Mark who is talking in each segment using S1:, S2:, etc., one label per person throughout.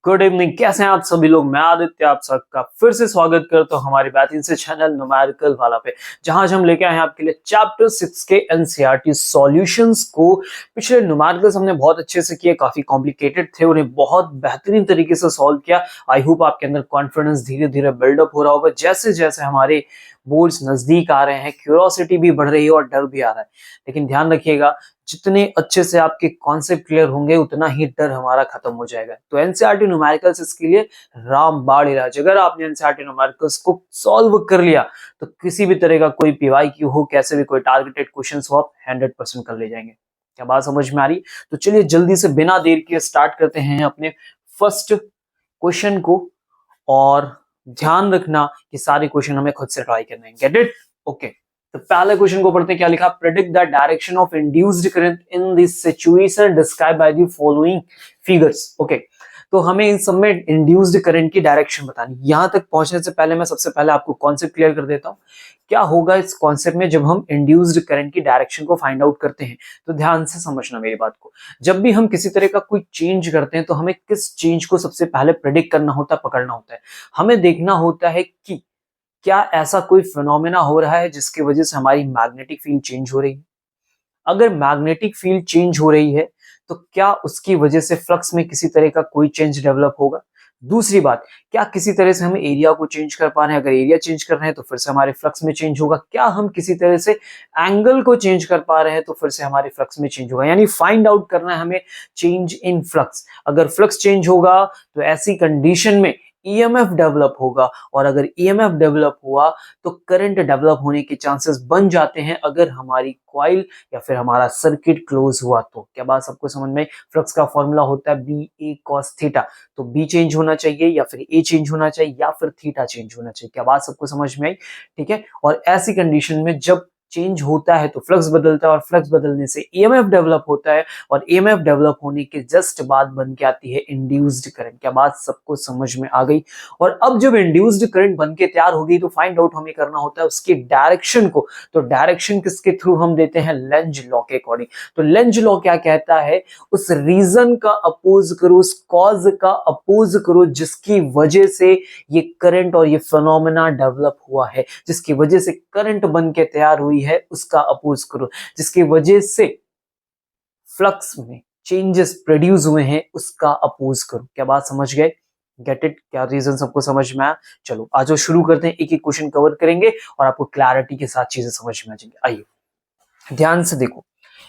S1: Good evening. कैसे हैं आप सभी लोग? मैं आदित्य आप सबका फिर से स्वागत करता हूं हमारी बेहतरीन से चैनल न्यूमेरिकल वाला पे, जहां आज हम लेके आए हैं आपके लिए चैप्टर 6 के एनसीईआरटी सॉल्यूशंस को। पिछले न्यूमेरिकल्स हमने बहुत अच्छे से किए, काफी कॉम्प्लिकेटेड थे, उन्हें बहुत बेहतरीन तरीके से सॉल्व किया। आई होप आपके अंदर कॉन्फिडेंस धीरे धीरे बिल्डअप हो रहा होगा। जैसे जैसे हमारे बोर्ड्स नजदीक आ रहे हैं, क्यूरियोसिटी भी बढ़ रही है और डर भी आ रहा है। लेकिन ध्यान रखिएगा, जितने अच्छे से आपके कॉन्सेप्ट क्लियर होंगे उतना ही डर हमारा खत्म हो जाएगा। तो एनसीईआरटी न्यूमेरिकल्स इसके लिए रामबाण इलाज। अगर आपने एनसीईआरटी न्यूमेरिकल्स को सॉल्व कर लिया तो किसी भी तरह का कोई पीवाईक्यू हो, कैसे भी कोई टारगेटेड क्वेश्चंस हो, आप 100% कर ले जाएंगे। क्या बात समझ में आ रही? तो चलिए जल्दी से बिना देर किए स्टार्ट करते हैं अपने फर्स्ट क्वेश्चन को। और ध्यान रखना कि सारे क्वेश्चन हमें खुद से ट्राई करने हैं। Get it? ओके। तो पहले क्वेश्चन को पढ़ते हैं। क्या लिखा? Predict the direction of induced current in this situation describe by the following figures. Okay, तो हमें इन सब में इंड्यूस्ड करंट की डायरेक्शन बतानी। यहां तक पहुंचने से पहले मैं सबसे पहले आपको कॉन्सेप्ट क्लियर कर देता हूं। क्या होगा इस कॉन्सेप्ट में जब हम इंड्यूस्ड करंट की डायरेक्शन को फाइंड आउट करते हैं? तो ध्यान से समझना मेरी बात को। जब भी हम किसी तरह का कोई चेंज करते हैं तो हमें किस चेंज को सबसे पहले प्रेडिक्ट करना होता है, पकड़ना होता है। हमें देखना होता है कि क्या ऐसा कोई फिनोमेना हो रहा है जिसकी वजह से हमारी मैग्नेटिक फील्ड चेंज हो रही है। अगर मैग्नेटिक फील्ड चेंज हो रही है तो क्या उसकी वजह से फ्लक्स में किसी तरह का कोई चेंज डेवलप होगा। दूसरी बात, क्या किसी तरह से हम एरिया को चेंज कर पा रहे हैं? अगर एरिया चेंज कर रहे हैं तो फिर से हमारे फ्लक्स में चेंज होगा। क्या हम किसी तरह से एंगल को चेंज कर पा रहे हैं तो फिर से हमारे फ्लक्स में चेंज होगा। यानी फाइंड आउट करना है हमें चेंज इन फ्लक्स। अगर फ्लक्स चेंज होगा तो ऐसी कंडीशन में ईएमएफ डेवलप होगा, और अगर ईएमएफ डेवलप हुआ तो करंट डेवलप होने के चांसेस बन जाते हैं अगर हमारी कॉइल या फिर हमारा सर्किट क्लोज हुआ तो। क्या बात सबको समझ में? फ्लक्स का फॉर्मूला होता है बी ए कॉस थीटा। तो बी चेंज होना चाहिए या फिर ए चेंज होना चाहिए या फिर थीटा चेंज होना चाहिए। क्या बात सबको समझ में आई? ठीक है। और ऐसी कंडीशन में जब चेंज होता है तो फ्लक्स बदलता है, और फ्लक्स बदलने से ईएमएफ डेवलप होता है, और ईएमएफ डेवलप होने के जस्ट बाद बन के आती है इंड्यूस्ड करंट। क्या बात सबको समझ में आ गई? और अब जब इंड्यूस्ड करंट बन के तैयार हो गई तो फाइंड आउट हमें करना होता है उसकी डायरेक्शन को। तो डायरेक्शन किसके थ्रू हम देते हैं? लेंज लॉ के अकॉर्डिंग। तो लेंज लॉ क्या कहता है? उस रीजन का अपोज करो, उस कॉज का अपोज करो जिसकी वजह से ये करंट और ये फिनोमेना डेवलप हुआ है, जिसकी वजह से करंट बन के तैयार हुई है, उसका अपोज करो। जिसकी वजह से फ्लक्स में चेंजेस प्रोड्यूस हुए हैं उसका अपोज करो। क्या बात समझ गए? Get it? क्या रीजन सबको समझ में आया? चलो आज शुरू करते हैं, एक एक क्वेश्चन कवर करेंगे और आपको क्लैरिटी के साथ चीजें समझ में आ जाएंगी। आइए ध्यान से देखो,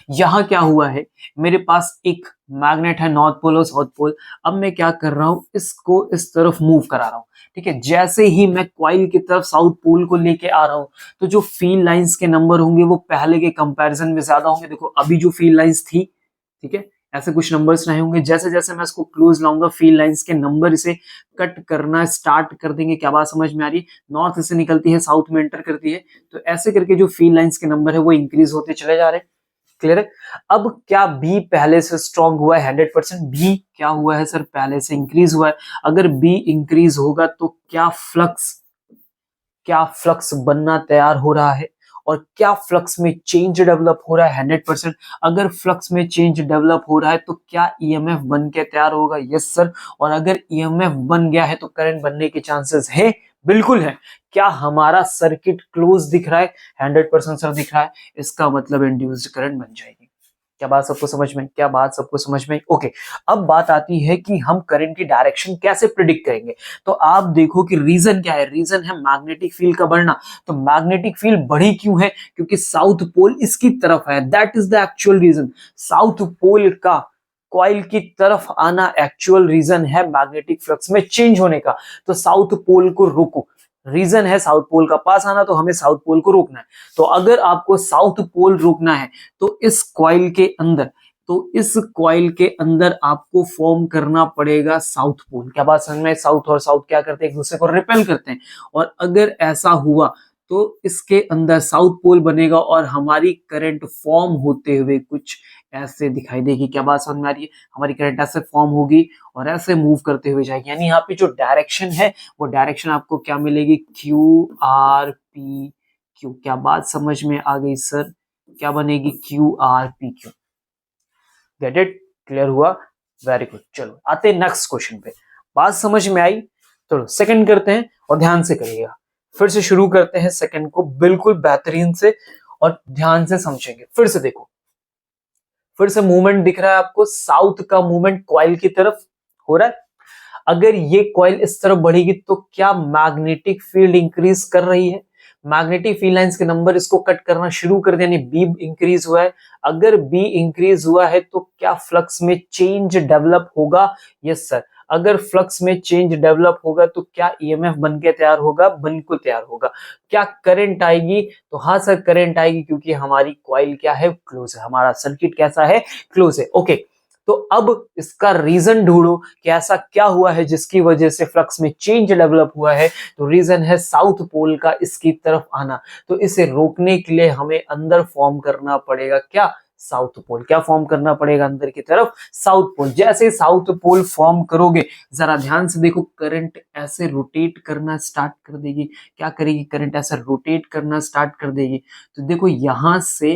S1: यहां क्या हुआ है। मेरे पास एक मैग्नेट है, नॉर्थ पोल और साउथ पोल। अब मैं क्या कर रहा हूं, इसको इस तरफ मूव करा रहा हूं। ठीक है। जैसे ही मैं क्वाइल की तरफ साउथ पोल को लेके आ रहा हूं तो जो फील्ड लाइंस के नंबर होंगे वो पहले के कंपैरिजन में ज्यादा होंगे। देखो अभी जो फील्ड लाइंस थी, ठीक है, ऐसे कुछ नंबर्स रहे होंगे। जैसे जैसे मैं इसको क्लोज लाऊंगा फील्ड लाइंस के नंबर इसे कट करना स्टार्ट कर देंगे। क्या बात समझ में आ रही? नॉर्थ से निकलती है, साउथ में एंटर करती है, तो ऐसे करके जो फील्ड लाइंस के नंबर है वो इंक्रीज होते चले जा रहे हैं। क्लियर है? अब क्या बी पहले से स्ट्रॉन्ग हुआ है? 100%। बी क्या हुआ है सर? पहले से इंक्रीज हुआ है। अगर बी इंक्रीज होगा तो क्या फ्लक्स बनना तैयार हो रहा है? और क्या फ्लक्स में चेंज डेवलप हो रहा है? 100%। अगर फ्लक्स में चेंज डेवलप हो रहा है तो क्या ईएमएफ बन के तैयार होगा? Yes sir. और अगर ईएमएफ बन गया है तो करंट बनने के चांसेस है? बिल्कुल है। क्या हमारा सर्किट क्लोज दिख रहा है? 100% सर दिख रहा है। इसका मतलब इंड्यूस्ड करंट बन जाएगी। क्या बात सबको समझ में? क्या बात सबको समझ में? ओके। अब बात आती है कि हम करंट की डायरेक्शन कैसे प्रिडिक्ट करेंगे। तो आप देखो कि रीजन क्या है। रीजन है मैग्नेटिक फील्ड का बढ़ना। तो मैग्नेटिक फील्ड बढ़ी क्यों है? क्योंकि साउथ पोल इसकी तरफ है। That is the actual reason. South pole का कॉइल की तरफ आना एक्चुअल रीजन है मैग्नेटिक फ्लक्स में चेंज होने का। तो साउथ पोल को रोको। रीजन है साउथ पोल का पास आना, तो हमें साउथ पोल को रोकना है। तो अगर आपको साउथ पोल रोकना है तो इस कॉइल के अंदर आपको फॉर्म करना पड़ेगा साउथ पोल। क्या बात समझ में? साउथ और साउथ क्या करते हैं? एक दूसरे को रिपेल करते हैं। और अगर ऐसा हुआ तो इसके अंदर साउथ पोल बनेगा और हमारी करंट फॉर्म होते हुए कुछ ऐसे दिखाई देगी। क्या बात समझ में आ रही है? हमारी करंट ऐसे फॉर्म होगी और ऐसे मूव करते हुए जाएगी। यानी यहाँ पे जो डायरेक्शन है वो डायरेक्शन आपको क्या मिलेगी? Q R P Q. क्या बात समझ में आ गई सर? क्या बनेगी? Q R P Q. Get it? Clear हुआ? Very good. चलो आते हैं नेक्स्ट क्वेश्चन पे। बात समझ में आई? चलो सेकंड करते हैं और ध्यान से करिएगा। फिर से शुरू करते हैं सेकंड को बिल्कुल बेहतरीन से और ध्यान से समझेंगे। फिर से देखो, फिर से मूवमेंट दिख रहा है आपको, साउथ का मूवमेंट कॉइल की तरफ हो रहा है। अगर ये कॉइल इस तरफ बढ़ेगी तो क्या मैग्नेटिक फील्ड इंक्रीज कर रही है? मैग्नेटिक फील्ड लाइंस के नंबर इसको कट करना शुरू कर दिया, यानी बी इंक्रीज हुआ है। अगर बी इंक्रीज हुआ है तो क्या फ्लक्स में चेंज डेवलप होगा? Yes sir. अगर फ्लक्स में चेंज डेवलप होगा तो क्या ईएमएफ बन के तैयार होगा? बिल्कुल तैयार होगा। क्या करंट आएगी? तो हाँ सर करंट आएगी, क्योंकि हमारी कॉइल क्या है? क्लोज है। हमारा सर्किट कैसा है? क्लोज है। ओके, तो अब इसका रीजन ढूंढो कि ऐसा क्या हुआ है जिसकी वजह से फ्लक्स में चेंज डेवलप हुआ है। तो रीजन है साउथ पोल का इसकी तरफ आना। तो इसे रोकने के लिए हमें अंदर फॉर्म करना पड़ेगा क्या? South pole. क्या फॉर्म करना पड़ेगा अंदर की तरफ? South pole. जैसे साउथ पोल फॉर्म करोगे, जरा ध्यान से देखो, करंट ऐसे रोटेट करना स्टार्ट कर देगी। क्या करेगी? करंट ऐसे रोटेट करना स्टार्ट कर देगी। तो देखो यहां से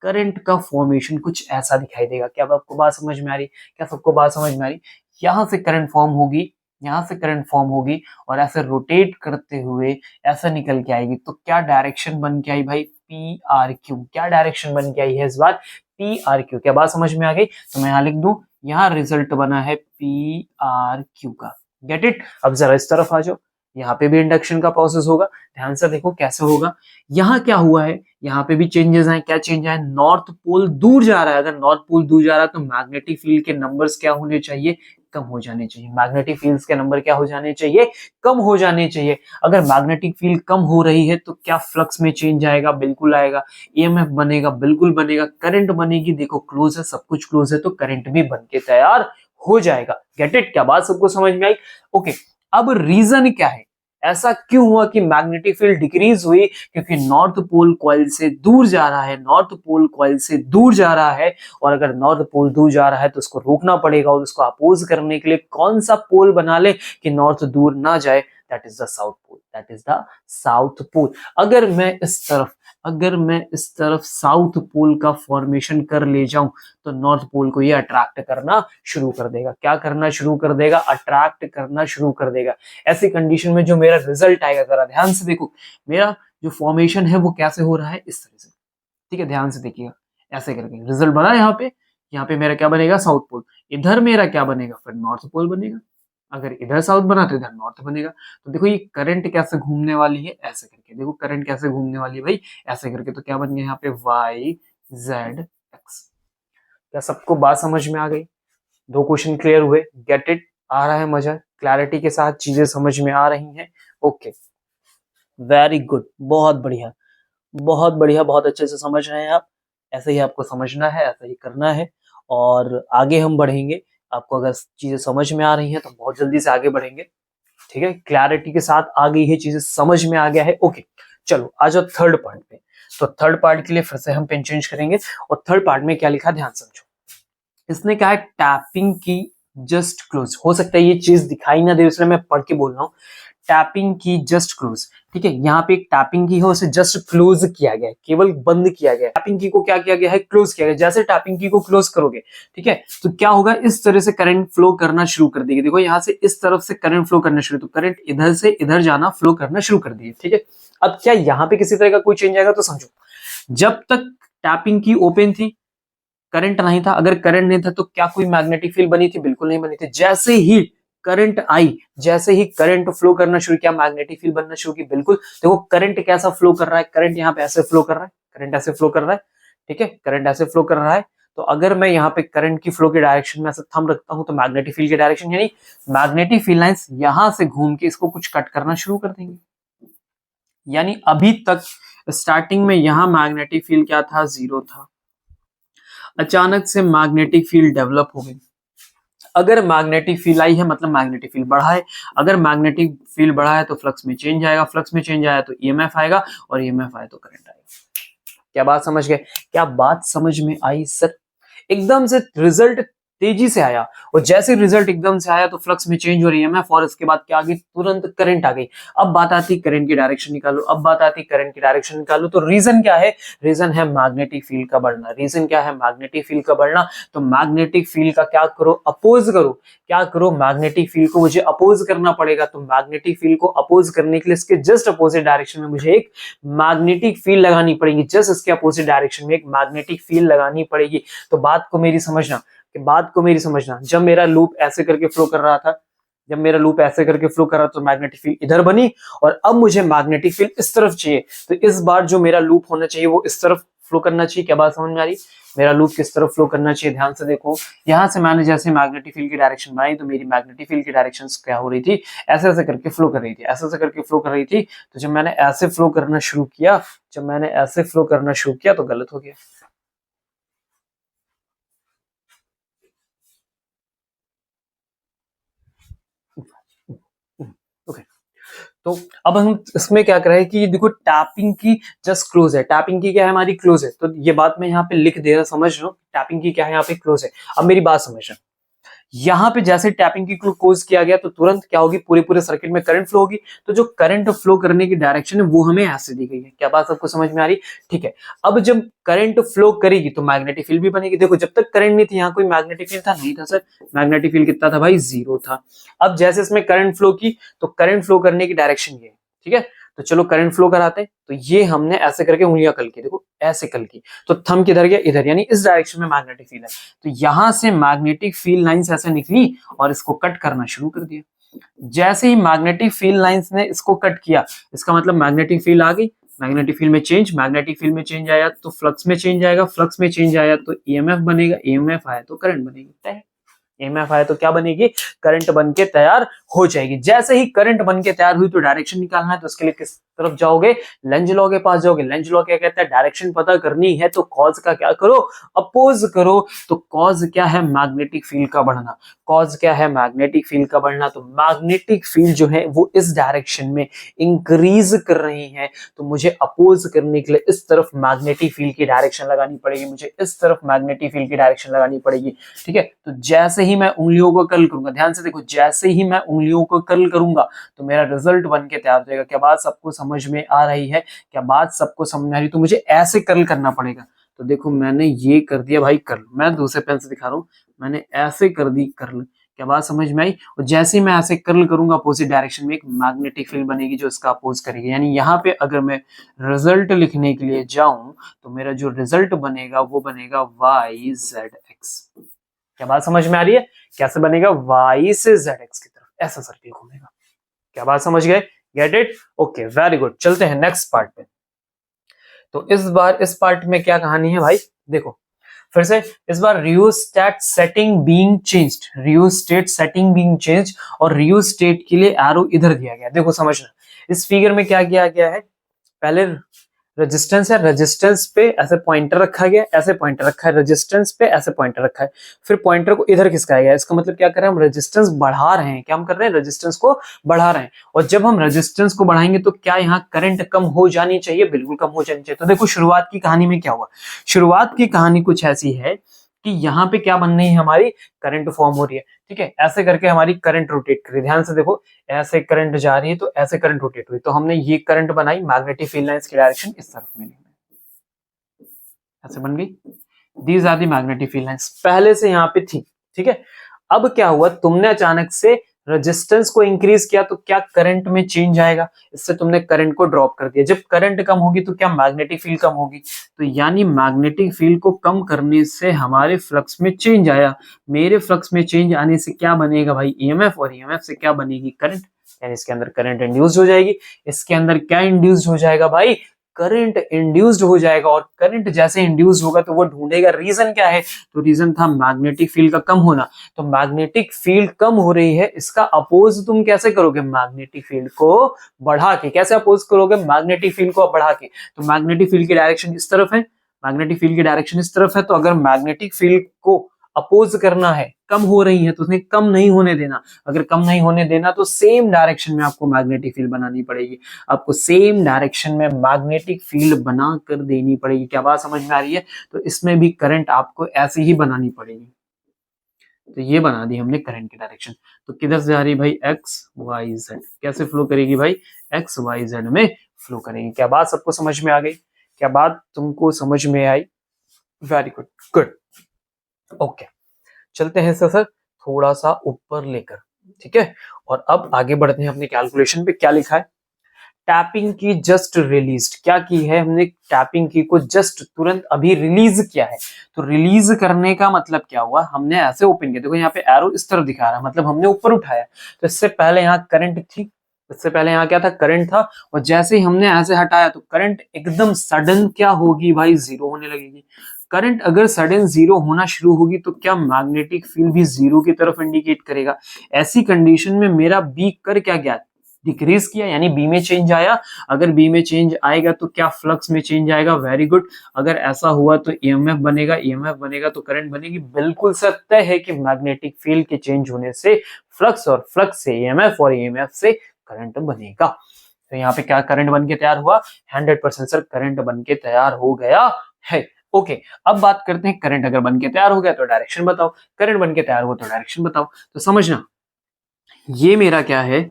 S1: करंट का फॉर्मेशन कुछ ऐसा दिखाई देगा। क्या आपको बात समझ में आ रही? क्या सबको बात समझ में आ रही? यहां से करंट फॉर्म होगी, यहां से करंट फॉर्म होगी और ऐसे रोटेट करते हुए ऐसा निकल के आएगी। तो क्या डायरेक्शन बन के आई भाई? P R Q. क्या डायरेक्शन बन के आई है इस बार? P R Q. क्या बात समझ में आ गई? तो मैं यहां लिख दूं, यहां रिजल्ट बना है पी आर क्यू का। Get it? अब जरा इस तरफ आ जाओ, यहाँ पे भी इंडक्शन का प्रोसेस होगा। ध्यान से देखो कैसे होगा। यहाँ क्या हुआ है? यहाँ पे भी चेंजेस आए। क्या चेंज आए? नॉर्थ पोल दूर जा रहा है। अगर नॉर्थ पोल दूर जा रहा है तो मैग्नेटिक फील्ड के नंबर्स क्या होने चाहिए? कम हो जाने चाहिए। मैग्नेटिक फील्ड्स के नंबर क्या हो जाने चाहिए? कम हो जाने चाहिए। अगर मैग्नेटिक फील्ड कम हो रही है तो क्या फ्लक्स में चेंज आएगा? बिल्कुल आएगा। ईएमएफ बनेगा? बिल्कुल बनेगा। करंट बनेगी? देखो क्लोज है, सब कुछ क्लोज है, तो करंट भी बन के तैयार हो जाएगा। Get it? क्या बात सबको समझ में आई? ओके, अब रीजन क्या है? ऐसा क्यों हुआ कि मैग्नेटिक फील्ड डिक्रीज हुई? क्योंकि नॉर्थ पोल कॉइल से दूर जा रहा है। नॉर्थ पोल कॉइल से दूर जा रहा है, और अगर नॉर्थ पोल दूर जा रहा है तो उसको रोकना पड़ेगा, और उसको अपोज करने के लिए कौन सा पोल बना ले कि नॉर्थ दूर ना जाए? That is the south pole. That is the south pole. अगर मैं इस तरफ साउथ पोल का फॉर्मेशन कर ले जाऊं तो नॉर्थ पोल को ये अट्रैक्ट करना शुरू कर देगा। क्या करना शुरू कर देगा? अट्रैक्ट करना शुरू कर देगा। ऐसी कंडीशन में जो मेरा रिजल्ट आएगा, जरा ध्यान से देखो, मेरा जो फॉर्मेशन है वो कैसे हो रहा है? इस तरह से। ठीक है, ध्यान से देखिएगा, ऐसे करके रिजल्ट बना। यहाँ पे मेरा क्या बनेगा? South pole. इधर मेरा क्या बनेगा? फिर नॉर्थ पोल बनेगा। अगर इधर साउथ बना तो इधर नॉर्थ बनेगा। तो देखो ये करंट कैसे घूमने वाली है? ऐसे करके देखो, करंट कैसे घूमने वाली है भाई? ऐसे करके। तो क्या बन गया यहाँ पे? Y Z X. क्या सबको बात समझ में आ गई? दो क्वेश्चन क्लियर हुए। Get it? आ रहा है मजा? क्लैरिटी के साथ चीजें समझ में आ रही हैं? ओके, वेरी गुड, बहुत बढ़िया, बहुत बढ़िया, बहुत अच्छे से समझ रहे हैं आप। ऐसे ही आपको समझना है, ऐसा ही करना है, और आगे हम बढ़ेंगे। आपको अगर चीजें समझ में आ रही हैं तो बहुत जल्दी से आगे बढ़ेंगे। ठीक है, क्लैरिटी के साथ आ गई है, चीजें समझ में आ गया है। ओके, चलो आ जाओ थर्ड पार्ट पे। तो थर्ड पार्ट के लिए फिर से हम पेन चेंज करेंगे, और थर्ड पार्ट में क्या लिखा ध्यान समझो। इसने कहा है टैपिंग की जस्ट क्लोज। हो सकता है ये चीज दिखाई ना दे, इसलिए मैं पढ़ के बोल रहा हूँ। टैपिंग की जस्ट क्लोज। ठीक है, यहाँ पे एक टैपिंग की है, उसे जस्ट क्लोज किया गया है, केवल बंद किया गया है। टैपिंग की को क्या किया गया है? क्लोज किया गया। जैसे टैपिंग की को क्लोज करोगे, ठीक है, तो क्या होगा? इस तरह से करंट फ्लो करना शुरू कर देगी। देखो यहाँ से इस तरफ से करंट फ्लो करना शुरू, तो करंट इधर से इधर जाना फ्लो करना शुरू कर दिए। ठीक है, अब क्या यहाँ पे किसी तरह का कोई चेंज आएगा? तो समझो, जब तक टैपिंग की ओपन थी, करंट नहीं था। अगर करंट नहीं था तो क्या कोई मैग्नेटिक फील्ड बनी थी? बिल्कुल नहीं बनी थी। जैसे ही करंट आई, जैसे ही करंट फ्लो करना शुरू किया, मैग्नेटिक फील्ड बनना शुरू की। बिल्कुल। देखो करंट कैसा फ्लो कर रहा है? करंट यहाँ पे ऐसे फ्लो कर रहा है, करंट ऐसे फ्लो कर रहा है। ठीक है, करंट ऐसे फ्लो कर रहा है। तो अगर मैं यहाँ पे करंट की फ्लो की डायरेक्शन में ऐसे थंब रखता हूं तो मैग्नेटिक फील्ड की डायरेक्शन, यानी मैग्नेटिक फील्ड लाइंस यहां से घूम के इसको कुछ कट करना शुरू कर देंगे। यानी अभी तक स्टार्टिंग में यहां मैग्नेटिक फील्ड क्या था? जीरो था। अचानक से मैग्नेटिक फील्ड डेवलप हो गई। अगर मैग्नेटिक फील्ड आई है मतलब मैग्नेटिक फील्ड बढ़ा है। अगर मैग्नेटिक फील्ड बढ़ा है तो फ्लक्स में चेंज आएगा, फ्लक्स में चेंज आया तो ईएमएफ आएगा, और ईएमएफ आए तो करंट आएगा। क्या बात समझ गए? क्या बात समझ में आई सर? एकदम से रिजल्ट तेजी से आया, और जैसे रिजल्ट एकदम से आया तो फ्लक्स में चेंज हो रही है ईएमएफ, और इसके बाद क्या आ गई, तुरंत करंट आ गई। अब बात आती करंट की डायरेक्शन निकालो, अब बात आती करंट की डायरेक्शन निकालो, तो रीजन क्या है, रीजन है मैग्नेटिक फील्ड का बढ़ना। रीजन क्या है, मैग्नेटिक फील्ड का बढ़ना। तो मैग्नेटिक फील्ड का क्या करो, अपोज करो। क्या करो, मैग्नेटिक फील्ड को मुझे अपोज करना पड़ेगा। तो मैग्नेटिक फील्ड को अपोज करने के लिए इसके जस्ट अपोजिट डायरेक्शन में मुझे एक मैग्नेटिक फील्ड लगानी पड़ेगी। जस्ट इसके अपोजिट डायरेक्शन में एक मैग्नेटिक फील्ड लगानी पड़ेगी। तो बात को मेरी समझना, जब मेरा लूप ऐसे करके फ्लो कर रहा था, जब मेरा लूप ऐसे करके फ्लो कर रहा था तो मैग्नेटिक फील्ड इधर बनी, और अब मुझे मैग्नेटिक फील्ड इस तरफ चाहिए। तो इस बार जो मेरा लूप होना चाहिए वो इस तरफ फ्लो करना चाहिए। क्या बात समझ में आ रही, मेरा लूप किस तरफ फ्लो करना चाहिए, ध्यान से देखो। यहां से मैंने जैसे मैग्नेटिक फील्ड की डायरेक्शन बनाई, तो मेरी मैग्नेटिक फील्ड की डायरेक्शन क्या हो रही थी, ऐसे ऐसे करके फ्लो कर रही थी, ऐसे ऐसे करके फ्लो कर रही थी। तो जब मैंने ऐसे फ्लो करना शुरू किया, तो गलत हो गया। ओके, तो अब हम इसमें क्या कर रहे हैं कि देखो टैपिंग की जस्ट क्लोज है, टैपिंग की क्या है हमारी, क्लोज है। तो ये बात मैं यहाँ पे लिख दे रहा, समझ लो टैपिंग की क्या है यहाँ पे, क्लोज है। अब मेरी बात समझना, यहाँ पे जैसे टैपिंग की क्लोज किया गया तो तुरंत क्या होगी, पूरे पूरे सर्किट में करंट फ्लो होगी। तो जो करंट फ्लो करने की डायरेक्शन है वो हमें ऐसे दी गई है। क्या बात सबको समझ में आ रही, ठीक है। अब जब करंट फ्लो करेगी तो मैग्नेटिक फील्ड भी बनेगी। देखो जब तक करंट नहीं थी, यहाँ कोई मैग्नेटिक फील्ड था नहीं था सर, मैग्नेटिक फील्ड कितना था भाई, 0 था। अब जैसे इसमें करंट फ्लो की, तो करंट फ्लो करने की डायरेक्शन ये है, ठीक है। तो चलो करंट फ्लो कराते हैं। तो ये हमने ऐसे करके उंगलियां कल की, देखो ऐसे कल की, तो थंब किधर गया, इधर, यानी इस डायरेक्शन में मैग्नेटिक फील्ड है। तो यहां से मैग्नेटिक फील्ड लाइंस ऐसे निकली और इसको कट करना शुरू कर दिया। जैसे ही मैग्नेटिक फील्ड लाइंस ने इसको कट किया, इसका मतलब मैग्नेटिक फील्ड आ गई, मैग्नेटिक फील्ड में चेंज, मैग्नेटिक फील्ड में चेंज आया तो फ्लक्स में चेंज आएगा, फ्लक्स में चेंज आया तो ईएमएफ बनेगा, ईएमएफ आया तो करंट बनेगी। ईएमएफ आया तो क्या बनेगी, करंट बन के तैयार हो जाएगी। जैसे ही करंट बन के तैयार हुई तो डायरेक्शन निकालना है, तो उसके लिए किस तरफ जाओगे, लेंज लॉ के पास जाओगे। लेंज लॉ क्या कहता है, डायरेक्शन पता करनी है तो कॉज का क्या करो, अपोज करो। तो कॉज क्या है, मैग्नेटिक फील्ड का बढ़ना। कॉज क्या है, मैग्नेटिक फील्ड का बढ़ना। तो मैग्नेटिक फील्ड जो है वो इस डायरेक्शन में इंक्रीज कर रही है, तो मुझे अपोज करने के लिए इस तरफ मैग्नेटिक फील्ड की डायरेक्शन लगानी पड़ेगी, मुझे इस तरफ मैग्नेटिक फील्ड की डायरेक्शन लगानी पड़ेगी, ठीक है। तो जैसे ही मैं उंगलियों को कर्ल करूंगा, ध्यान से देखो, जैसे ही मैं उंगलियों को कर्ल करूंगा तो मेरा रिजल्ट बन के तैयार हो जाएगा। क्या बात सबको समझ में आ रही है, क्या बात सबको समझ में आ रही, तो मुझे ऐसे कर्ल करना पड़ेगा। तो देखो मैंने ये कर दिया भाई कर्ल, मैं दूसरे पेन से दिखा रहा हूं, मैंने ऐसे कर दी कर्ल। क्या बात समझ में आई, और जैसे ही मैं ऐसे कर्ल करूंगा अपोजिट डायरेक्शन में एक मैग्नेटिक फील्ड बनेगी जो इसका अपोज करेगी। यानी यहाँ पे अगर मैं रिजल्ट लिखने के लिए जाऊं तो मेरा जो रिजल्ट बनेगा वो बनेगा वाई जेड एक्स। क्या बात समझ में आ रही है, कैसे बनेगा, वाई से जेड एक्स की तरफ ऐसा सर्किल घूमेगा। क्या बात समझ गए, get it, okay very good. चलते हैं नेक्स्ट पार्ट पे। तो इस बार इस पार्ट में क्या कहानी है भाई, देखो फिर से, इस बार rheostat setting being changed, rheostat setting being changed, और रियोस्टेट के लिए एरो इधर दिया गया। देखो समझना, इस फिगर में क्या किया गया है, पहले रेजिस्टेंस है, रेजिस्टेंस पे ऐसे पॉइंटर रखा गया, ऐसे पॉइंटर रखा है, रेजिस्टेंस पे ऐसे पॉइंटर रखा है, फिर पॉइंटर को इधर खिसकाया गया। इसका मतलब क्या कर रहे हैं, हम रेजिस्टेंस बढ़ा रहे हैं। क्या हम कर रहे हैं, रेजिस्टेंस को बढ़ा रहे हैं। और जब हम रेजिस्टेंस को बढ़ाएंगे तो क्या यहाँ करंट कम हो जानी चाहिए, बिल्कुल कम हो जानी चाहिए। तो देखो शुरुआत की कहानी में क्या हुआ, शुरुआत की कहानी कुछ ऐसी है कि यहाँ पे क्या बन रही है, हमारी करंट फॉर्म हो रही है, ठीक है। ऐसे करके हमारी करंट रोटेट कर रही है, ध्यान से देखो, ऐसे करंट जा रही है तो ऐसे करंट रोटेट हुई, तो हमने ये करंट बनाई, मैग्नेटिक फील्ड लाइंस की डायरेक्शन इस तरफ में ऐसे बन गई। These are the magnetic field lines, पहले से यहाँ पे थी, ठीक है। अब क्या हुआ, तुमने अचानक से रेजिस्टेंस को इंक्रीज किया तो क्या करंट में चेंज आएगा, इससे तुमने करंट को ड्रॉप कर दिया। जब करंट कम होगी तो क्या मैग्नेटिक फील्ड कम होगी, तो यानी मैग्नेटिक फील्ड को कम करने से हमारे फ्लक्स में चेंज आया। मेरे फ्लक्स में चेंज आने से क्या बनेगा भाई, ईएमएफ, और ईएमएफ से क्या बनेगी, करंट, यानी इसके अंदर करंट इंड्यूस हो जाएगी। इसके अंदर क्या इंड्यूस हो जाएगा भाई, करंट इंड्यूस्ड हो जाएगा। और करंट जैसे इंड्यूस्ड होगा तो वो ढूंढेगा रीजन क्या है, तो रीजन था मैग्नेटिक फील्ड का कम होना। तो मैग्नेटिक फील्ड कम हो रही है, इसका अपोज तुम कैसे करोगे, मैग्नेटिक फील्ड को बढ़ा के। कैसे अपोज करोगे, मैग्नेटिक फील्ड को बढ़ा के। तो मैग्नेटिक फील्ड की डायरेक्शन इस तरफ है, मैग्नेटिक फील्ड की डायरेक्शन इस तरफ है, तो अगर मैग्नेटिक फील्ड को अपोज करना है, कम हो रही है तो उसने कम नहीं होने देना। अगर कम नहीं होने देना तो सेम डायरेक्शन में आपको मैग्नेटिक फील्ड बनानी पड़ेगी, आपको सेम डायरेक्शन में मैग्नेटिक फील्ड बना कर देनी पड़ेगी। क्या बात समझ में आ रही है, तो इसमें भी करंट आपको ऐसी ही बनानी पड़ेगी। तो ये बना दी हमने करंट की डायरेक्शन। तो किधर से जा रही है भाई, एक्स वाई जेड, कैसे फ्लो करेगी भाई, एक्स वाई जेड में फ्लो करेगी। क्या बात सबको समझ में आ गई, क्या बात तुमको समझ में आई, वेरी गुड, गुड, ओके। चलते हैं सर थोड़ा सा ऊपर लेकर, ठीक है। और अब आगे बढ़ते हैं अपने कैलकुलेशन पे। क्या लिखा है, टैपिंग की जस्ट रिलीज्ड, क्या की है हमने, टैपिंग की को जस्ट तुरंत अभी रिलीज किया है। तो रिलीज करने का मतलब क्या हुआ, हमने ऐसे ओपन किया, देखो यहाँ पे एरो इस तरफ दिखा रहा है, मतलब हमने ऊपर उठाया। तो इससे पहले यहाँ करंट थी, इससे पहले यहाँ क्या था, करंट था, और जैसे ही हमने ऐसे हटाया तो करंट एकदम सडन क्या होगी भाई, जीरो होने लगेगी। करंट अगर सडन जीरो होना शुरू होगी तो क्या मैग्नेटिक फील्ड भी जीरो की तरफ इंडिकेट करेगा। ऐसी कंडीशन में मेरा बी कर क्या गया, डिक्रीज किया, यानी बी में चेंज आया। अगर बी में चेंज आएगा तो क्या फ्लक्स में चेंज आएगा, वेरी गुड। अगर ऐसा हुआ तो ईएमएफ बनेगा, ईएमएफ बनेगा तो करंट बनेगी। बिल्कुल सत्य है कि मैग्नेटिक फील्ड के चेंज होने से फ्लक्स, और फ्लक्स से ईएमएफ, और ईएमएफ से करंट बनेगा। तो यहाँ पे क्या करंट बन के तैयार हुआ, 100% सर करंट बन के तैयार हो गया है। ओके, अब बात करते हैं करंट अगर बन के तैयार हो गया तो डायरेक्शन बताओ, करंट बन के तैयार हुआ तो डायरेक्शन बताओ। तो समझना, ये मेरा क्या है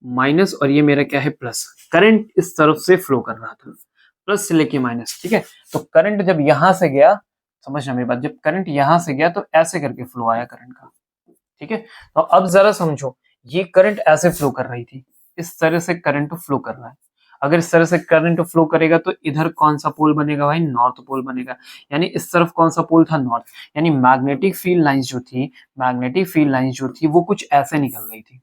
S1: माइनस, और ये मेरा क्या है प्लस। करंट इस तरफ से फ्लो कर रहा था, प्लस से लेके माइनस, ठीक है। तो करंट जब यहां से गया, समझना मेरी बात, जब करंट यहां से गया तो ऐसे करके फ्लो आया करंट का, ठीक है। तो अब जरा समझो, ये करंट ऐसे फ्लो कर रही थी, इस तरह से करंट फ्लो कर रहा है। अगर इस तरह से करंट फ्लो करेगा तो इधर कौन सा पोल बनेगा भाई, नॉर्थ पोल बनेगा। यानी इस तरफ कौन सा पोल था, नॉर्थ। यानी मैग्नेटिक फील्ड लाइंस जो थी, मैग्नेटिक फील्ड लाइंस जो थी वो कुछ ऐसे निकल रही थी,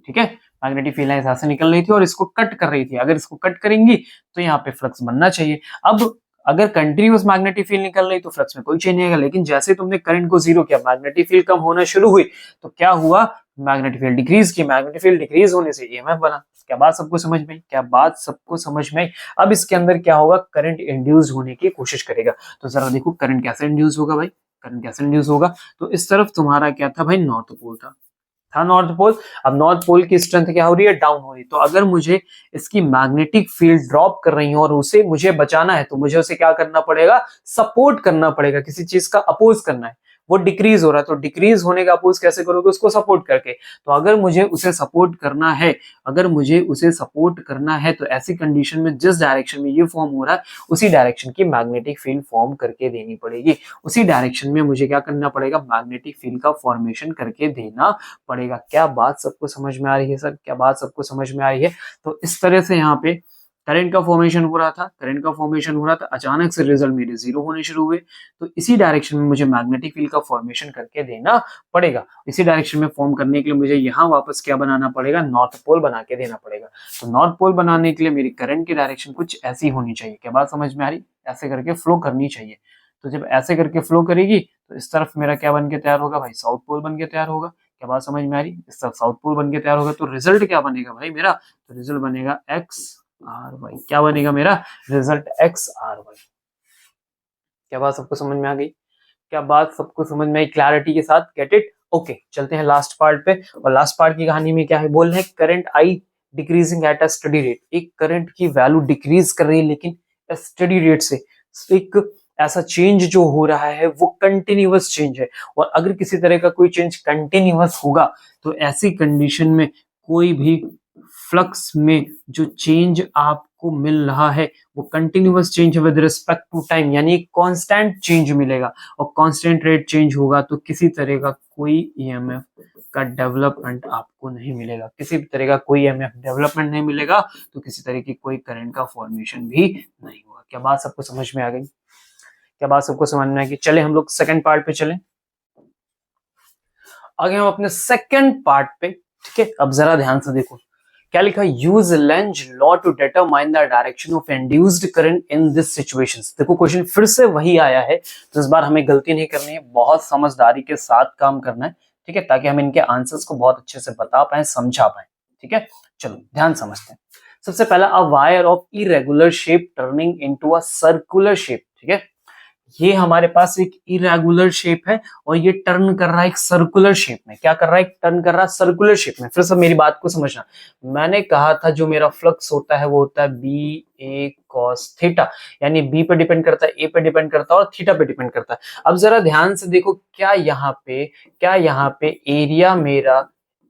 S1: ठीक है। मैग्नेटिक फील्ड लाइंस ऐसे निकल रही थी और इसको कट कर रही थी। अगर इसको कट करेंगी तो यहाँ पे फ्लक्स बनना चाहिए। अब अगर कंटिन्यूअस मैग्नेटिक फील्ड निकल रही तो फ्लक्स में कोई चेंज नहीं आएगा, लेकिन जैसे तुमने करंट को जीरो किया, मैग्नेटिक फील्ड कम होना शुरू हुई, तो क्या हुआ, मैग्नेटिक फील्ड डिक्रीज की। मैग्नेटिक फील्ड डिक्रीज होने से ईएमएफ बना। क्या बात सबको समझ में आई, क्या बात सबको समझ में आई। अब इसके अंदर क्या होगा, करंट इंड्यूस होने की कोशिश करेगा। तो जरा देखो करंट कैसे इंड्यूस होगा भाई, करंट कैसे इंड्यूस होगा। तो इस तरफ तुम्हारा क्या था भाई, नॉर्थ पोल था नॉर्थ पोल। अब नॉर्थ पोल की स्ट्रेंथ क्या हो रही है, डाउन हो रही है। तो अगर मुझे इसकी मैग्नेटिक फील्ड ड्रॉप कर रही है और उसे मुझे बचाना है, तो मुझे उसे क्या करना पड़ेगा, सपोर्ट करना पड़ेगा, किसी चीज का अपोज करना है। वो डिक्रीज हो रहा है, तो डिक्रीज होने का अपोज कैसे करोगे, उसको सपोर्ट करके। तो अगर मुझे उसे सपोर्ट करना है, अगर मुझे उसे सपोर्ट करना है, तो ऐसी कंडीशन में जिस डायरेक्शन में ये फॉर्म हो रहा है उसी डायरेक्शन की मैग्नेटिक फील्ड फॉर्म करके देनी पड़ेगी। उसी डायरेक्शन में मुझे क्या करना पड़ेगा, मैग्नेटिक फील्ड का फॉर्मेशन करके देना पड़ेगा। क्या बात सबको समझ में आ रही है सर, क्या बात सबको समझ में आ रही है। तो इस तरह से यहाँ पे करंट का फॉर्मेशन हो रहा था, करंट का फॉर्मेशन हो रहा था, अचानक से रिजल्ट मेरे जीरो होने शुरू हुए। तो इसी डायरेक्शन में मुझे मैग्नेटिक फील्ड का फॉर्मेशन करके देना पड़ेगा। इसी डायरेक्शन में फॉर्म करने के लिए मुझे यहाँ वापस क्या बनाना पड़ेगा, नॉर्थ पोल बना के देना पड़ेगा। तो नॉर्थ पोल बनाने के लिए मेरी करंट की डायरेक्शन कुछ ऐसी होनी चाहिए। क्या बात समझ में आ रही, ऐसे करके फ्लो करनी चाहिए। तो जब ऐसे करके फ्लो करेगी तो इस तरफ मेरा क्या बन के तैयार होगा भाई, साउथ पोल बन के तैयार होगा। क्या बात समझ में आ रही, इस तरफ साउथ पोल बन के तैयार होगा। तो रिजल्ट क्या बनेगा भाई मेरा, तो रिजल्ट बनेगा एक्स आर वाई। क्या बनेगा मेरा रिजल्ट, एक्स आर वाई। क्या बात सबको समझ में आ गई, क्या बात सबको समझ में आई क्लैरिटी के साथ, गेट इट। ओके, चलते हैं लास्ट पार्ट पे। और लास्ट पार्ट की कहानी में क्या है, बोल रहे हैं current I decreasing at a study rate. एक करंट की वैल्यू डिक्रीज कर रही है लेकिन स्टडी रेट से। एक ऐसा चेंज जो हो रहा है वो कंटिन्यूअस चेंज है। और अगर किसी तरह का कोई चेंज कंटिन्यूअस होगा तो ऐसी कंडीशन में कोई भी फ्लक्स में जो चेंज आपको मिल रहा है वो continuous change with respect to time, यानी कांस्टेंट चेंज मिलेगा। और कांस्टेंट रेट चेंज होगा तो किसी तरह का कोई ईएमएफ का डेवलपमेंट आपको नहीं मिलेगा, किसी भी तरह का कोई ईएमएफ डेवलपमेंट नहीं मिलेगा, तो किसी तरह की कोई करंट का फॉर्मेशन भी नहीं होगा। क्या बात सबको समझ में आ गई, क्या बात सबको समझ में आ गई। चले हम लोग सेकंड पार्ट पे चलें, आगे हम अपने सेकंड पार्ट पे, ठीक है। अब जरा ध्यान से देखो क्या लिखा, use Lenz law to determine the direction of induced current in this situations. देखो क्वेश्चन फिर से वही आया है, तो इस बार हमें गलती नहीं करनी है, बहुत समझदारी के साथ काम करना है, ठीक है, ताकि हम इनके आंसर्स को बहुत अच्छे से बता पाए, समझा पाए, ठीक है। चलो ध्यान समझते हैं। सबसे पहला, a wire of irregular shape turning into a circular shape, ठीक है। ये हमारे पास एक इरेगुलर शेप है और ये टर्न कर रहा है एक सर्कुलर शेप में। क्या कर रहा है? टर्न कर रहा है सर्कुलर शेप में। फिर सब मेरी बात को समझना, मैंने कहा था जो मेरा फ्लक्स होता है वो होता है बी ए कॉस थीटा, यानी बी पे डिपेंड करता है, ए पे डिपेंड करता है और थीटा पे डिपेंड करता है। अब जरा ध्यान से देखो, क्या यहाँ पे एरिया मेरा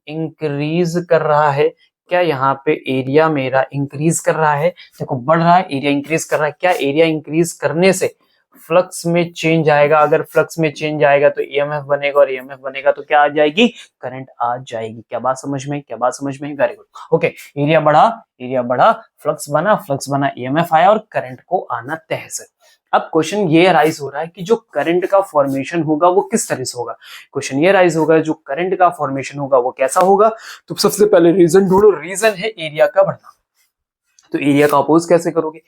S1: इंक्रीज कर रहा है? क्या यहाँ पे एरिया मेरा इंक्रीज कर रहा है? देखो बढ़ रहा है, एरिया इंक्रीज कर रहा है। क्या एरिया इंक्रीज करने से फ्लक्स में चेंज आएगा? अगर फ्लक्स में चेंज आएगा तो ईएमएफ बनेगा, और ईएमएफ बनेगा तो क्या आ जाएगी? करंट आ जाएगी। क्या बात समझ में? क्या बात समझ में? Very good. ओके, एरिया बढ़ा, फ्लक्स बना, ईएमएफ आया और करंट को आना तय है। अब क्वेश्चन ये राइज हो रहा है कि जो करंट का फॉर्मेशन होगा वो किस तरह से होगा। क्वेश्चन ये राइज होगा जो करंट का फॉर्मेशन होगा वो कैसा होगा। तो सबसे पहले रीजन ढूंढो। रीजन है एरिया का बढ़ना। तो एरिया का अपोज कैसे करोगे?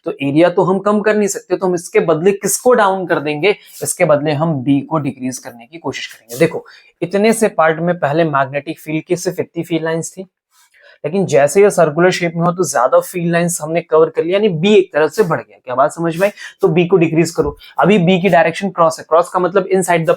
S1: तो एरिया तो हम कम कर नहीं सकते, तो हम इसके बदले किसको डाउन कर देंगे? इसके बदले हम बी को डिक्रीज करने की कोशिश करेंगे। देखो, इतने से पार्ट में पहले मैग्नेटिक फील्ड की सिर्फ इतनी फील्ड लाइंस थी, लेकिन जैसे ये सर्कुलर शेप में हो तो ज्यादा फील्ड लाइंस हमने कवर कर लिया, यानी बी एक तरफ से बढ़ गया। क्या बात समझ में? तो बी को डिक्रीज करो। अभी बी की डायरेक्शन क्रॉस है, क्रॉस का मतलब इनसाइड द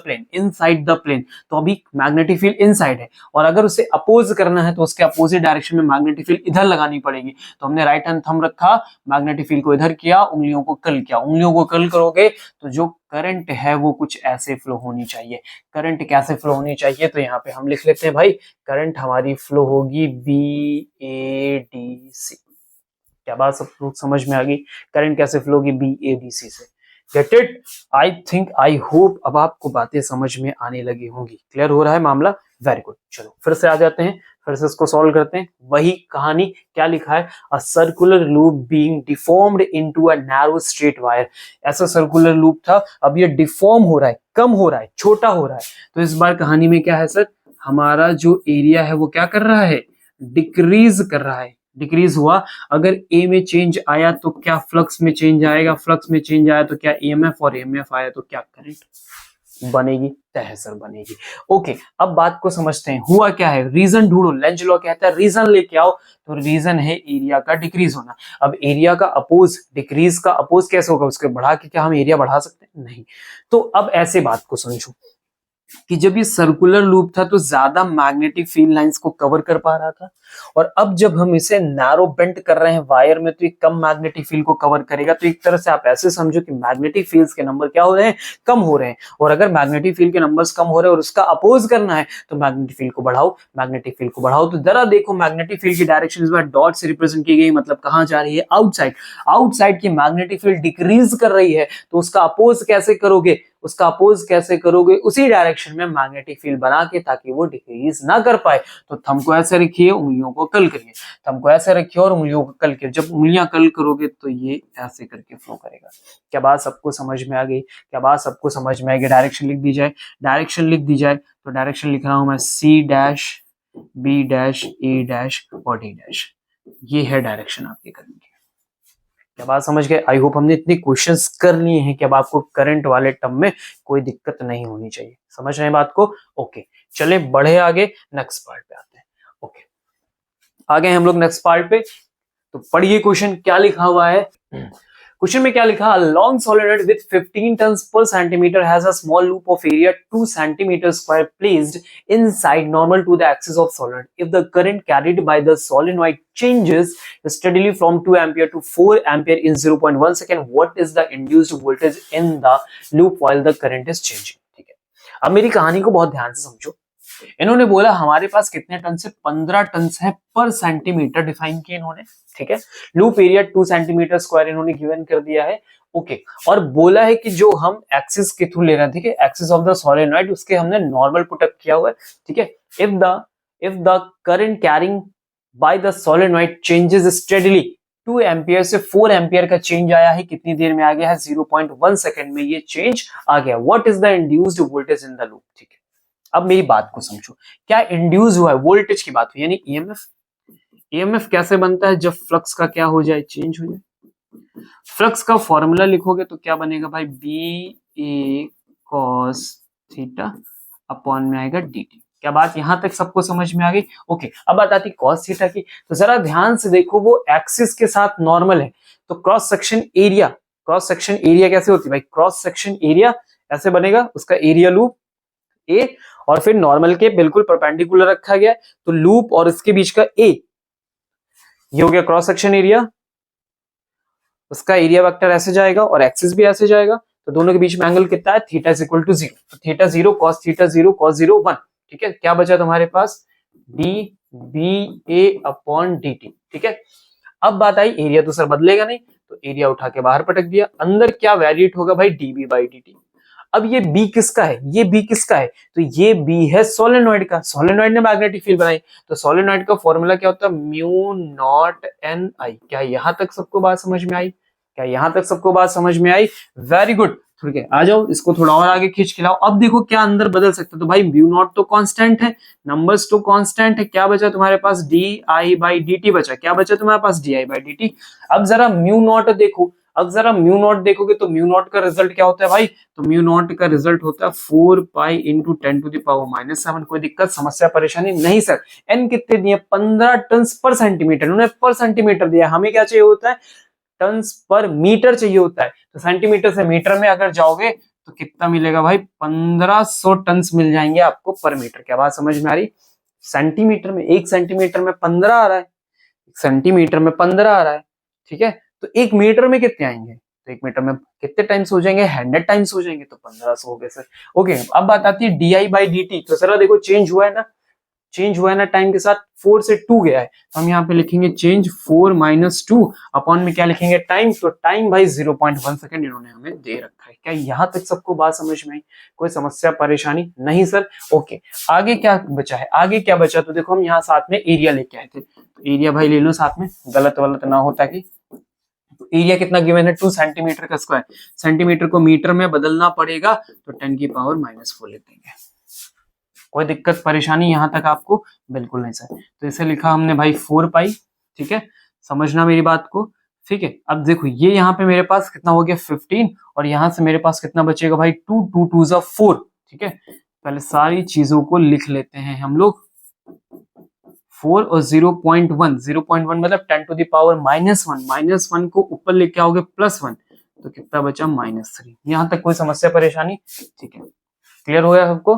S1: प्लेन, तो अभी मैग्नेटिक फील्ड इनसाइड है, और अगर उसे अपोज करना है तो उसके अपोजिट डायरेक्शन में मैग्नेटिक फील्ड इधर लगानी पड़ेगी। तो हमने राइट हैंड थंब रखा, मैग्नेटिक फील्ड को इधर किया, उंगलियों को कर्ल किया। उंगलियों को कर्ल करोगे तो जो करंट है वो कुछ ऐसे फ्लो होनी चाहिए। करंट कैसे फ्लो होनी चाहिए? तो यहाँ पे हम लिख लेते हैं भाई, करंट हमारी फ्लो होगी BADC। क्या बात सब लोग समझ में आ गई? करंट कैसे फ्लो होगी? BADC से। Get it? आई होप अब आपको बातें समझ में आने लगी होंगी। क्लियर हो रहा है मामला? Very good. चलो फिर से आ जाते हैं, फिर से इसको सॉल्व करते हैं। वही कहानी, क्या लिखा है? A circular loop being deformed into a narrow straight wire. ऐसा सर्कुलर लूप था, अब ये डिफॉर्म हो रहा है, कम हो रहा है, छोटा हो रहा है। तो इस बार कहानी में क्या है सर? हमारा जो एरिया है वो क्या कर रहा है? डिक्रीज कर रहा है। डिक्रीज हुआ, अगर ए में चेंज आया तो क्या फ्लक्स में चेंज आएगा? फ्लक्स में चेंज आया तो क्या ईएमएफ, और ईएमएफ आया तो क्या करंट बनेगी? तहसर बनेगी। ओके, अब बात को समझते हैं, हुआ क्या है? रीजन ढूंढो। लेंज लॉ कहता है रीजन लेके आओ, तो रीजन है एरिया का डिक्रीज होना। अब एरिया का अपोज, डिक्रीज का अपोज कैसे होगा? उसके बढ़ा के क्या हम एरिया बढ़ा सकते हैं? नहीं। तो अब ऐसे बात को समझो कि जब ये सर्कुलर लूप था तो ज्यादा मैग्नेटिक फील्ड लाइंस को कवर कर पा रहा था, और अब जब हम इसे नैरो बेंट कर रहे हैं वायर में तो ये कम मैग्नेटिक फील्ड को कवर करेगा। तो एक तरह से आप ऐसे समझो कि मैग्नेटिक फील्ड्स के नंबर क्या हो रहे हैं? कम हो रहे हैं। और अगर मैग्नेटिक फील्ड के नंबर्स कम हो रहे हैं और उसका अपोज करना है तो मैग्नेटिक फील्ड को बढ़ाओ, मैग्नेटिक फील्ड को बढ़ाओ। तो जरा देखो, मैग्नेटिक फील्ड की डायरेक्शन इस बार डॉट से रिप्रेजेंट की गई, मतलब कहां जा रही है? आउटसाइड। आउटसाइड की मैग्नेटिक फील्ड डिक्रीज कर रही है, तो उसका अपोज कैसे करोगे? उसी डायरेक्शन में मैग्नेटिक फील्ड बना के, ताकि वो डिक्रीज ना कर पाए। तो थंब को ऐसे रखिए, उंगलियों को कर्ल करिए। थंब को ऐसे रखिए और उंगलियों को कर्ल करिए। जब उंगलियां कर्ल करोगे तो ये ऐसे करके फ्लो करेगा। क्या बात सबको समझ में आ गई? डायरेक्शन लिख दी जाए। तो डायरेक्शन लिख रहा हूं मैं C dash, B dash, A dash और D डैश। ये है डायरेक्शन आपके करंट की। क्या बात समझ गए? आई होप हमने इतने क्वेश्चंस कर लिए हैं कि अब आपको करंट वाले टर्म में कोई दिक्कत नहीं होनी चाहिए। समझ रहे हैं बात को? ओके, चले बढ़े आगे, नेक्स्ट पार्ट पे आते हैं। ओके, आ गए हम लोग नेक्स्ट पार्ट पे। तो पढ़िए क्वेश्चन क्या लिखा हुआ है। क्वेश्चन में क्या लिखा? A long solenoid with 15 tons per centimeter has a small loop of area 2 centimeters square placed inside normal to the axis of solenoid. If the current carried by the solenoid changes steadily from 2 ampere to 4 ampere in 0.1 second, what is the induced voltage in the loop while the current is changing? ठीक है, अब मेरी कहानी को बहुत ध्यान से समझो। इन्होंने बोला हमारे पास कितने टन से? 15 टन है पर सेंटीमीटर डिफाइन किया इन्होंने। ठीक है, लूप एरिया 2 सेंटीमीटर स्क्वायर इन्होंने गिवन कर दिया है। ओके, और बोला है कि जो हम एक्सिस के थ्रू ले रहे हैं, ठीक है, एक्सिस ऑफ द सोलेनॉइड, उसके हमने नॉर्मल पुटअप किया हुआ है। ठीक है, if the current carrying by the solenoid changes steadily, 2 ampere से 4 एम्पियर का चेंज आया है, कितनी देर में आ गया है? 0.1 सेकेंड में ये चेंज आ गया। What is the induced voltage in the loop? ठीक है, अब मेरी बात को समझो, क्या इंड्यूस हुआ है? वोल्टेज की बात हुई, यानी ईएमएफ। ईएमएफ कैसे बनता है? जब फ्लक्स का क्या हो जाए? चेंज हो जाए। फ्लक्स का फॉर्मूला लिखोगे तो क्या बनेगा भाई? BA cos थीटा अपॉन में आएगा DT। क्या बात यहां तक सबको समझ में आ गई? ओके, अब बात आती cos थीटा की। तो जरा ध्यान से देखो, वो एक्सिस के साथ नॉर्मल है, तो cross section area cross section area कैसे होती है भाई, क्रॉस सेक्शन एरिया ऐसे बनेगा, उसका एरिया लूप ए और फिर नॉर्मल के बिल्कुल परपेंडिकुलर रखा गया, तो लूप और इसके बीच का ए, ये हो गया क्रॉस सेक्शन एरिया। उसका एरिया वेक्टर ऐसे जाएगा और एक्सिस भी ऐसे जाएगा, तो दोनों के बीच में एंगल कितना है, थीटा इज इक्वल टू 0, तो थीटा 0 कॉस थीटा 0 कॉस 0 1। ठीक है, क्या बचा तुम्हारे पास, डी बी ए अपॉन डी टी। ठीक है, अब बात आई एरिया तो सर बदलेगा नहीं, तो एरिया उठा के बाहर पटक दिया, अंदर क्या वेरिएट होगा भाई, डीबी बाई डी टी। अब ये बी किसका है, ये बी किसका है, तो ये बी है सोलेनॉइड का, सोलेनॉइड ने मैग्नेटिक फील्ड बनाई, तो सोलेनॉइड का फॉर्मूला क्या होता है, म्यू नॉट एन आई। क्या यहां तक सबको बात समझ में आई, क्या यहां तक सबको बात समझ में आई, वेरी गुड। ठीक है, आ जाओ इसको थोड़ा और आगे खींच के लाओ। अब देखो क्या अंदर बदल सकते, तो भाई म्यू नॉट तो कांस्टेंट है, नंबर्स तो कांस्टेंट है, क्या बचा तुम्हारे पास, D I by D T बचा, क्या बचा तुम्हारे पास, D I by D T. अब जरा म्यू नॉट देखो, अब जरा म्यू नॉट देखोगे तो म्यू नॉट का रिजल्ट क्या होता है भाई, तो म्यू नॉट का रिजल्ट होता है 4 pi into 10 to the power -7। कोई दिक्कत समस्या परेशानी नहीं सर। एन कितने दिए, 15 टन पर सेंटीमीटर, उन्होंने पर सेंटीमीटर दिया, हमें क्या चाहिए होता है, टन्स पर मीटर चाहिए होता है, तो सेंटीमीटर से मीटर में अगर जाओगे तो कितना मिलेगा भाई, 1500 टन्स मिल जाएंगे आपको पर मीटर। क्या बात समझ में आ रही, सेंटीमीटर में, 1 सेंटीमीटर में 15 आ रहा है, सेंटीमीटर में 15 आ रहा है। ठीक है, तो 1 मीटर में कितने आएंगे, तो 1 मीटर में कितने टाइम्स हो जाएंगे, 100 टाइम्स हो जाएंगे, तो 1500 हो गए सर। ओके, अब बात आती है D I by D t, तो सर देखो चेंज हुआ है ना, चेंज हुआ है ना, टाइम के साथ 4 से 2 गया है, तो हम यहाँ पे लिखेंगे चेंज 4 माइनस 2 अपॉन में क्या लिखेंगे, टाइम, तो टाइम भाई 0.1 सेकंड इन्होंने हमें दे रखा है। क्या यहाँ तक सबको बात समझ में आई, कोई समस्या परेशानी नहीं सर। ओके, आगे क्या बचा है, आगे क्या बचा, तो देखो हम यहाँ साथ में एरिया लेके आए थे, तो एरिया भाई ले लो साथ में, गलत वलत ना होता कि, तो एरिया कितना गिवन है, 2 सेंटीमीटर का स्क्वायर, सेंटीमीटर को मीटर में बदलना पड़ेगा, तो 10 की पावर -4 लिख देंगे। कोई दिक्कत परेशानी यहां तक आपको, बिल्कुल नहीं सर। तो इसे लिखा हमने भाई 4 पाई। ठीक है, समझना मेरी बात को। ठीक है, अब देखो ये यहाँ पे मेरे पास कितना हो गया 15, और यहां से मेरे पास कितना बचेगा भाई 2, 2 2 जा 4। ठीक है, पहले सारी चीजों को लिख लेते हैं हम लोग, 4 और 0.1, 0.1 मतलब 10 टू द पावर -1, -1 को ऊपर लेके आओगे +1, तो कितना बचा -3। यहां तक कोई समस्या परेशानी, ठीक है, क्लियर हो गया सबको,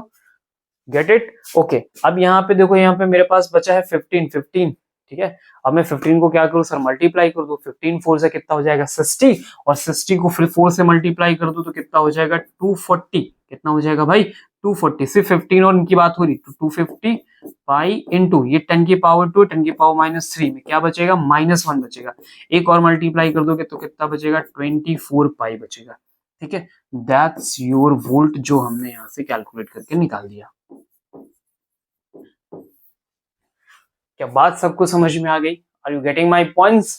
S1: गेट इट। ओके, अब यहाँ पे देखो, यहाँ पे मेरे पास बचा है 15। ठीक है, अब मैं 15 को क्या करूँ सर, मल्टीप्लाई कर दो, 15 4 से कितना हो जाएगा 60, और 60 को फिर 4 से मल्टीप्लाई कर दो तो कितना हो जाएगा 240, कितना हो जाएगा भाई 240। सिर्फ 15 और इनकी बात हो रही, तो 250 पाई इंटू ये 10 की पावर 2, 10 की पावर -3 में क्या बचेगा, -1 बचेगा, एक और मल्टीप्लाई कर दोगे तो कितना बचेगा 24 पाई बचेगा। ठीक है, दैट्स योर वोल्ट, जो हमने यहाँ से कैलकुलेट करके निकाल दिया। क्या बात सबको समझ में आ गई, are you getting my points,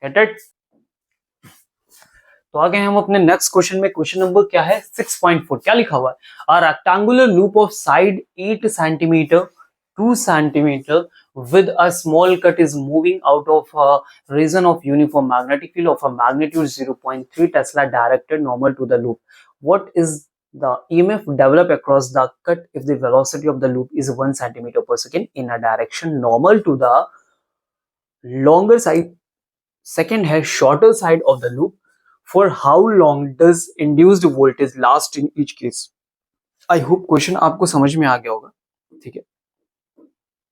S1: get it. तो आगे हम अपने नेक्स्ट क्वेश्चन में, क्वेश्चन नंबर क्या है 6.4, क्या लिखा हुआ है, a rectangular loop of side 8 centimetre 2 centimetre with a small cut is moving out of a region of uniform magnetic field of a magnitude 0.3 Tesla directed normal to the loop. What is the EMF developed across the cut if the velocity of the loop is 1 centimeter per second in a direction normal to the longer side? Second है shorter side of the loop. For how long does induced voltage last in each case? I hope question आपको समझ में आ गया होगा। ठीक है,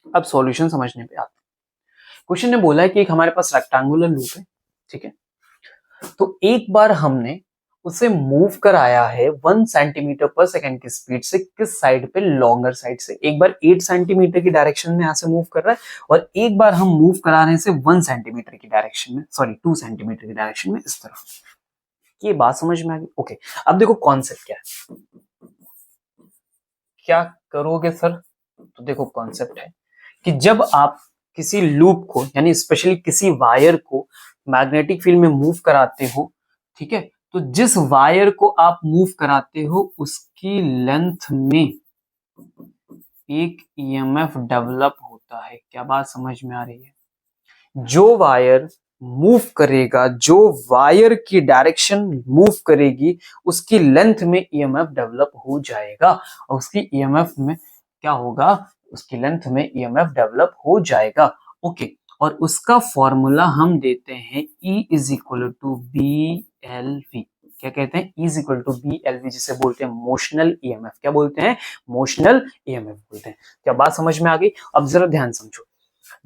S1: अब solution समझने पे आते हैं। क्वेश्चन ने बोला है कि एक हमारे पास रेक्टेंगुलर लूप है। ठीक है, तो एक बार हमने उसे मूव कराया है 1 सेंटीमीटर पर सेकंड की स्पीड से, किस साइड पे, लॉन्गर साइड से। एक बार 8 सेंटीमीटर की डायरेक्शन में यहां से मूव कर रहा है, और एक बार हम मूव करा रहे हैं इसे 1 सेंटीमीटर की डायरेक्शन में, सॉरी 2 सेंटीमीटर की डायरेक्शन में, इस तरफ। ये बात समझ में आ गई। ओके, अब देखो कॉन्सेप्ट क्या है, क्या करोगे सर, तो देखो कॉन्सेप्ट है कि जब आप किसी लूप को, यानी स्पेशली किसी वायर को मैग्नेटिक फील्ड में मूव कराते हो, ठीक है, तो जिस वायर को आप मूव कराते हो उसकी लेंथ में एक ईएमएफ डेवलप होता है। क्या बात समझ में आ रही है, जो वायर मूव करेगा, जो वायर की डायरेक्शन मूव करेगी, उसकी लेंथ में ईएमएफ डेवलप हो जाएगा, और उसकी ईएमएफ में क्या होगा, उसकी लेंथ में ईएमएफ डेवलप हो जाएगा। ओके, और उसका फॉर्मूला हम देते हैं E = BF BLV, क्या कहते हैं, इज इक्वल टू BLV, जिसे बोलते हैं मोशनल EMF। क्या बोलते हैं, मोशनल EMF बोलते हैं। क्या बात समझ में आ गई? अब जरा ध्यान समझो,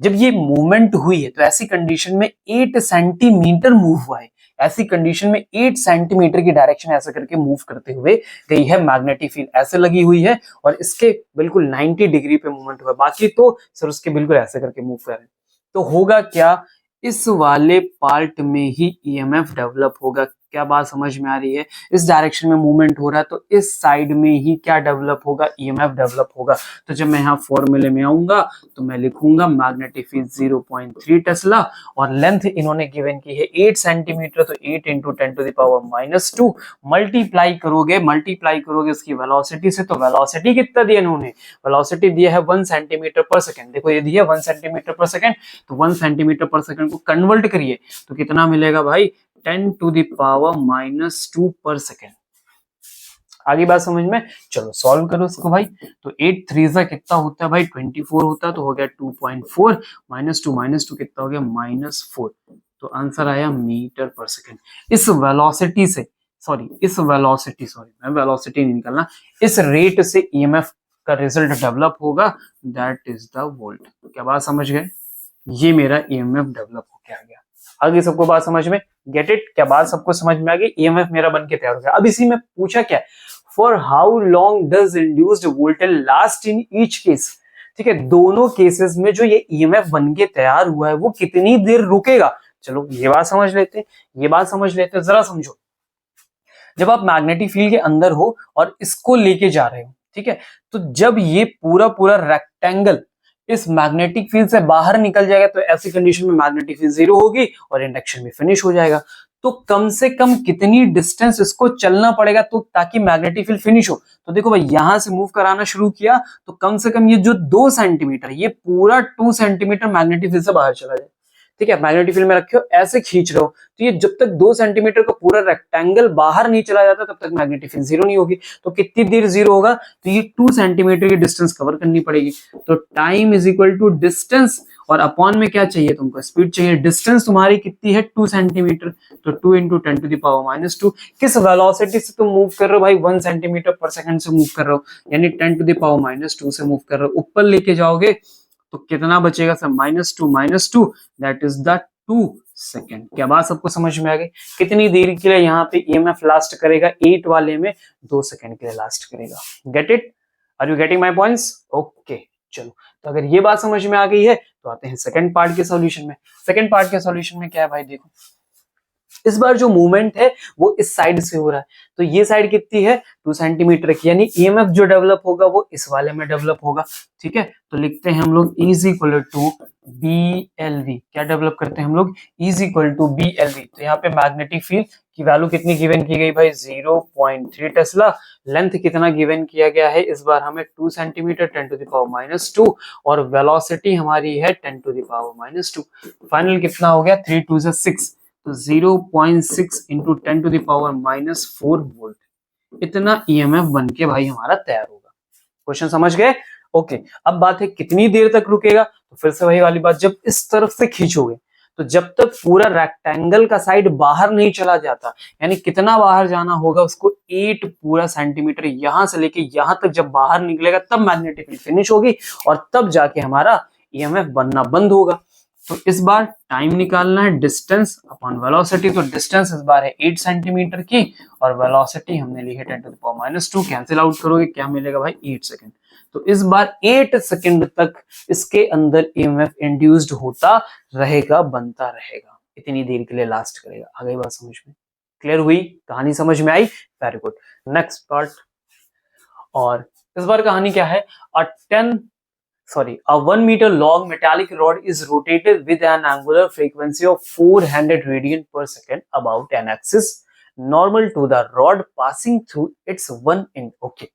S1: जब ये मूवमेंट हुई है तो ऐसी कंडीशन में 8 सेंटीमीटर मूव हुआ है, ऐसी कंडीशन में 8 सेंटीमीटर की डायरेक्शन ऐसे करके मूव करते हुए गई है, मैग्नेटिक फील्ड ऐसे लगी हुई है और इसके बिल्कुल 90 डिग्री पे मूवमेंट हुआ, बाकी तो सर उसके बिल्कुल ऐसे करके मूव कर रहे हैं। तो होगा क्या, इस वाले पार्ट में ही EMF डेवलप होगा। क्या बात समझ में आ रही है? इस डायरेक्शन में मूवमेंट हो रहा है तो इस साइड में ही क्या डेवलप होगा, EMF डेवलप होगा। तो जब मैं यहाँ फॉर्मूले में आऊंगा तो मैं लिखूंगा मैग्नेटिक फील्ड 0.3 टेस्ला और लेंथ इन्होंने गिवन की है 8 सेंटीमीटर, तो 8 इंटू 10⁻²। मल्टीप्लाई करोगे उसकी वेलोसिटी से, तो वेलोसिटी कितना दिया इन्होंने, वेलोसिटी दिया है 1 सेंटीमीटर पर सेकंड। देखो ये दिया 1 सेंटीमीटर पर सेकंड, तो 1 सेंटीमीटर पर सेकंड को कन्वर्ट करिए तो कितना मिलेगा भाई, 10⁻² पर सेकंड। आगे बात समझ में, चलो सॉल्व करो इसको भाई। तो 8 3 जा कितना होता है भाई, 24 होता है, तो हो गया 2.4 -2 कितना हो गया, -4। तो आंसर आया मीटर पर सेकंड। इस वेलोसिटी से, मैं वेलोसिटी नहीं निकालना, इस रेट से EMF का रिजल्ट डेवलप होगा, दैट इज द वोल्ट। क्या बात समझ गए? ये मेरा EMF डेवलप होके आ गया। आगे सबको बात समझ में, गेट इट? क्या बात सबको समझ में आ गई? EMF मेरा बन के तैयार हो गया। अब इसी में पूछा क्या, for how long does induced voltage last in each case. ठीक है, दोनों केसेस में जो ये EMF बन के तैयार हुआ है वो कितनी देर रुकेगा। चलो ये बात समझ लेते हैं, जरा समझो। जब आप मैग्नेटिक फील्ड के अंदर हो और इसको लेके जा रहे हो, ठीक है, तो जब ये पूरा रेक्टेंगल इस मैग्नेटिक फील्ड से बाहर निकल जाएगा तो ऐसी कंडीशन में मैग्नेटिक फील्ड 0 होगी और इंडक्शन भी फिनिश हो जाएगा। तो कम से कम कितनी डिस्टेंस इसको चलना पड़ेगा तो ताकि मैग्नेटिक फील्ड फिनिश हो। तो देखो भाई, यहां से मूव कराना शुरू किया तो कम से कम ये जो 2 सेंटीमीटर, ये पूरा 2 सेंटीमीटर मैग्नेटिक फील्ड से बाहर चला जाए। ठीक है, मैग्नेटिक फील्ड में रखे हो, ऐसे खींच रहे हो, तो ये जब तक 2 सेंटीमीटर का पूरा रेक्टेंगल बाहर नहीं चला जाता तब तक मैग्नेटिक फील्ड 0 नहीं होगी। तो कितनी देर 0 होगा, तो ये 2 सेंटीमीटर की डिस्टेंस कवर करनी पड़ेगी। तो time is equal to distance और अपॉन में क्या चाहिए तुमको, स्पीड चाहिए। डिस्टेंस तुम्हारी कितनी है, 2 सेंटीमीटर, तो 2 इंटू 10⁻²। किस वेलोसिटी से तुम मूव कर रहे हो भाई, 1 सेंटीमीटर पर सेकंड से मूव कर रहे हो, यानी 10⁻² से मूव कर रहे हो। ऊपर लेके जाओगे तो कितना बचेगा sir, -2 that is the 2 second. क्या बात सबको समझ में आ गई? कितनी देर के लिए यहाँ पे EMF लास्ट करेगा, 8 वाले में 2 सेकेंड के लिए लास्ट करेगा। Get it? Are you getting my points? Okay, चलो, तो अगर ये बात समझ में आ गई है तो आते हैं सेकंड पार्ट के सॉल्यूशन में। सेकंड पार्ट के सॉल्यूशन में क्या है भाई, देखो इस बार जो मूवमेंट है वो इस साइड से हो रहा है, तो ये साइड कितनी है, 2 सेंटीमीटर की, यानी EMF जो डेवलप होगा वो इस वाले में डेवलप होगा। ठीक है, तो लिखते हैं हम लोग इज इक्वल टू BLV। क्या डेवलप करते हैं हम लोग, इज इक्वल टू BLV। तो यहाँ पे मैग्नेटिक फील्ड की वैल्यू कितनी गिवन की गई भाई, 0.3 टेस्ला। लेंथ कितना गिवन किया गया है इस बार हमें, 2 सेंटीमीटर, 10⁻², और वेलोसिटी हमारी है 10⁻²। फाइनल कितना हो गया, 3 2 6, तो 0.6 इंटू 10⁻⁻4 वोल्ट, इतना EMF बन के भाई हमारा तैयार होगा। क्वेश्चन समझ गए? ओके, अब बात है कितनी देर तक रुकेगा, तो फिर से वही वाली बात, जब इस तरफ से खींचोगे तो जब तक पूरा रेक्टेंगल का साइड बाहर नहीं चला जाता, यानी कितना बाहर जाना होगा उसको, 8 पूरा सेंटीमीटर यहां से लेके यहां तक जब बाहर निकलेगा तब मैग्नेटिक फील्ड फिनिश होगी और तब जाके हमारा EMF बनना बंद होगा। तो इस बार टाइम निकालना है, डिस्टेंस अपॉन वेलोसिटी। तो डिस्टेंस इस बार है 8 सेंटीमीटर की और वेलोसिटी हमने ली है 10⁻²। कैंसिल आउट करोगे क्या मिलेगा भाई, 8 सेकेंड। तो इस बार 8 सेकेंड तक इसके अंदर EMF इंड्यूस्ड होता रहेगा, बनता रहेगा, इतनी देर के लिए लास्ट करेगा। आ गई बात समझ में, क्लियर हुई, कहानी समझ में आई? Very good. नेक्स्ट पार्ट, और इस बार कहानी क्या है, a 1 meter long metallic rod is rotated with an angular frequency of 400 radian per second about an axis normal to the rod passing through its one end. Okay.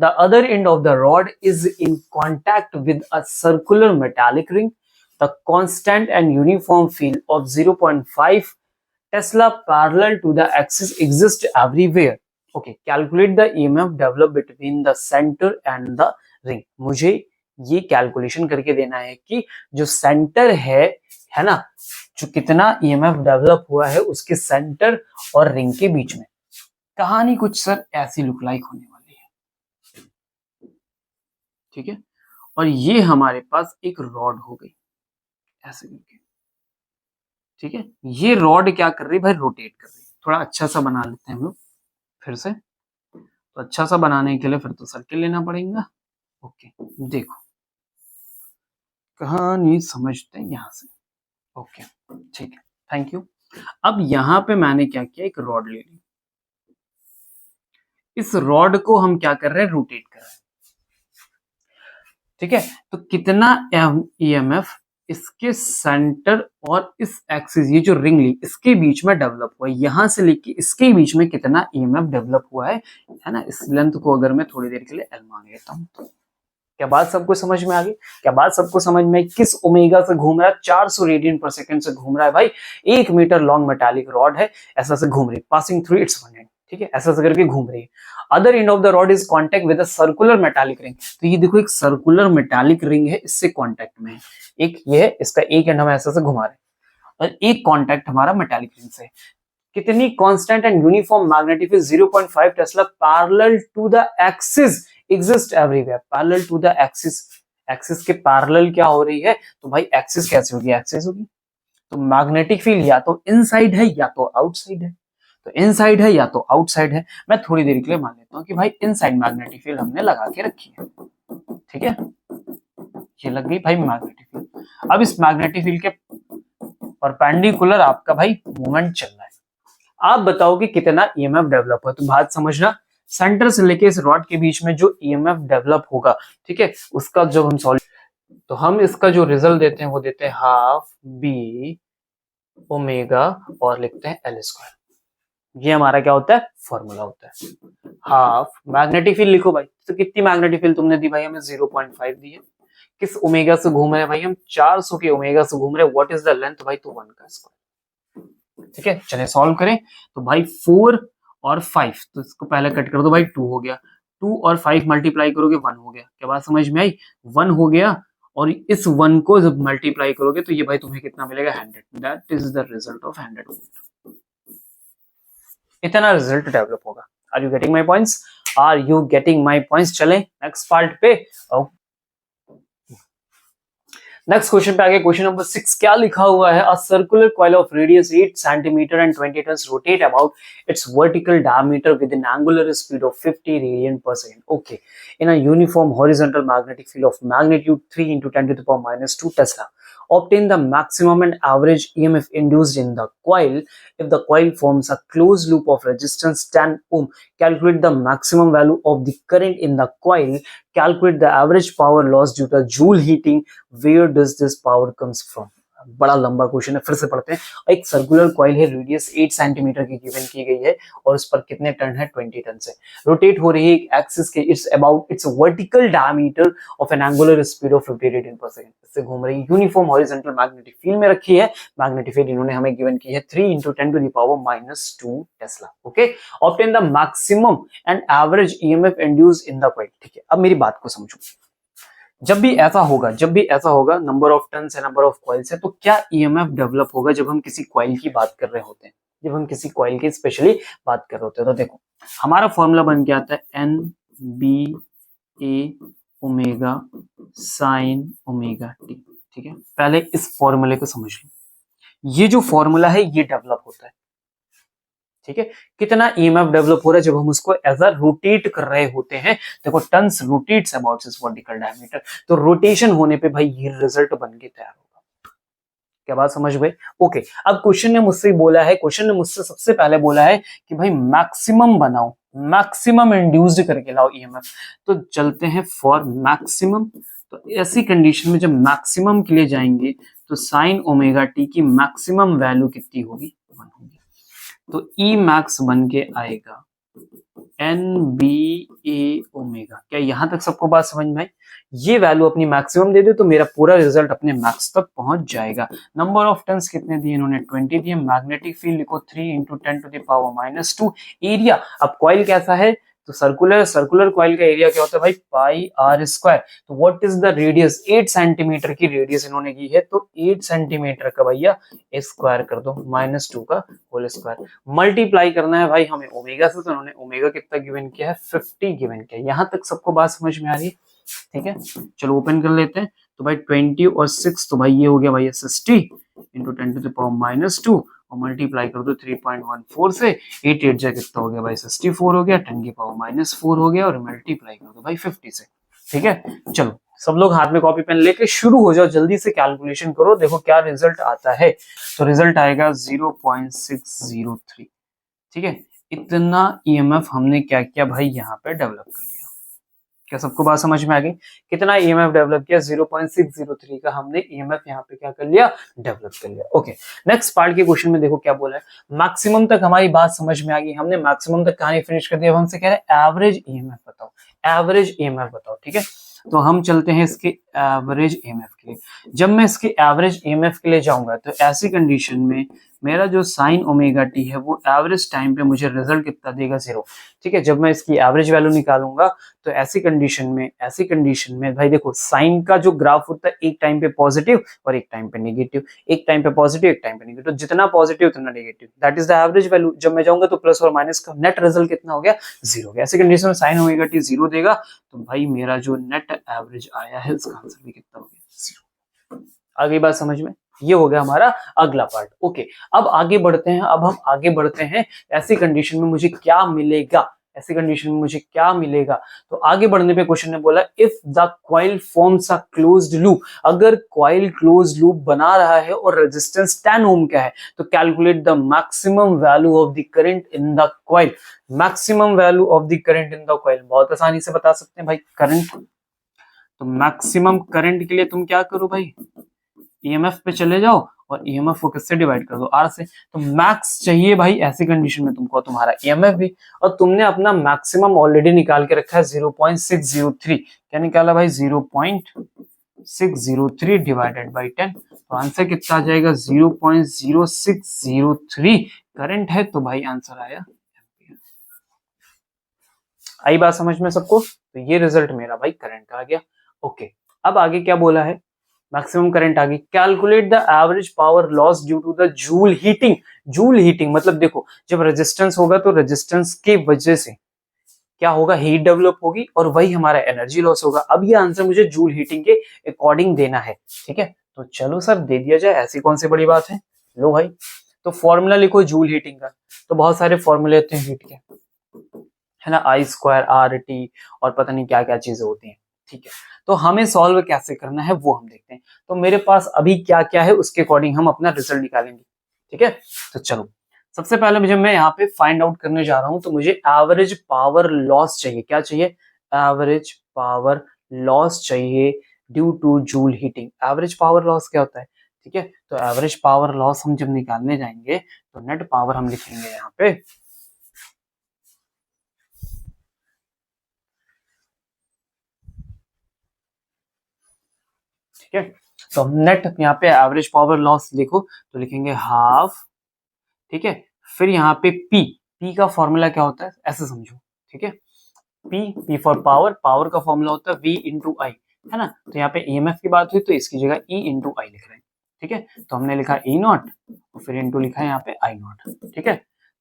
S1: The other end of the rod is in contact with a circular metallic ring. The constant and uniform field of 0.5 Tesla parallel to the axis exists everywhere. Okay. Calculate the EMF developed between the center and the ring. मुझे ये calculation करके देना है कि जो centre है है ना, जो कितना ईएमएफ डेवलप हुआ है उसके सेंटर और रिंग के बीच में। कहानी कुछ सर ऐसी लुक लाइक होने वाली है, ठीक है। और ये हमारे पास एक रॉड हो गई ऐसे करके, ठीक है। ये रॉड क्या कर रही है भाई, रोटेट कर रही है। थोड़ा अच्छा सा बना लेते हैं हम लोग फिर से। तो अच्छा सा बनाने के लिए फिर तो सर्किल लेना पड़ेगा। ओके, देखो कहानी समझते हैं यहां से। ओके, ठीक है, थैंक यू। अब यहां पे मैंने क्या किया, एक रॉड ले ली। इस रॉड को हम क्या कर रहे हैं, रोटेट कर रहे हैं, ठीक है। तो कितना ईएमएफ इसके सेंटर और इस एक्सिस, ये जो रिंग ली इसके बीच में डेवलप हुआ है, यहां से लेके इसके बीच में कितना ईएमएफ डेवलप हुआ है ना। इस लेंथ को अगर मैं थोड़ी देर के लिए एल मान लेता हूं तो क्या बात सबको समझ में आ गई? क्या बात सबको समझ में आई? किस ओमेगा से घूम रहा है, 400 रेडियन पर सेकंड से घूम रहा है भाई। 1 मीटर लॉन्ग मेटालिक रॉड है, ऐसा से घूम रही है, passing through it's one and, ठीक है, ऐसा से करके घूम रही है। Other and of the rod is contact with a circular metallic ring. तो ये देखो एक सर्कुलर मेटालिक रिंग है, इससे कांटेक्ट में है। एक ये है, इसका एक एंड हम ऐसा से घुमा रहे हैं और एक कांटेक्ट हमारा मेटालिक रिंग से। कितनी constant and uniform magnetic field 0.5 tesla parallel to the axis exist everywhere. Parallel to the axis, axis के पैरेलल क्या हो रही है, तो भाई एक्सिस कैसे होगी, एक्सिस होगी। तो मैग्नेटिक फील्ड या तो इनसाइड है या तो आउटसाइड है। तो इनसाइड है या तो आउटसाइड है। मैं थोड़ी देर के लिए मान लेता हूं कि भाई इनसाइड मैग्नेटिक फील्ड हमने लगा के रखी है, ठीक है। ये लग गई भाई मैग्नेटिक फील्ड। अब इस मैग्नेटिक फील्ड के परपेंडिकुलर आपका भाई मूवमेंट चल रहा है। आप बताओ कि कितना ईएमएफ डेवलप हुआ। तो बात समझना, सेंटर से लेके इस रॉड के बीच में जो ईएमएफ डेवलप होगा, ठीक है, उसका जब हम सॉल्व, तो हम इसका जो रिजल्ट देते हैं वो देते हैं हाफ बी ओमेगा और लिखते हैं एल स्क्वायर। ये हमारा क्या होता है, फॉर्मूला होता है। हाफ मैग्नेटिक फील्ड लिखो भाई, तो कितनी मैग्नेटिक फील्ड तुमने दी भाई, हमें 0.5 दी है। किस ओमेगा से घूम रहे हैं भाई हम, 400 के ओमेगा से घूम रहे हैं। व्हाट इज द लेंथ भाई, तो 1 का स्क्वायर, ठीक है। चलिए सॉल्व करें। तो भाई 4 और 5, तो इसको पहले कट कर दो भाई, 2 हो गया। 2 और 5 मल्टीप्लाई करोगे 1 हो गया। क्या बात समझ में आई, 1 हो गया। और इस 1 को जब मल्टीप्लाई करोगे तो ये भाई तुम्हें कितना मिलेगा, 100। That is the result of 100 volt. इतना रिजल्ट डेवलप होगा। Are you getting my points, are you getting my points. चले नेक्स्ट पार्ट पे। नेक्स्ट क्वेश्चन पे आगे, क्वेश्चन नंबर 6 क्या लिखा हुआ है, a circular coil of radius 8 cm and 20 tons rotate about its vertical diameter with an angular speed of 50 radian per second. Okay, in a uniform horizontal magnetic field of magnitude 3 into 10 to the power minus 2 Tesla. Obtain the maximum and average EMF induced in the coil if the coil forms a closed loop of resistance 10 ohm. Calculate the maximum value of the current in the coil. Calculate the average power loss due to joule heating. Where does this power comes from? बड़ा लंबा question है, फिर से पढ़ते हैं। एक circular coil है, radius 8 centimetre की गिवन की गई है और उस पर कितने टन है, 20 टन से रोटेट हो रही है एक एक्सिस के। It's about it's vertical diameter of N angular speed of 50 radian पर सेकंड। इससे घूम रही है, यूनिफॉर्म हॉरिजॉन्टल मैग्नेटिक फील्ड में रखी है। मैग्नेटिक फील्ड इन्होंने हमें गिवन की है 3 into 10 to the power minus 2 Tesla. Okay, obtain the maximum and average EMF induced in the coil. ठीक है, अब मेरी बात को समझो। जब भी ऐसा होगा नंबर ऑफ टर्न्स है, नंबर ऑफ कॉइल्स है, तो क्या ईएमएफ डेवलप होगा जब हम किसी कॉइल की बात कर रहे होते हैं, जब हम किसी कॉइल की स्पेशली बात कर रहे होते हैं। तो देखो हमारा फॉर्मूला बन के आता है एन बी ए ओमेगा साइन ओमेगा टी। ठीक है, पहले इस फॉर्मूले को समझ लो। ये जो फॉर्मूला है ये डेवलप होता है, ठीक है। कितना ईएमएफ डेवलप हो रहा है जब हम उसको एज अ रोटेट कर रहे होते हैं। देखो turns rotates about this vertical diameter, तो रोटेशन होने पे भाई ये रिजल्ट बन के तैयार होगा। क्या बात समझ गए? ओके, अब क्वेश्चन ने मुझसे बोला है, क्वेश्चन ने मुझसे सबसे पहले बोला है कि भाई मैक्सिमम बनाओ, मैक्सिमम इंड्यूस्ड करके लाओ ईएमएफ। तो चलते हैं फॉर मैक्सिमम। तो ऐसी कंडीशन में जब मैक्सिमम के लिए जाएंगे तो साइन ओमेगा टी की मैक्सिमम वैल्यू कितनी होगी, 1 होगी। तो ई मैक्स बन के आएगा एन बी ए ओमेगा। क्या यहां तक सबको बात समझ में आई? ये वैल्यू अपनी मैक्सिमम दे दे तो मेरा पूरा रिजल्ट अपने मैक्स तक पहुंच जाएगा। नंबर ऑफ टर्न्स कितने दिए इन्होंने, 20 दिए। मैग्नेटिक फील्ड लिखो 3 into 10 to the power minus 2। Area, अब कॉइल कैसा है, तो सर्कुलर कॉइल का एरिया क्या होता है भाई, पाई आर स्क्वायर। तो what is the radius, 8 centimetre की रेडियस इन्होंने की है, तो 8 सेंटीमीटर का भैया स्क्वायर कर दो, -2 का होल स्क्वायर। मल्टीप्लाई करना है भाई हमें ओमेगा से, तो उन्होंने ओमेगा कितना गिवन किया है, 50 गिवन किया है। यहां तक सबको बात समझ में आ रही है, ठीक है। चलो ओपन कर लेते हैं। तो भाई 20 और 6, तो भाई ये हो गया भाई 60 इंटू 10⁻², और मल्टीप्लाई कर दो 3.14 से, 8 जा कितना हो गया भाई 64 हो गया, 10⁻⁻4 हो गया, और मल्टीप्लाई कर दो भाई 50 से, ठीक है। चलो सब लोग हाथ में कॉपी पेन लेके शुरू हो जाओ, जल्दी से कैलकुलेशन करो, देखो क्या रिजल्ट आता है। तो रिजल्ट आएगा 0.603, ठीक है। इतना ईएमएफ हमने क्या किया भाई, यहाँ पे डेवलप कर लिया। क्या सबको बात समझ में आ गई, कितना ईएमएफ डेवलप किया, 0.603 का हमने ईएमएफ यहाँ पे क्या कर लिया, डेवलप कर लिया। ओके, नेक्स्ट पार्ट के क्वेश्चन में देखो क्या बोला है। मैक्सिमम तक हमारी बात समझ में आ गई, हमने मैक्सिमम तक कहानी फिनिश कर दी। अब हमसे कह रहे हैं एवरेज ईएमएफ बताओ, एवरेज ईएमएफ बताओ, ठीक है। तो हम चलते हैं इसके एवरेज ईएमएफ के लिए। जब मैं इसके एवरेज ईएमएफ के लिए जाऊंगा, तो ऐसी कंडीशन में मेरा जो साइन ओमेगा टी है वो एवरेज टाइम पे मुझे रिजल्ट कितना देगा, 0, ठीक है। जब मैं इसकी एवरेज वैल्यू निकालूंगा, तो ऐसी कंडीशन में भाई देखो, साइन का जो ग्राफ होता है, एक टाइम पे पॉजिटिव और एक टाइम पे नेगेटिव, एक टाइम पे पॉजिटिव एक टाइम पे नेगेटिव, जितना पॉजिटिव उतना negative, that is the average value. जब मैं जाऊंगा तो प्लस और माइनस का नेट रिजल्ट कितना हो गया, 0 हो गया। ऐसी कंडीशन में साइन ओमेगा टी 0 देगा, तो भाई मेरा जो नेट एवरेज आया है उसका आंसर भी कितना हो गया, 0। आगे बात समझ में, ये हो गया हमारा अगला पार्ट। ओके, अब आगे बढ़ते हैं। अब हम आगे बढ़ते हैं, ऐसी कंडीशन में मुझे क्या मिलेगा, ऐसी कंडीशन में मुझे क्या मिलेगा। तो आगे बढ़ने पे क्वेश्चन ने बोला, if the coil forms a closed loop, अगर कॉइल क्लोज्ड लूप बना रहा है और रेजिस्टेंस 10 ओम का है, तो calculate the maximum value of the current in the coil. Maximum value of the current in the coil बहुत आसानी से बता सकते हैं भाई, करंट। तो मैक्सिमम करंट के लिए तुम क्या करो भाई, ईएमएफ पे चले जाओ और ईएमएफ को किससे डिवाइड कर दो, आर से। तो मैक्स चाहिए भाई ऐसी कंडीशन में तुमको, तुम्हारा ईएमएफ भी, और तुमने अपना मैक्सिमम ऑलरेडी निकाल के रखा है 0.603। क्या निकाला भाई, 0.603 डिवाइडेड बाई 10। तो आंसर कितना आ जाएगा, 0.0603 करंट है, तो भाई आंसर आया। आई बात समझ में सबको, तो ये रिजल्ट मेरा भाई करंट का आ गया। ओके, अब आगे क्या बोला है, मैक्सिमम करंट आ गई। Calculate the average power loss due to the joule heating. Joule heating मतलब देखो, जब रेजिस्टेंस होगा तो रेजिस्टेंस के वजह से क्या होगा, हीट डेवलप होगी, और वही हमारा एनर्जी लॉस होगा। अब ये आंसर मुझे जूल हीटिंग के अकॉर्डिंग देना है, ठीक है। तो चलो सर दे दिया जाए, ऐसी कौन सी बड़ी बात है। लो भाई, तो फॉर्मूला लिखो जूल हीटिंग का। तो बहुत सारे फॉर्मूले होते हैं हीट के, है ना, I² RT और पता नहीं क्या क्या चीजें होती हैं, ठीक है। तो हमें सॉल्व कैसे करना है वो हम देखते हैं। तो मेरे पास अभी क्या क्या है उसके अकॉर्डिंग हम अपना रिजल्ट निकालेंगे, ठीक है। तो चलो, सबसे पहले जब मैं यहाँ पे फाइंड आउट करने जा रहा हूं, तो मुझे एवरेज पावर लॉस चाहिए। क्या चाहिए, एवरेज पावर लॉस चाहिए due two joule heating. Average power loss क्या होता है, ठीक है। तो एवरेज पावर लॉस हम जब निकालने जाएंगे, तो नेट पावर हम लिखेंगे यहाँ पे, ठीक है। तो नेट यहाँ पे एवरेज पावर लॉस लिखो, तो लिखेंगे हाफ, ठीक है। फिर यहाँ पे पी का फॉर्मूला क्या होता है ऐसे समझो, ठीक है। पी फॉर पावर, पावर का फॉर्मूला होता है V इंटू आई, है ना। तो यहाँ पे ईएमएफ की बात हुई तो इसकी जगह E इंटू आई लिख रहे हैं, ठीक है। तो हमने लिखा E नॉट और फिर इंटू लिखा है यहाँ पे I नॉट, ठीक है।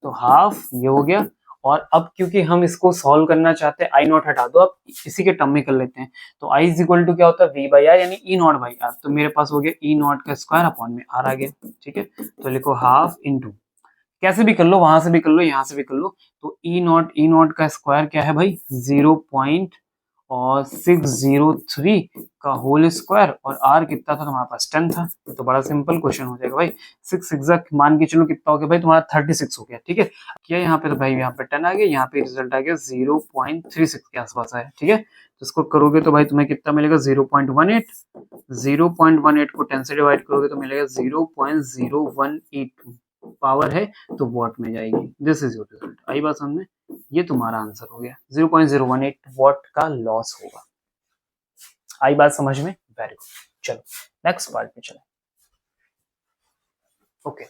S1: तो हाफ ये हो गया, और अब क्योंकि हम इसको सॉल्व करना चाहते हैं, I नॉट हटा दो, अब इसी के टर्म में कर लेते हैं। तो I इज इक्वल टू क्या होता है, V बाई आर यानी E नॉट बाई आर। तो मेरे पास हो गया E नॉट का स्क्वायर अपॉन में R आ गया, ठीक है। तो लिखो हाफ इंटू, कैसे भी कर लो, वहां से भी कर लो, यहाँ से भी कर लो। तो ई नॉट का स्क्वायर क्या है भाई, 0.603 का होल स्क्वायर, और आर कितना था तुम्हारे पास, 10 था। तो बड़ा सिंपल क्वेश्चन हो जाएगा भाई। 6 एग्जैक्ट मान के चलो कितना हो गया भाई तुम्हारा, 36 हो गया, ठीक है। क्या यहाँ पे, तो भाई यहाँ पे 10 आ गया, यहाँ पे रिजल्ट आ गया 0.36 के आसपास आया, ठीक है। तो इसको करोगे तो भाई तुम्हें कितना मिलेगा, 0.18। 0.18 को 10 से डिवाइड करोगे तो मिलेगा 0.0182 पावर है, तो वॉट में जाएगी। This is your result. आई बात समझ में, ये तुम्हारा आंसर हो गया, 0.018 वॉट का लॉस होगा। आई बात समझ में, वेरी गुड। चलो नेक्स्ट पार्ट में चलो। ओके,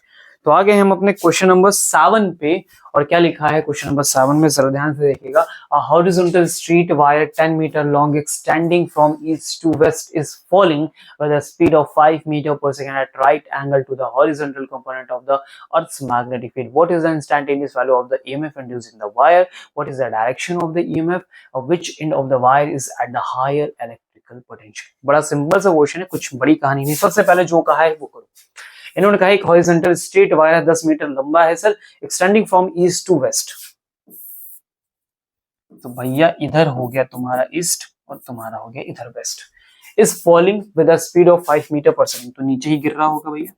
S1: तो आगे हम अपने क्वेश्चन नंबर 7 पे, और क्या लिखा है क्वेश्चन नंबर 7 में, जरा ध्यान से देखिएगा। A horizontal straight wire 10 metre long extending from east to west is falling with a speed of 5 metre per second at right angle to the horizontal component of the earth's magnetic field. What is the instantaneous value of the EMF induced in the wire? What is the direction of the EMF? Which end of the wire is at the higher electrical potential? बड़ा simple सा question है, कुछ बड़ी कहानी नहीं। सबसे पहले जो कहा है वो करो। इन्होंने कहा एक हॉरिजॉन्टल स्ट्रेट वायर है, 10 मीटर लंबा है sir, extending from east to west. तो भैया इधर हो गया तुम्हारा ईस्ट और तुम्हारा हो गया इधर west. Is falling with a speed of 5 metre per second, तो नीचे ही गिर रहा होगा भैया,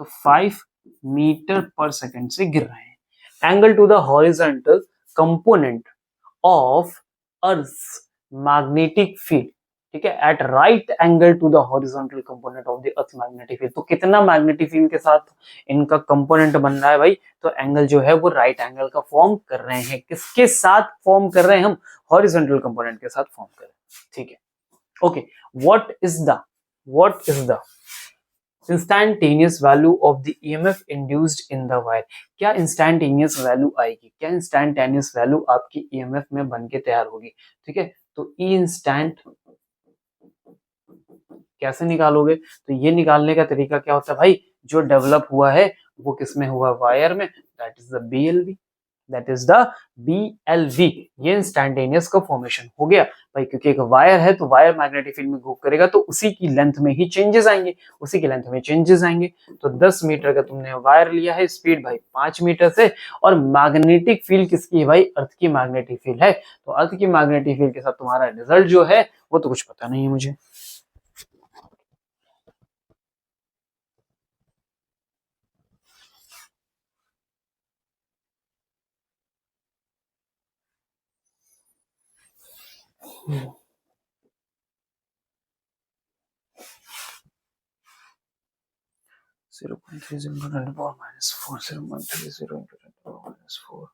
S1: तो 5 मीटर पर सेकंड से गिर रहे हैं। Angle to the horizontal component of earth magnetic field, ठीक है, at right angle to the horizontal component of the earth magnetic field. तो कितना मैग्नेटिक फील्ड के साथ इनका कंपोनेंट बन रहा है भाई? तो एंगल जो है वो राइट एंगल का फॉर्म कर रहे हैं। किसके साथ फॉर्म कर रहे हैं हम? हॉरिजॉन्टल कंपोनेंट के साथ फॉर्म कर रहे हैं, ठीक है। Okay, what is the instantaneous value of the EMF induced in the wire? क्या इंस्टैन्टेनियस वैल्यू आएगी? क्या इंस्टैन्टेनियस वैल्यू आपकी ईएमएफ में बन के तैयार होगी? ठीक है, तो ई इंस्टैंट कैसे निकालोगे? तो ये निकालने का तरीका क्या होता है भाई? जो डेवलप हुआ है वो किसमें हुआ? वायर में। That is the BLV, that is the BLV. ये इंस्टैन्टेनियस का फॉर्मेशन हो गया भाई, क्योंकि एक वायर है तो वायर मैग्नेटिक फील्ड में मूव करेगा तो उसी की लेंथ में ही चेंजेस आएंगे, उसी की लेंथ में चेंजेस आएंगे। तो 10 मीटर का तुमने वायर लिया है, स्पीड भाई 5 मीटर से, और मैग्नेटिक फील्ड किसकी है भाई? अर्थ की मैग्नेटिक फील्ड है। तो अर्थ की मैग्नेटिक फील्ड के साथ तुम्हारा रिजल्ट जो है वो तो कुछ पता नहीं है मुझे। Hmm. 0.30 into 10 to the power minus 4, 0.30 into 10 to the power minus 4.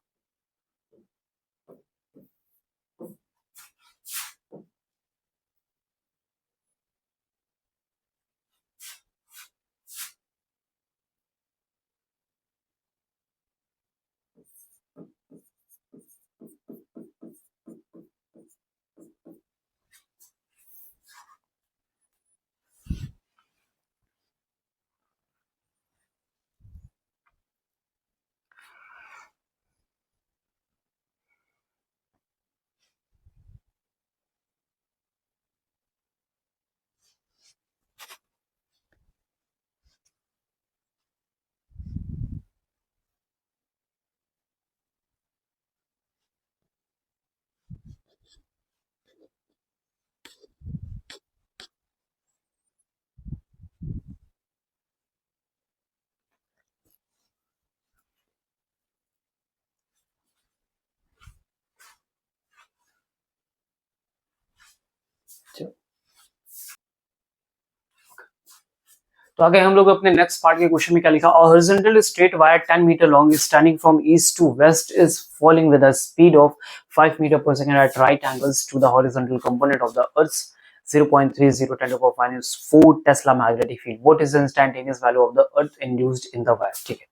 S1: तो आगे हम लोग अपने नेक्स्ट पार्ट के क्वेश्चन में क्या लिखा? A horizontal straight wire 10 meter long is standing from east to west is falling with a speed of 5 meter per second at right angles to the horizontal component of the Earth's 0.30 10 to the power minus 4 Tesla magnetic field. What is the instantaneous value of the Earth induced in the wire? ठीक है,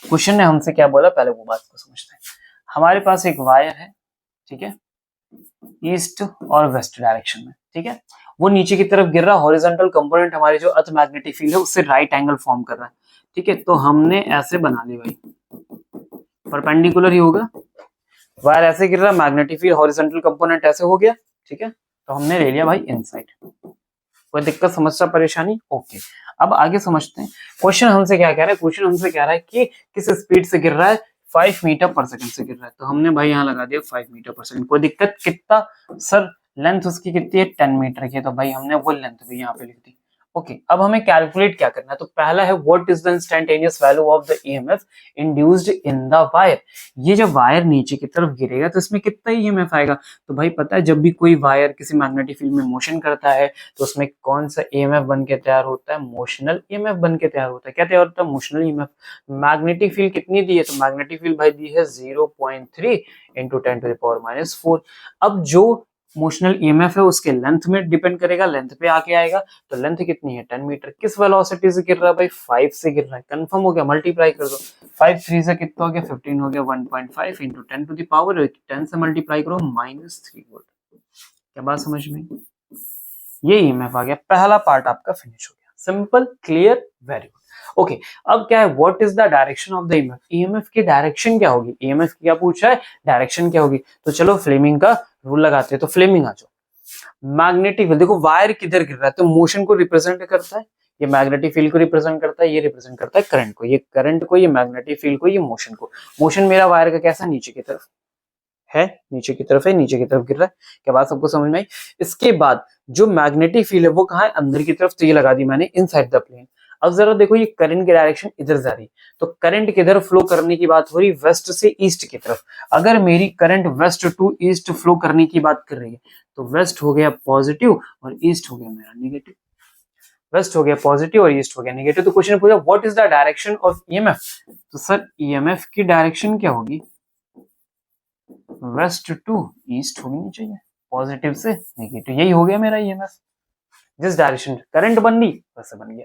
S1: question ने हमसे क्या बोला पहले वो बात को समझते हैं। हमारे पास एक वायर है, ठीक है, ईस्ट और वेस्ट डायरेक्शन में, ठीक है, वो नीचे की तरफ गिर रहा, हॉरिजॉन्टल कंपोनेंट हमारी जो अर्थ मैग्नेटिक फील्ड है उससे राइट एंगल फॉर्म कर रहा है, ठीक है। तो हमने ऐसे बना ली भाई, परपेंडिकुलर ही होगा, वायर ऐसे गिर रहा, मैग्नेटिक फील्ड हॉरिजॉन्टल कंपोनेंट ऐसे हो गया, ठीक है। तो हमने ले लिया भाई इनसाइड। कोई दिक्कत, समस्या, परेशानी? ओके, अब आगे समझते हैं क्वेश्चन हमसे क्या कह रहा है। क्वेश्चन हमसे कह रहा है कि किस स्पीड से गिर रहा है? 5 मीटर पर सेकंड से गिर रहा है। तो हमने भाई यहाँ लगा दिया 5 मीटर पर सेकंड। कोई दिक्कत? कितना सर लेंथ उसकी कितनी है? 10 मीटर की है, तो भाई हमने वो लेंथ भी यहाँ पे लिख दी। ओके, अब हमें कैलकुलेट क्या करना है? तो पहला है what is the instantaneous value of the EMF induced in the wire. ये जब वायर नीचे की तरफ गिरेगा तो इसमें कितना ईएमएफ आएगा? तो भाई पता है, जब भी कोई वायर किसी मैग्नेटिक फील्ड में मोशन करता है तो उसमें कौन सा ईएमएफ बन के तैयार होता है? मोशनल ईएमएफ बन के तैयार होता है। क्या तैयार होता है? Motional EMF. मैग्नेटिक फील्ड कितनी दी है? तो मैग्नेटिक फील्ड भाई दी है 0.3 into 10 to the power minus 4। अब जो मोशनल ईएमएफ है उसके लेंथ में डिपेंड करेगा, लेंथ पे आके आएगा। तो लेंथ कितनी है 10 मीटर, किस वेलोसिटी से गिर रहा है भाई 5 से गिर रहा है, कंफर्म हो गया, मल्टीप्लाई कर दो, 5 3 से कितना हो गया 15 हो गया, 1.5 इंटू 10 टू द पावर 10 से मल्टीप्लाई करो -3 वोल्ट। क्या बात समझ में, ये ईएमएफ आ गया, पहला पार्ट आपका फिनिश हो गया, simple clear very good. Okay अब क्या है, what is the direction of the EMF, EMF की डायरेक्शन क्या होगी, ईएमएफ क्या पूछा है, डायरेक्शन क्या होगी। तो चलो फ्लेमिंग का रूल लगाते हैं, तो फ्लेमिंग आ जाओ। मैग्नेटिक फील्ड, देखो वायर किधर गिर रहा है तो मोशन को रिप्रेजेंट करता है, ये मैग्नेटिक फील्ड को रिप्रेजेंट करता है, ये रिप्रेजेंट करता है करंट को, ये करंट को, ये मैग्नेटिक फील्ड को, ये मोशन को। मोशन मेरा वायर का कैसा नीचे की तरफ है, नीचे की तरफ है, नीचे की तरफ गिर रहा है। क्या बात सबको समझ में आई। इसके बाद जो मैग्नेटिक फील्ड है वो कहाँ है, अंदर की तरफ, तो ये लगा दी मैंने इनसाइड द प्लेन। अब जरा देखो ये करंट की डायरेक्शन इधर जा रही, तो करंट किधर फ्लो करने की बात हो रही, वेस्ट से ईस्ट की तरफ। अगर मेरी current west to east flow करने की बात कर रही है तो वेस्ट हो गया पॉजिटिव और ईस्ट हो गया मेरा नेगेटिव, वेस्ट हो गया पॉजिटिव और ईस्ट हो गया नेगेटिव। तो क्वेश्चन पूछा what is the direction of EMF, तो सर ईएमएफ की डायरेक्शन क्या होगी, वेस्ट टू ईस्ट होनी चाहिए, पॉजिटिव से नेगेटिव, यही हो गया मेरा ईएमएफ। जिस डायरेक्शन करंट बन रही वैसे बन गया।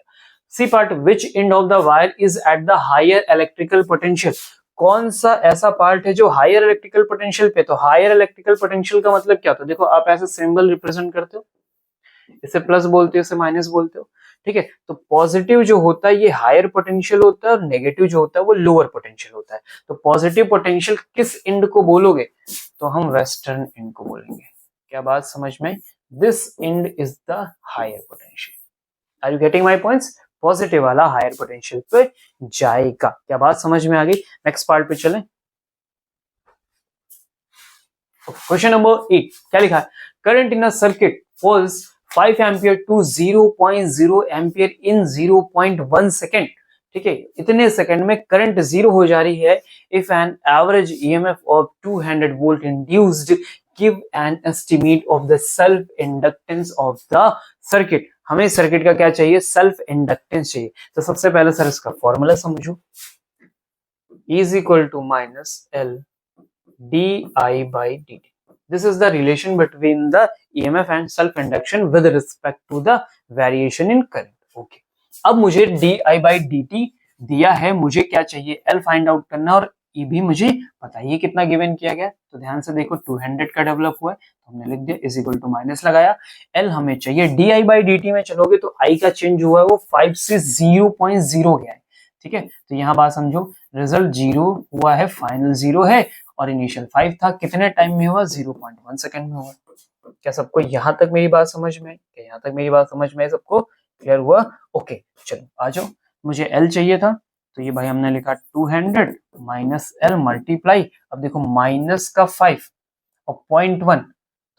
S1: C part, which end of the wire is at the higher electrical potential, कौन सा ऐसा पार्ट है जो हायर इलेक्ट्रिकल पोटेंशियल पे, तो हायर इलेक्ट्रिकल पोटेंशियल का मतलब क्या होता है, देखो आप ऐसे सिंबल रिप्रेजेंट करते हो, इसे प्लस बोलते हो, इसे माइनस बोलते हो, ठीक है। तो पॉजिटिव जो होता है ये हायर पोटेंशियल होता है और नेगेटिव जो होता है वो लोअर पोटेंशियल होता है। तो पॉजिटिव पोटेंशियल किस एंड को बोलोगे, तो हम वेस्टर्न एंड को बोलेंगे। क्या बात समझ में, this end is the higher potential. Are you getting my points, positive वाला हायर पोटेंशियल पे जाएगा। क्या बात समझ में आ गई। नेक्स्ट पार्ट पे चलें। क्वेश्चन नंबर 8 क्या लिखा है, current in a circuit falls 5 ampere to 0.0 ampere in 0.1 second, ठीक है, इतने सेकंड में करंट जीरो हो जा रही है। If an average EMF of 200 volt induced, give an estimate of the self inductance of the circuit. हमें सर्किट का क्या चाहिए, सेल्फ इंडक्टेंस चाहिए। तो सबसे पहले सर इसका फॉर्मूला समझो, is equal to minus L di by dt. This is the relation between the EMF and self induction with respect to the variation in current. Okay. अब मुझे di by dt दिया है, मुझे क्या चाहिए L find out करना, और E भी मुझे पता है, ये कितना गिवन किया गया, तो ध्यान से देखो 200 का डेवलप हुआ है तो हमने लिख दिया इज इक्वल टू माइनस लगाया, L हमें चाहिए, di by dt में चलोगे तो I का चेंज हुआ है वो 5 से 0.0 गया है, ठीक है। तो यहाँ बात समझो, रिजल्ट 0 हुआ है, फाइनल 0 है और इनिशियल 5 था, कितने टाइम में हुआ 0.1 सेकंड में हुआ। क्या सबको यहां तक मेरी बात समझ में, क्या यहां तक मेरी बात समझ में, सबको क्लियर हुआ। ओके चलो आ जाओ, मुझे एल चाहिए था तो ये भाई हमने लिखा 200 माइनस एल मल्टीप्लाई, अब देखो माइनस का 5 और 0.1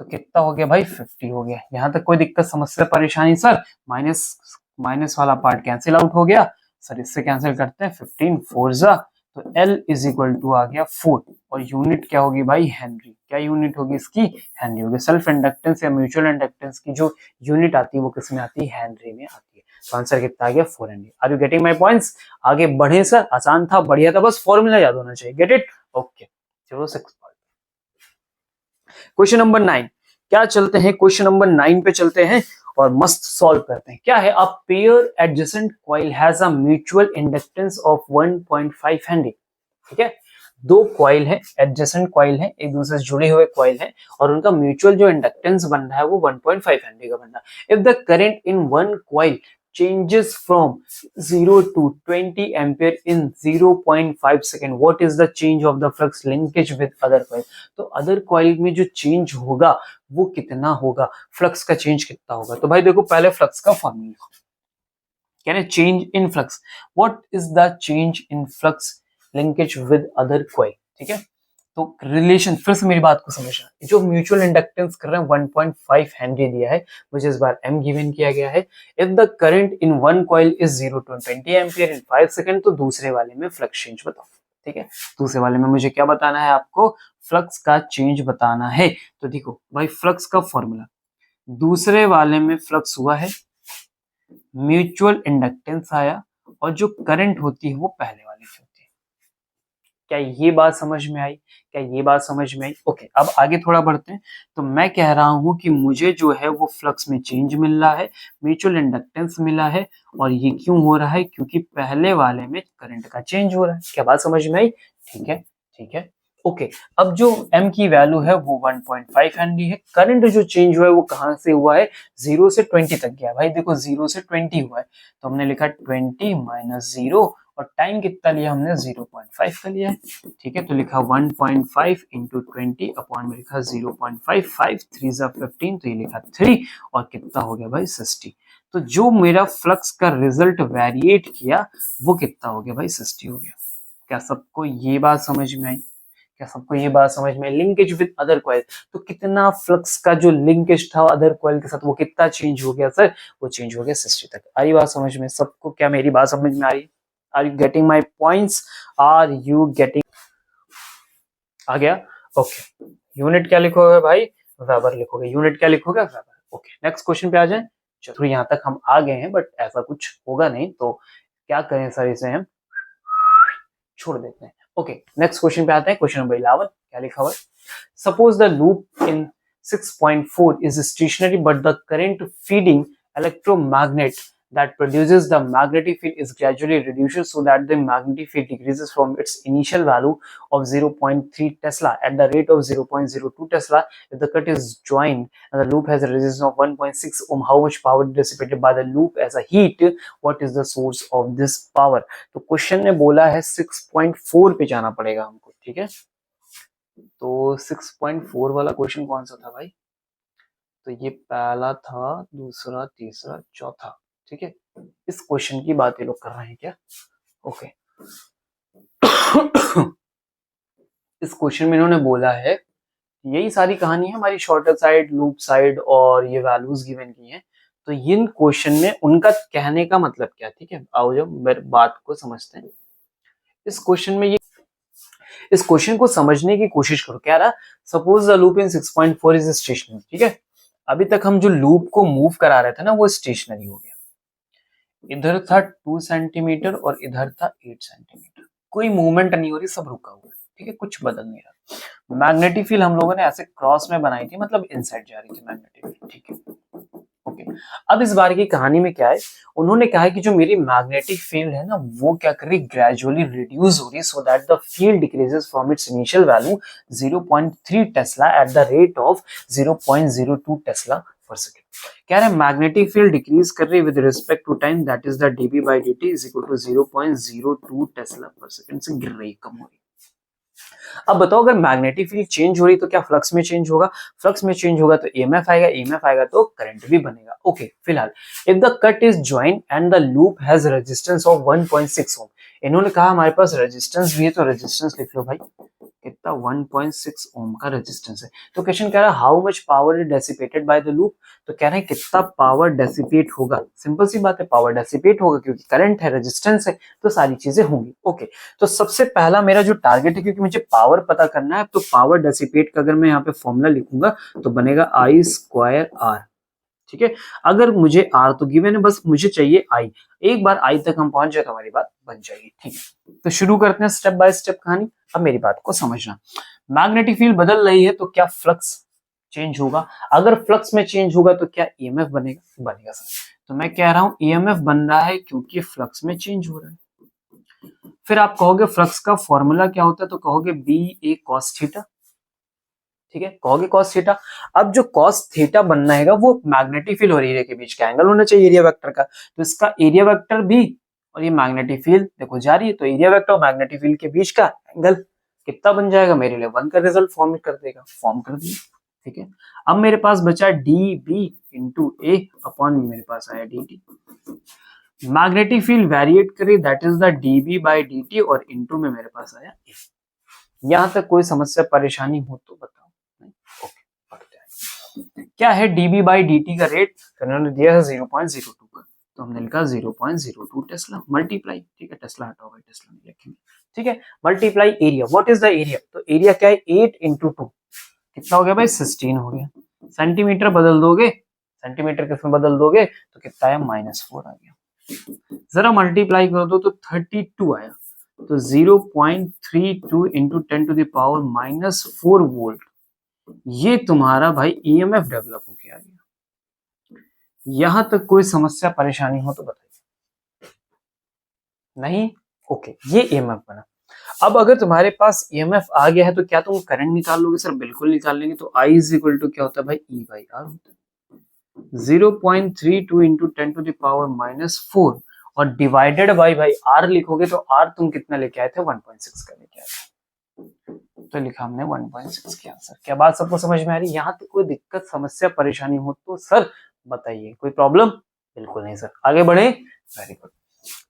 S1: तो कितना हो गया भाई 50 हो गया। यहां तक कोई दिक्कत समस्या परेशानी सर, माइनस वाला पार्ट कैंसिल आउट हो गया सर, इससे कैंसिल करते हैं 15 4 जा, तो L इज इक्वल टू आ गया 4 और यूनिट क्या होगी भाई हेनरी, क्या यूनिट होगी इसकी, हेनरी होगी। सेल्फ इंडक्टेंस या म्यूचुअल इंडक्टेंस की जो यूनिट आती है वो किस में आती है, हेनरी में आती है। तो आंसर कितना आ गया 4 henry. Are you getting my points. आगे बढ़े सर, आसान था, बढ़िया था, बस फॉर्मूला याद होना चाहिए, गेट इट। ओके चलो 6 क्वेश्चन नंबर 9 क्या चलते हैं, क्वेश्चन नंबर 9 पे चलते हैं और मस्त सॉल्व करते हैं। क्या है, a pair adjacent coil has a mutual inductance of 1.5 Henry, ठीक है। दो कॉइल है, एडजेसेंट कॉइल है, एक दूसरे से जुड़े हुए कॉइल है और उनका म्यूचुअल जो इंडक्टेंस बन रहा है वो 1.5 हेनरी का बन रहा है। If the current in one coil changes from 0 to 20 ampere in 0.5 second, what is the change of the flux linkage with other coil। तो अदर कॉइल में जो चेंज होगा वो कितना होगा, फ्लक्स का चेंज कितना होगा। तो भाई देखो पहले फ्लक्स का फॉर्मूला, कह रहे change in flux, what is the change in flux linkage with other coil, ठीक है। तो रिलेशन, फिर से मेरी बात को समझना, जो म्यूचुअल इंडक्टेंस कर रहे हैं 1.5 हेनरी दिया है, मुझे इस बार m गिवन किया गया है। If the current in one coil is 0 to 20 ampere in 5 second, तो दूसरे वाले में फ्लक्स चेंज बताओ, ठीक है। दूसरे वाले में मुझे क्या बताना है, आपको फ्लक्स का चेंज बताना है। तो देखो भाई फ्लक्स का फॉर्मूला, दूसरे वाले में फ्लक्स हुआ है, म्यूचुअल इंडक्टेंस आया और जो करंट होती है वो पहले वाले से होती है, क्या ये बात समझ में आई? क्या ये बात समझ में आई? ओके, अब आगे थोड़ा बढ़ते हैं। तो मैं कह रहा हूं कि मुझे जो है वो फ्लक्स में चेंज मिल रहा है, म्यूचुअल इंडक्टेंस मिला है, और ये क्यों हो रहा है? क्योंकि पहले वाले में करंट का चेंज हो रहा है। क्या बात समझ में आई? ठीक है, ठीक है। ओके, अब जो m की वैल्यू है वो 1.5 हेनरी है। करंट जो चेंज हुआ है वो कहां से हुआ है? 0 से 20 तक गया। भाई देखो 0 से 20 हुआ है, तो हमने लिखा 20 माइनस 0, और टाइम कितना लिया हमने? 0.5 का लिया है। ठीक है, तो लिखा 1.5 इंटू 20 अपॉन में लिखा 0.5, 5 3 जा 15, तो ये लिखा 3, और कितना हो गया भाई? 60। तो जो मेरा फ्लक्स का रिजल्ट वेरिएट किया वो कितना हो गया भाई? 60 हो गया। क्या सबको ये बात समझ में आई? क्या सबको ये बात समझ में? लिंकेज विद अदर कॉइल, तो कितना फ्लक्स का जो लिंकेज था अदर कॉइल के साथ वो कितना चेंज हो गया सर? वो चेंज हो गया 60 तक। आ रही बात समझ में सबको? क्या मेरी बात समझ में आ रही है? Are you getting my points? Are you getting? आ गया? ओके, यूनिट क्या लिखोगे भाई? वेबर लिखोगे। यूनिट क्या लिखोगे? वेबर। ओके, नेक्स्ट क्वेश्चन पे आ जाए। चलो यहाँ तक हम आ गए हैं, बट ऐसा कुछ होगा नहीं, तो क्या करें सर, इसे हम छोड़ देते हैं। ओके, नेक्स्ट क्वेश्चन पे आते हैं। क्वेश्चन नंबर 11, क्या लिखा हुआ है? Suppose the loop in 6.4 is stationary but the current feeding electromagnet that produces the magnetic field is gradually reduced so that the magnetic field decreases from its initial value of 0.3 Tesla at the rate of 0.02 Tesla. If the cut is joined and the loop has a resistance of 1.6 ohm, how much power is dissipated by the loop as a heat? What is the source of this power? तो question ने बोला है 6.4 पे जाना पड़ेगा हमको। ठीक है, तो 6.4 वाला क्वेश्चन कौन सा था भाई? तो ये पहला था, दूसरा, तीसरा, चौथा। ठीक है, इस क्वेश्चन की बात ये लोग कर रहे हैं क्या? ओके इस क्वेश्चन में इन्होंने बोला है, यही सारी कहानी है हमारी, शॉर्टर साइड, लूप साइड, और ये वैल्यूज गिवन की हैं। तो इन क्वेश्चन में उनका कहने का मतलब क्या? ठीक है, आओ जब मेरे बात को समझते हैं। इस क्वेश्चन में ये, इस क्वेश्चन को समझने की कोशिश करो। क्या रहा? Suppose the loop in 6.4 is stationary. ठीक है, अभी तक हम जो लूप को मूव करा रहे थे ना, वो स्टेशनरी हो गया। इधर था 2 सेंटीमीटर और इधर था 8 सेंटीमीटर, कोई मूवमेंट नहीं हो रही, सब रुका हुआ है। ठीक है, कुछ बदल नहीं रहा। मैग्नेटिक फील्ड हम लोगों ने ऐसे क्रॉस में बनाई थी, मतलब इनसाइड जा रही थी मैग्नेटिक फील्ड। ठीक है, ओके। अब इस बार की कहानी में क्या है, उन्होंने कहा है कि जो मेरी मैग्नेटिक फील्ड है ना, वो क्या कर रही? ग्रेजुअली रिड्यूस हो रही, so that the field decreases from its initial value 0.3 tesla at the rate of 0.02 tesla per second. कह रहे हैं मैग्नेटिक फील्ड डिक्रीज कर रही with respect to time, that is the dB by dt is equal to 0.02 tesla per second से गिर रही, कम हो रही। अब बताओ, अगर मैग्नेटिक फील्ड चेंज हो रही तो क्या फ्लक्स में चेंज होगा? फ्लक्स में चेंज होगा तो ईएमएफ आएगा, ईएमएफ आएगा तो करंट भी बनेगा। ओके, फिलहाल if the cut is joint and the loop has resistance of 1.6 ओम, इन्होंने कहा हमारे पास रेजिस्टेंस भी है, तो रेजिस्टेंस लिख लो भाई, कितना? 1.6 ओम का रेजिस्टेंस है। तो क्वेश्चन कह रहा है how much power is dissipated by the loop, तो कह रहे हैं कितना पावर डेसिपेट होगा। सिंपल सी बात है, पावर डेसिपेट होगा, क्योंकि करंट है, रेजिस्टेंस है, तो सारी चीजें होंगी। ओके, तो सबसे पहला मेरा जो टारगेट है, क्योंकि मुझे पावर पता करना है, तो पावर डेसिपेट का अगर मैं यहाँ पे फॉर्मूला लिखूंगा तो बनेगा I स्क्वायर R। ठीक है, अगर मुझे R तो गिवन है, बस मुझे चाहिए I। एक बार I तक हम पहुंच जाए तो हमारी बात बन जाएगी। ठीक है, तो शुरू करते हैं स्टेप बाय स्टेप कहानी। अब मेरी बात को समझना, मैग्नेटिक फील्ड बदल रही है तो क्या फ्लक्स चेंज होगा? अगर फ्लक्स में चेंज होगा तो क्या ईएमएफ बनेगा? बनेगा सर। तो मैं कह रहा हूं ईएमएफ बन रहा है क्योंकि फ्लक्स में चेंज हो रहा है। फिर आप कहोगे फ्लक्स का फॉर्मूला क्या होता है, तो कहोगे बी ए कॉस थीटा। ठीक है, कहोगे कॉस थीटा। अब जो कॉस थीटा बनना है वो मैग्नेटिक फील्ड और एरिया के बीच का एंगल होना चाहिए, एरिया वेक्टर का। तो इसका एरिया वेक्टर भी और ये मैग्नेटिक फील्ड देखो जा रही है, तो एरिया वेक्टर और मैग्नेटिक फील्ड के बीच का एंगल कितना बन जाएगा? मेरे लिए 1 का रिजल्ट फॉर्म कर देगा, फॉर्म कर दिया। ठीक है, अब मेरे पास बचा D B into A upon मेरे पास आया D T. Magnetic field variate करी, that is the D B by D T, और इंटू में मेरे पास आया ए। यहां तक कोई समस्या परेशानी हो तो बताओ। ओके, क्या है dB बाई dt का रेट? उन्होंने दिया है 0.02 का, तो हमने लिखा 0.02 टेस्ला मल्टीप्लाई। ठीक है, टेस्ला हटाओ भाई, टेस्ला नहीं लिखेंगे। ठीक है, multiply area. What is the area? तो एरिया क्या है? 8 इंटू 2 कितना हो गया भाई? 16 हो गया। सेंटीमीटर बदल दोगे, सेंटीमीटर किसमें बदल दोगे तो कितना आया? -4 आ गया। जरा मल्टीप्लाई कर दो तो 32 आया। तो 0.32 इंटू 10⁻⁻⁴ वोल्ट, ये तुम्हारा भाई ईएमएफ डेवलप हो गया। यहां तक कोई समस्या परेशानी हो तो बताइए। नहीं? ओके, ये ईएमएफ बना। अब अगर तुम्हारे पास ईएमएफ आ गया है तो क्या तुम करंट निकाल लोगे? सर बिल्कुल निकाल लेंगे। तो आई इज इक्वल टू क्या होता है भाई? ई बाई आर होता है। 0.32 इंटू 10⁻⁴ और डिवाइडेड बाई भाई आर लिखोगे तो आर तुम कितना लेके आए थे? 1.6 का लेके आए थे, तो लिखा हमने 1.6 के आंसर। क्या बात सबको समझ में आ रही है? यहाँ तक कोई दिक्कत समस्या परेशानी हो तो सर बताइए। कोई प्रॉब्लम? बिल्कुल नहीं सर। आगे बढ़े। Very good.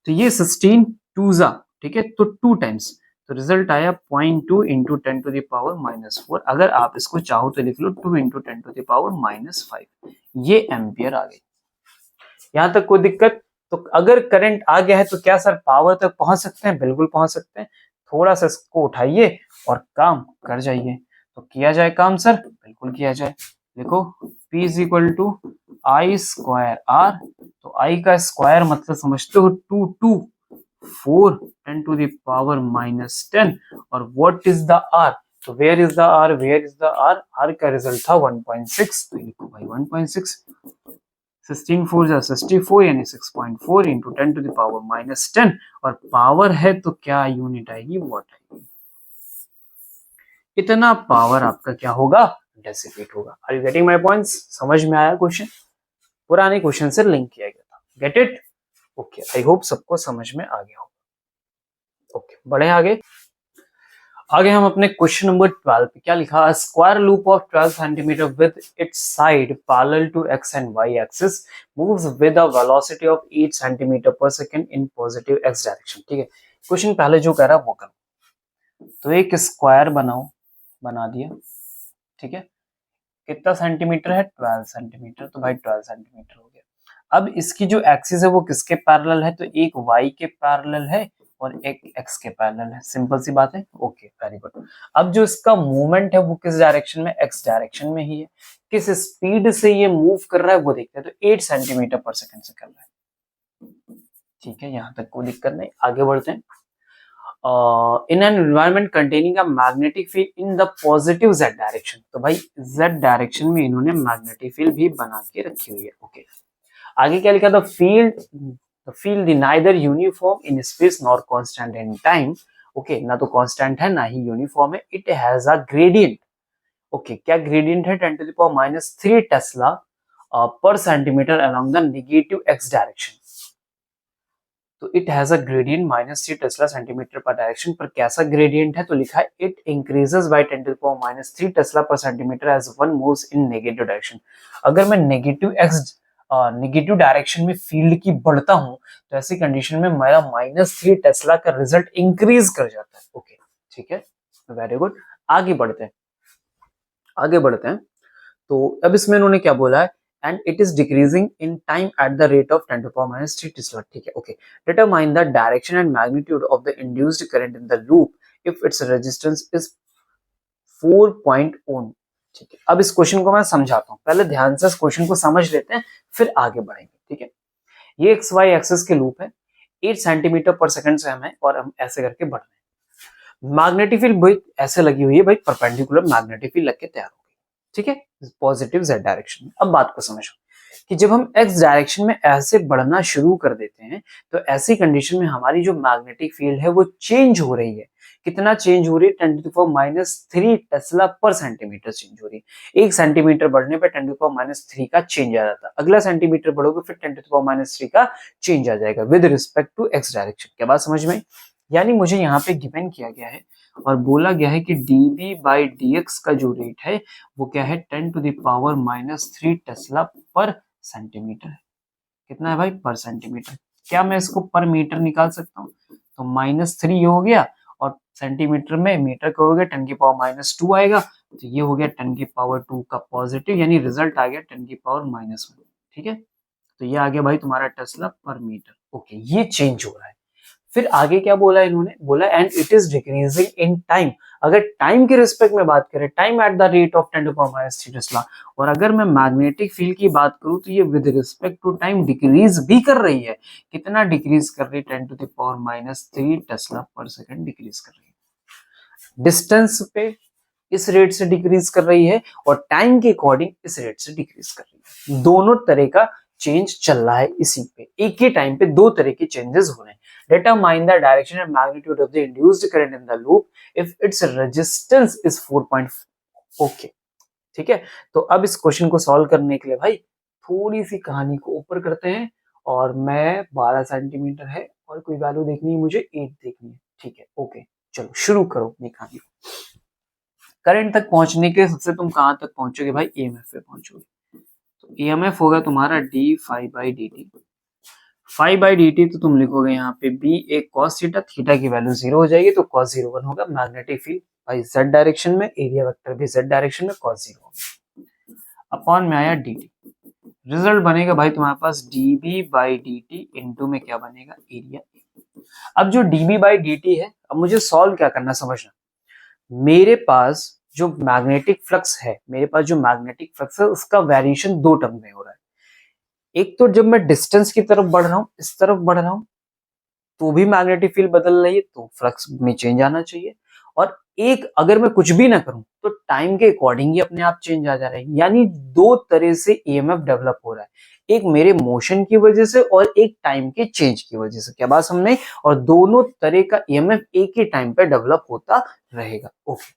S1: तो ये 16 टूजा, ठीक है, तो 2 टाइम्स, तो रिजल्ट आया 0.2 इंटू 10⁻⁻⁴। अगर आप इसको चाहो तो लिख लो 2 इंटू 10⁻⁻5, ये एम्पियर आ गई। यहां तक कोई दिक्कत? तो अगर करंट आ गया है तो क्या सर पावर तक पहुंच सकते हैं? बिल्कुल पहुंच सकते हैं। थोड़ा सा इसको उठाइए और काम कर जाइए। तो किया जाए काम सर? बिल्कुल किया जाए। देखो P is equal to I square r, तो आई का स्क्वायर मतलब समझते हो 2 4 10⁻⁻10, और व्हाट इज द आर? तो where is the r? Where is the r? R का रिजल्ट था 1.6, तो लिखो भाई 1.6। 16 4 जा 64, यानी 6.4 इंटू 10⁻⁻10, और पावर है तो क्या यूनिट आएगी? वॉट आएगी। इतना पावर आपका क्या होगा? डेसिपेट होगा। Are you getting my points? समझ में आया क्वेश्चन? पुराने क्वेश्चन से लिंक किया गया था। Get it? Okay, I hope सबको समझ में आ गया होगा। ओके, बढ़े आगे। आगे हम अपने क्वेश्चन नंबर 12 पे क्या लिखा? Square loop of 12 centimetre with its side parallel to X and Y axis moves with a velocity of 8 centimetre per second in positive X direction. ठीक है, क्वेश्चन पहले जो कह रहा है वो करो। तो एक स्क्वायर बनाओ, बना दिया, ठीक है। कितना सेंटीमीटर है? 12 सेंटीमीटर, तो भाई 12 सेंटीमीटर हो गया। अब इसकी जो एक्सिस है वो किसके पैरेलल है? तो एक वाई के पैरेलल है और एक एक्स के पैरेलल है। सिंपल सी बात है। Okay, very good. अब जो इसका मूवमेंट है वो किस डायरेक्शन में? एक्स डायरेक्शन में ही है। किस स्पीड से ये मूव कर रहा है वो देखते हैं। तो 8 सेंटीमीटर पर सेकंड से कर रहा है। ठीक है, यहां तक कोई दिक्कत नहीं। आगे बढ़ते हैं। In an environment containing a magnetic field in the positive Z direction, तो भाई जेड डायरेक्शन में इन्होंने मैग्नेटिक फील्ड भी बना के रखी हुई है। ओके, आगे क्या लिखा? The field neither uniform in space nor constant in time. Okay, ना तो कांस्टेंट है ना ही यूनिफॉर्म है। It has a gradient. Okay, क्या ग्रेडियंट है? 10⁻³ tesla per centimetre along the negative X direction. तो it has a gradient -3 tesla centimetre per direction. पर कैसा ग्रेडियंट है? तो लिखा है it increases by 10⁻³ tesla per centimetre as one moves in negative direction. अगर मैं नेगेटिव डायरेक्शन में फील्ड की बढ़ता हूं तो ऐसी कंडीशन में मेरा -3 टेस्ला का रिजल्ट इंक्रीज कर जाता है। ओके, ठीक है, वेरी गुड। आगे बढ़ते हैं। आगे बढ़ते हैं। तो अब इसमें इन्होंने क्या बोला है? And it is decreasing in time eight the rate of 10⁻³ Tesla. ठीक है, okay. Determine the direction and magnitude of the induced current in the loop if its resistance is 4 ओम। ठीक है, अब इस क्वेश्चन को मैं समझाता हूँ। पहले ध्यान से इस क्वेश्चन को समझ लेते हैं, फिर आगे बढ़ेंगे। ठीक है, ये एक्स वाई एक्सिस के लूप है, 8 सेंटीमीटर पर सेकंड से हम है, और हम ऐसे करके बढ़ रहे हैं। मैग्नेटिक फील्ड भाई ऐसे लगी हुई है, भाई परपेंडिकुलर मैग्नेटिक फील्ड लग के तैयार हो गई। ठीक है, पॉजिटिव जेड डायरेक्शन में। अब बात को समझो कि जब हम एक्स डायरेक्शन में ऐसे बढ़ना शुरू कर देते हैं तो ऐसी कंडीशन में हमारी जो मैग्नेटिक फील्ड है वो चेंज हो रही है। कितना चेंज हो रही है? 10⁻³ टेस्ला पर सेंटीमीटर चेंज हो रही है। 1 सेंटीमीटर बढ़ने पर 10⁻³ का चेंज आ जाता है। अगला सेंटीमीटर बढ़ोगे फिर 10⁻³ का चेंज आ जाएगा with respect to x direction. क्या बात समझ में? यानी मुझे यहाँ पे गिवन किया गया है और बोला गया है कि dB/dx का जो रेट है वो क्या है? 10⁻³ टेस्ला पर सेंटीमीटर है। कितना है भाई? पर सेंटीमीटर। क्या मैं इसको पर मीटर निकाल सकता हूँ? तो -3 हो गया, और सेंटीमीटर में मीटर करोगे 10⁻² आएगा, तो ये हो गया 10⁻² का पॉजिटिव, यानी रिजल्ट आ गया 10⁻⁻1। ठीक है, तो ये आ गया भाई तुम्हारा टेस्ला पर मीटर। ओके, ये चेंज हो रहा है। फिर आगे क्या बोला इन्होंने, बोला and it is decreasing in time. अगर टाइम के रिस्पेक्ट में बात करें, time eight the rate of 10⁻³ Tesla, और अगर मैं मैग्नेटिक फील्ड की बात करूं तो ये with respect to time decrease भी कर रही है। कितना डिक्रीज कर रही है? 10⁻³ टेस्ला पर सेकंड डिक्रीज कर रही है। डिस्टेंस पे इस रेट से डिक्रीज कर रही है और टाइम के अकॉर्डिंग इस रेट से डिक्रीज कर रही है। दोनों तरह का चेंज चल रहा है इसी पे, एक ही टाइम पे दो तरह के चेंजेस हो रहे हैं। Determine the direction and magnitude of the induced current in the loop if its resistance is 4. Okay, ठीक है। तो अब इस क्वेश्चन को सॉल्व करने के लिए भाई थोड़ी सी कहानी को ऊपर करते हैं, और मैं 12 सेंटीमीटर है और कोई वैल्यू देखनी है मुझे 8 देखनी है, ठीक है। ओके, चलो शुरू करो अपनी कहानी को। करंट तक पहुंचने के सबसे तुम कहां तक पहुंचोगे भाई? ईएमएफ पे पहुंचोगे। तो ईएमएफ होगा तुम्हारा d phi by D t. Phi by D t तो तुम लिखोगे यहाँ पे B A cos theta, theta की वैल्यू 0 हो जाएगी तो cos 0 1 होगा। मैग्नेटिक फील्ड भाई z डायरेक्शन में, एरिया वेक्टर भी z डायरेक्शन में, cos 0 होगा। अपॉन में आया dt, रिजल्ट बनेगा भाई तुम्हारे पास dB बाई dt इंटू में क्या बनेगा? एरिया। अब जो dB बाई dt है, अब मुझे सॉल्व क्या करना समझना। मेरे पास जो मैग्नेटिक फ्लक्स है, उसका वेरिएशन दो टर्म में हो रहा है। एक तो जब मैं डिस्टेंस की तरफ बढ़ रहा हूं, इस तरफ बढ़ रहा हूं, तो भी मैग्नेटिक फील्ड बदल रही है, तो फ्लक्स में चेंज आना चाहिए। और एक अगर मैं कुछ भी ना करूं तो टाइम के अकॉर्डिंग ही अपने आप चेंज आ जा रहा है। यानी दो तरह से ईएमएफ डेवलप हो रहा है, एक मेरे मोशन की वजह से और एक टाइम के चेंज की वजह से। क्या बात समझे? और दोनों तरह का ईएमएफ एक ही टाइम पे डेवलप होता रहेगा। ओके,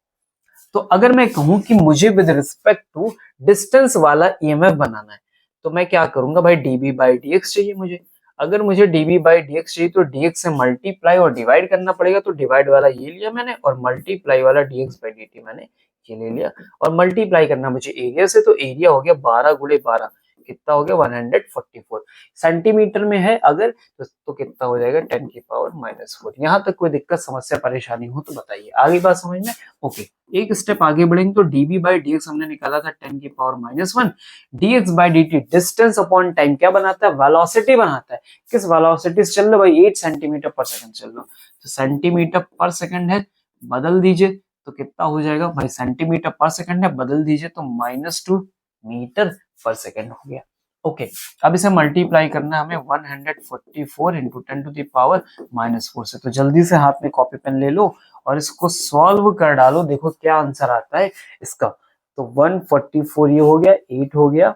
S1: तो अगर मैं कहूं कि मुझे विद रिस्पेक्ट टू डिस्टेंस वाला ईएमएफ बनाना है, तो मैं क्या करूंगा भाई? dB बाई dx चाहिए मुझे। अगर मुझे dB बाई dx चाहिए तो dx से मल्टीप्लाई और डिवाइड करना पड़ेगा। तो डिवाइड वाला ये लिया मैंने और मल्टीप्लाई वाला dx बाई dt मैंने ये ले लिया। और मल्टीप्लाई करना मुझे एरिया से, तो एरिया हो गया 12 गुणे 12, कितना हो गया? 144 सेंटीमीटर में है अगर तो कितना हो जाएगा? 10⁻⁻⁴। यहाँ तक कोई दिक्कत समस्या परेशानी हो तो बताइए। आगे बात समझ में? ओके, एक स्टेप आगे बढ़ेंगे तो dB बाई dx हमने निकाला था 10⁻⁻⁴। dx by dt distance upon time क्या बनाता है? वेलोसिटी बनाता है। किस वेलोसिटी से चल रहा भाई? 8 सेंटीमीटर पर सेकंड चल रहा। तो सेंटीमीटर पर सेकंड है, बदल दीजिए तो कितना हो जाएगा भाई? सेंटीमीटर पर सेकंड है, बदल दीजिए तो -2 मीटर पर सेकंड हो गया। ओके, अब इसे मल्टीप्लाई करना है हमें 144 इंटू 10⁻⁻⁴ से। तो जल्दी से हाथ में कॉपी पेन ले लो और इसको सॉल्व कर डालो, देखो क्या आंसर आता है इसका। तो 144 ये हो गया, 8 हो गया,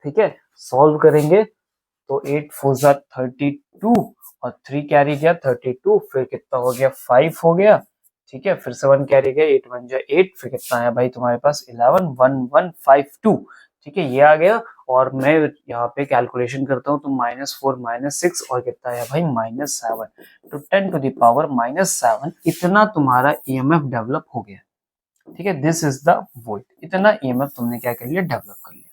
S1: ठीक है। सॉल्व करेंगे तो 8 4 जा 32 और 3 कैरी गया 32, फिर कितना हो गया? 5 हो गया, ठीक है। फिर से 1 कैरी गया, 8 1 जा 8, फिर कितना आया भाई तुम्हारे पास? 11 1152, ठीक है, ये आ गया। और मैं यहाँ पे कैलकुलेशन करता हूँ तो -4 -6 और कितना आया भाई? -7। तो 10⁻⁻7 इतना तुम्हारा ईएमएफ डेवलप हो गया, ठीक है। This is the volt. इतना ईएमएफ तुमने क्या कर लिया? डेवलप कर लिया।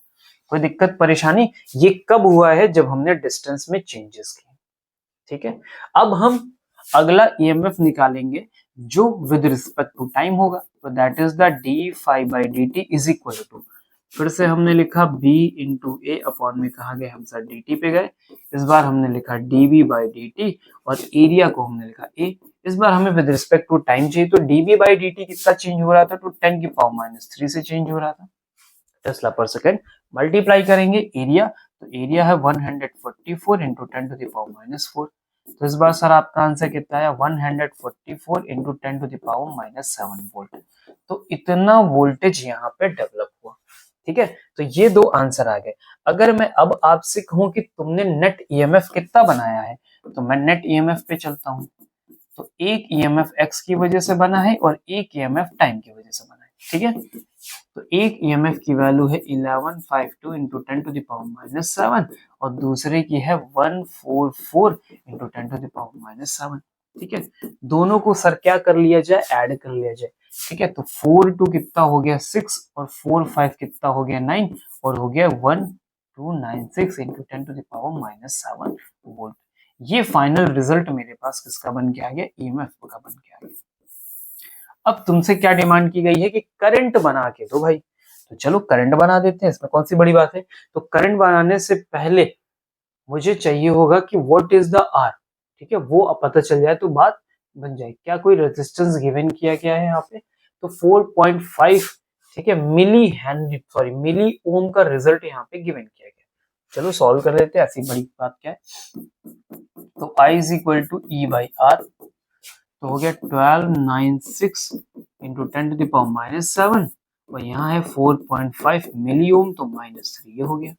S1: कोई दिक्कत परेशानी? ये कब हुआ है? जब हमने डिस्टेंस में चेंजेस किए, ठीक है। अब हम अगला ईएमएफ निकालेंगे जो विद रिस्पेक्ट टू टाइम होगा, तो that is the d phi by D t is equal to, फिर से हमने लिखा b इंटू ए अपॉन में कहा गया, हम सर dt पे गए। इस बार हमने लिखा dB बाई dt और एरिया को हमने लिखा a। इस बार हमें विद रिस्पेक्ट टू टाइम चाहिए, तो dB बाई dt कितना चेंज हो रहा था? तो 10⁻³ से चेंज हो रहा था, टेस्ला पर सेकंड। मल्टीप्लाई करेंगे एरिया, तो एरिया है 144 इंटू 10⁻⁻⁴। तो इस बार सर आपका आंसर कितना है? 144 इंटू 10⁻⁻7 वोल्ट। तो इतना वोल्टेज यहाँ पे डेवलप हुआ, ठीक है। तो ये दो आंसर आ गए। अगर मैं अब आपसे कहूं कि तुमने नेट ईएमएफ कितना बनाया है, तो मैं नेट ईएमएफ पे चलता हूं। तो एक ईएमएफ एक्स की वजह से बना है और एक ईएमएफ टाइम की वजह से बना है, ठीक है। तो एक ईएमएफ की वैल्यू है 1152 इंटू 10⁻⁻7 और दूसरे की है 144 इंटू 10⁻⁻7, ठीक है। दोनों को सर क्या कर लिया जाए? ऐड कर लिया जाए, ठीक है। तो 4 2 कितना हो गया? 6 और 4 5 कितना हो गया? 9 और हो गया 1296 इंटू 10⁻⁻7 वोल्ट। ये फाइनल रिजल्ट मेरे पास किसका बन के आ गया? ईएमएफ का बन के आ गया। अब तुमसे क्या डिमांड की गई है कि करंट बना के दो भाई, तो चलो करंट बना देते हैं, इसमें कौन सी बड़ी बात है। तो करंट बनाने से पहले मुझे चाहिए होगा कि व्हाट इज द आर, ठीक है, वो अब पता चल जाए तो बात बन जाए। क्या कोई रेजिस्टेंस गिवन किया गया है यहाँ पे, तो 4.5 ठीक है मिली ओम का रिजल्ट यहाँ पे गिवन किया गया। चलो सॉल्व कर लेते हैं, ऐसी बड़ी बात क्या है। तो I is equal to E by R, तो हो गया 1296 इंटू 10⁻⁻7 और यहाँ है 4.5 मिली ओम, तो -3 ये हो गया।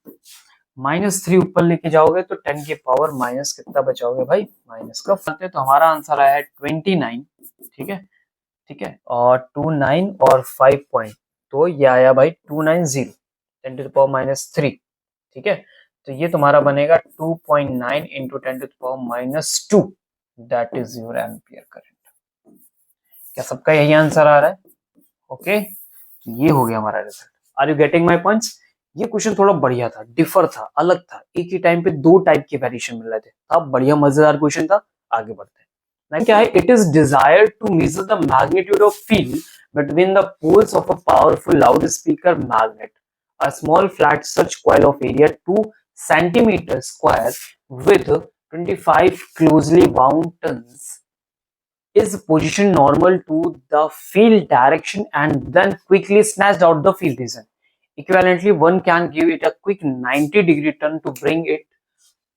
S1: -3 ऊपर लेके जाओगे तो 10 के पावर माइनस कितना बचाओगे भाई, माइनस का फलते, तो हमारा आंसर आया है 29। ठीक है और 29 और 5 पॉइंट, तो ये आया भाई 290 10⁻³ ठीक है। तो ये तुम्हारा बनेगा 2.9 into 10⁻², that is your ampere current. क्या सबका यही आंसर आ रहा है? ओके, तो ये हो गया हमारा result. Are you getting my points? ये क्वेश्चन थोड़ा बढ़िया था, डिफर था, अलग था, एक ही टाइम पे दो टाइप के वेरिएशन मिल रहे थे, अब बढ़िया मजेदार क्वेश्चन था। आगे बढ़ते हैं ना, क्या है, it is desired to measure the magnitude of field between the poles of a powerful loud speaker magnet, a small flat such coil of area 2 centimeter square with 25 closely wound turns is positioned normal to the field direction and then quickly snatched out the field region. Equivalently, one can give it a quick 90-degree turn to bring it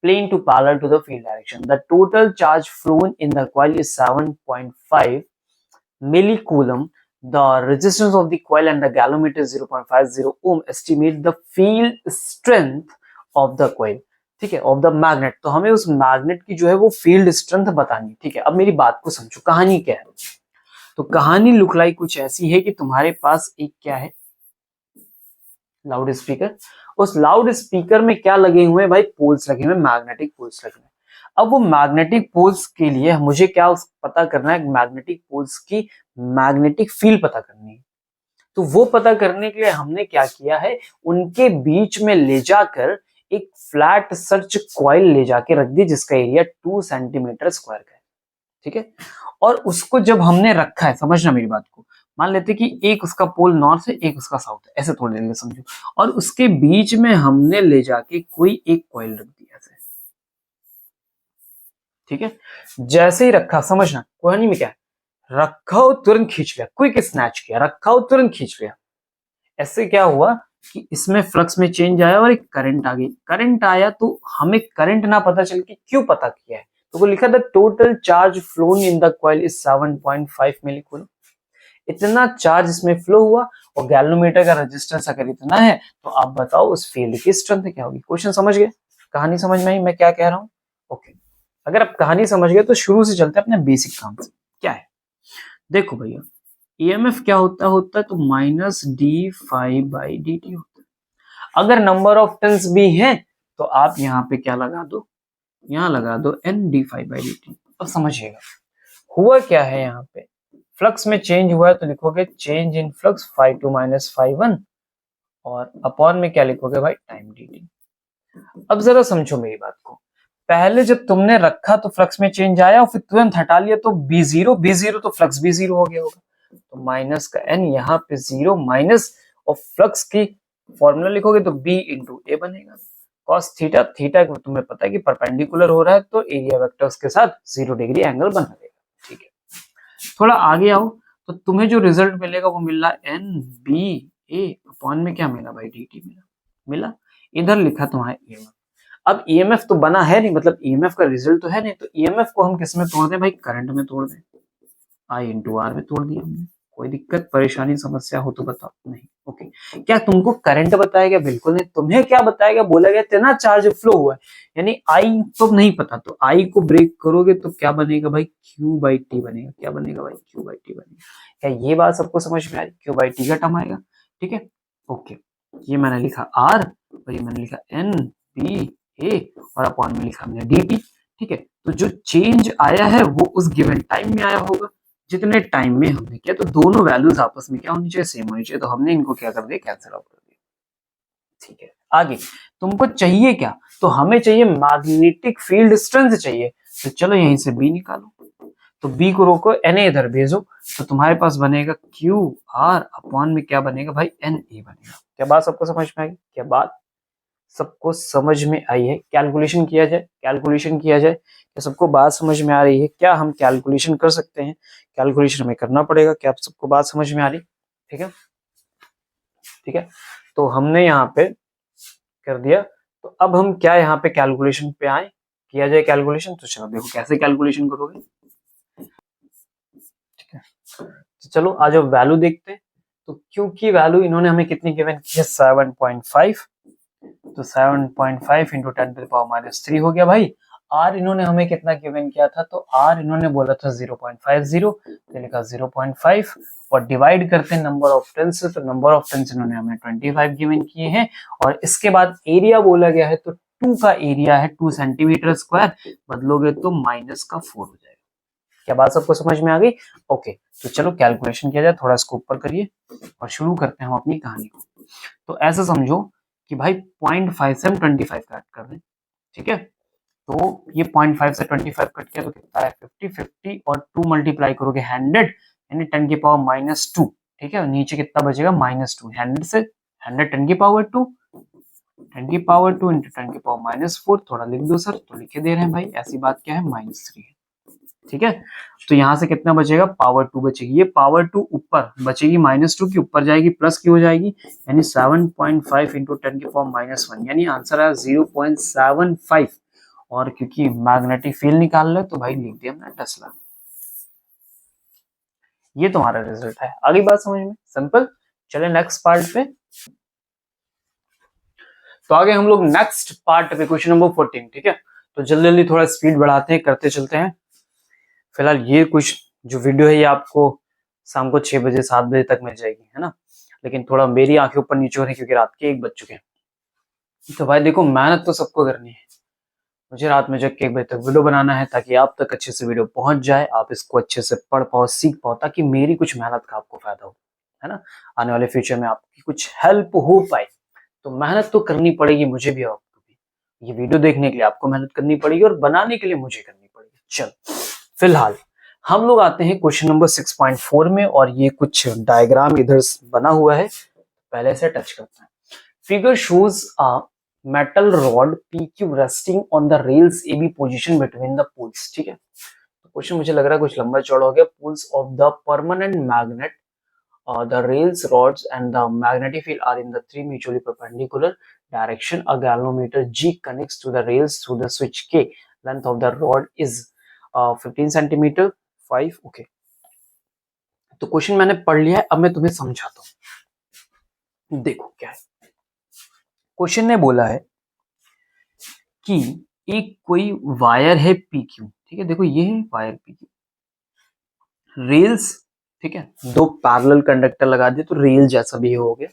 S1: plane to parallel to the field direction. The total charge flown in the coil is 7.5 millicoulomb. The resistance of the coil and the galvanometer is 0.50 ohm. Estimate the field strength of the coil, ठीक है, of the magnet. तो हमें उस magnet की जो है वो field strength बतानी, ठीक है। अब मेरी बात को समझो, कहानी क्या है। तो कहानी लुक लाइक कुछ ऐसी है कि तुम्हारे पास एक क्या है, लाउड स्पीकर। उस लाउड स्पीकर में क्या लगे हुए हैं भाई, पोल्स लगे हुए, मैग्नेटिक पोल्स लगे हुए। अब वो मैग्नेटिक पोल्स के लिए मुझे क्या पता करना है, मैग्नेटिक पोल्स की मैग्नेटिक फील्ड पता करनी है। तो वो पता करने के लिए हमने क्या किया है, उनके बीच में ले जाकर एक फ्लैट सर्च कॉइल ले जाके रख दी जिसका एरिया 2 सेंटीमीटर स्क्वायर का है, ठीक है। और उसको जब हमने रखा है, समझना मेरी बात को, मान लेते कि एक उसका पोल नॉर्थ है, एक उसका साउथ है, ऐसे थोड़ी देर समझो, और उसके बीच में हमने ले जाके कोई एक कॉइल रख दिया ऐसे, ठीक है। जैसे ही रखा, समझना कहानी में क्या है, रखा हो तुरंत खींच लिया, क्विक स्नैच किया, रखा हो तुरंत खींच लिया। ऐसे क्या हुआ कि इसमें फ्लक्स में चेंज आया और एक करंट आ गई। करंट आया तो हमें करंट ना पता चल के क्यों पता किया है, तो वो लिखा था total charge flown in the coil is 7.5 मिलीकूलम। इतना चार्ज इसमें फ्लो हुआ और गैल्वेनोमीटर का रेजिस्टेंस अगर इतना है तो आप बताओ उस फील्ड की स्ट्रेंथ क्या होगी। क्वेश्चन समझ गए, कहानी समझ में आई मैं क्या कह रहा हूँ? ओके, अगर आप कहानी समझ गए तो शुरू से चलते हैं अपने बेसिक काम से। क्या है, देखो भैया, EMF क्या होता है तो -d∅/dt होता है। अगर नंबर ऑफ टर्न्स भी हैं तो आप यहाँ पे क्या लगा दो, यहाँ लगा दो N∅/dt। अब समझिएगा हुआ क्या है, यहाँ पे फ्लक्स में चेंज हुआ है तो लिखोगे चेंज इन फ्लक्स ∅2 - ∅1 और अपॉन में क्या लिखोगे भाई, टाइम dt। अब जरा समझो मेरी बात को, पहले जब तुमने रखा तो फ्लक्स में चेंज आया और फिर तुरंत हटा लिया तो B0 तो फ्लक्स भी 0 हो गया होगा। तो माइनस का n यहाँ पे 0 माइनस और फ्लक्स की फॉर्मूला लिखोगे तो B इंटू ए बनेगा। कॉस थीटा, थीटा तुम्हें पता है कि परपेंडिकुलर हो रहा है तो एरिया वेक्टर्स के साथ 0 डिग्री एंगल बना देगा, ठीक है। थोड़ा आगे आओ तो तुम्हें जो रिजल्ट मिलेगा वो मिल रहा है NBA अपॉन में क्या मिला भाई, dt मिला। इधर लिखा तुम्हारा EMF। अब EMF तो बना है नहीं, मतलब EMF का रिजल्ट तो है नहीं, तो EMF को हम किस में तोड़ दें भाई, करंट में तोड़ दें, I इंटू आर में तोड़ दिया हमने। कोई दिक्कत परेशानी समस्या हो तो बताओ, नहीं? ओके, क्या तुमको करंट बताया गया? बिल्कुल नहीं। तुम्हें क्या बताया गया, बोला गया इतना चार्ज फ्लो हुआ है, यानी आई तो नहीं पता, तो आई को ब्रेक करोगे तो क्या बनेगा भाई, Q/T बनेगा। क्या बनेगा भाई, Q/T बनेगा। क्या ये बात सबको समझ में आ रही? Q/T का टर्म आएगा, ठीक है। ओके, ये मैंने लिखा R और ये मैंने लिखा NBA और अपॉन में लिखा हमने dt, ठीक है। तो जो चेंज आया है वो उस गिवन टाइम में आया होगा, जितने टाइम में हमने किया, तो दोनों वैल्यूज आपस में क्या होनी चाहिए, सेम होनी चाहिए। तो हमने इनको क्या कर दिया, कैंसिल आउट कर दिया, ठीक है। आगे तुमको चाहिए क्या, तो हमें चाहिए मैग्नेटिक फील्ड स्ट्रेंथ चाहिए। तो चलो यहीं से B निकालो, तो B को रोको, Na इधर भेजो, तो तुम्हारे पास बनेगा QR अपॉन में क्या बनेगा भाई, Na बनेगा। क्या बात सबको समझ में आएगी? क्या बात सबको समझ में आई है? कैलकुलेशन किया जाए, कैलकुलेशन किया जाए। क्या सबको बात समझ में आ रही है? क्या हम कैलकुलेशन कर सकते हैं? कैलकुलेशन हमें करना पड़ेगा। क्या आप सबको बात समझ में आ रही? ठीक है, ठीक है। तो हमने यहाँ पे कर दिया। तो अब हम क्या यहाँ पे कैलकुलेशन पे आए, किया जाए कैलकुलेशन। तो चलो देखो कैसे कैलकुलेशन करोगे। ठीक है, तो चलो आज अब वैल्यू देखते हैं। तो क्योंकि वैल्यू इन्होंने हमें कितनी गिवन की है 7.5, तो 7.5 इंटू 10⁻³ हो गया भाई। आर इन्होंने हमें कितना गिवन किया था, तो आर इन्होंने बोला था 0.50, तो लिखा 0.5 और डिवाइड करते हैं नंबर ऑफ टन से, तो नंबर ऑफ टन इन्होंने हमें 25 गिवन किए हैं। और इसके बाद एरिया बोला गया है, तो 2 का एरिया है 2 सेंटीमीटर स्क्वायर, बदलोगे तो -4 हो जाएगा। क्या बात सबको समझ में आ गई? ओके, तो चलो कैलकुलेशन किया जाए, थोड़ा इसको ऊपर करिए और शुरू करते हैं हम अपनी कहानी को। तो ऐसा समझो कि भाई 0.5 से हम 25 कट कर रहे हैं। ठीक है, तो ये 0.5 से 25 कट किया तो कितना है 50 और 2 मल्टीप्लाई करोगे 100 यानी 10⁻²। ठीक है, नीचे कितना बचेगा -2। 100 से 100 10⁻², 10⁻² इंटू 10⁻⁻4। थोड़ा लिख दो सर, तो लिखे दे रहे हैं भाई, ऐसी बात क्या है -3 है। ठीक है, तो यहां से कितना बचेगा पावर 2 बचेगी। ये पावर 2 ऊपर बचेगी -2 की ऊपर जाएगी प्लस की हो जाएगी, यानी 7.5 इंटू 10⁻⁻1 यानी आंसर है 0.75। और क्योंकि मैग्नेटिक फील्ड निकाल रहे तो भाई लिख दिया हमने टेस्ला। ये तुम्हारा रिजल्ट है। आगे बात समझ में सिंपल। चले नेक्स्ट पार्ट पे। तो आगे हम लोग नेक्स्ट पार्ट पे क्वेश्चन नंबर 14। ठीक है, तो जल्दी जल्दी थोड़ा स्पीड बढ़ाते हैं, करते चलते हैं। फिलहाल ये कुछ जो वीडियो है ये आपको शाम को 6 बजे 7 बजे तक मिल जाएगी, है ना। लेकिन थोड़ा मेरी आंखें ऊपर नीचे हो रही है क्योंकि रात के 1 बज चुके हैं। तो भाई देखो मेहनत तो सबको करनी है। मुझे रात में जग के 1 बजे तक वीडियो बनाना है ताकि आप तक अच्छे से वीडियो पहुंच जाए, आप इसको अच्छे से पढ़ पाओ, सीख पाओ, ताकि मेरी कुछ मेहनत का आपको फायदा हो, है ना। आने वाले फ्यूचर में आपकी कुछ हेल्प हो पाए। तो मेहनत तो करनी पड़ेगी मुझे भी, आपको भी। ये वीडियो देखने के लिए आपको मेहनत करनी पड़ेगी और बनाने के लिए मुझे करनी पड़ेगी। चल फिलहाल हम लोग आते हैं क्वेश्चन नंबर 6.4 में, और ये कुछ डायग्राम इधर बना हुआ है, पहले से टच करते हैं। Figure shows a metal rod PQ resting on the rails AB position between the poles. ठीक है, तो क्वेश्चन मुझे लग रहा है कुछ लंबा चौड़ा हो गया। Poles of the permanent magnet, the rails, rods and the magnetic field are in the 3 mutually perpendicular direction. A galvanometer G connects to the rails through the switch K. Length of the rod is 15 centimeter 5. Okay. तो question मैंने पढ़ लिया है, अब मैं तुम्हें समझाता हूँ। देखो क्या है, क्वेश्चन ने बोला है कि एक कोई वायर है PQ। ठीक है, देखो ये है वायर PQ, रेल्स। ठीक है, 2 पैरेलल कंडक्टर लगा दिए तो रेल जैसा भी हो गया।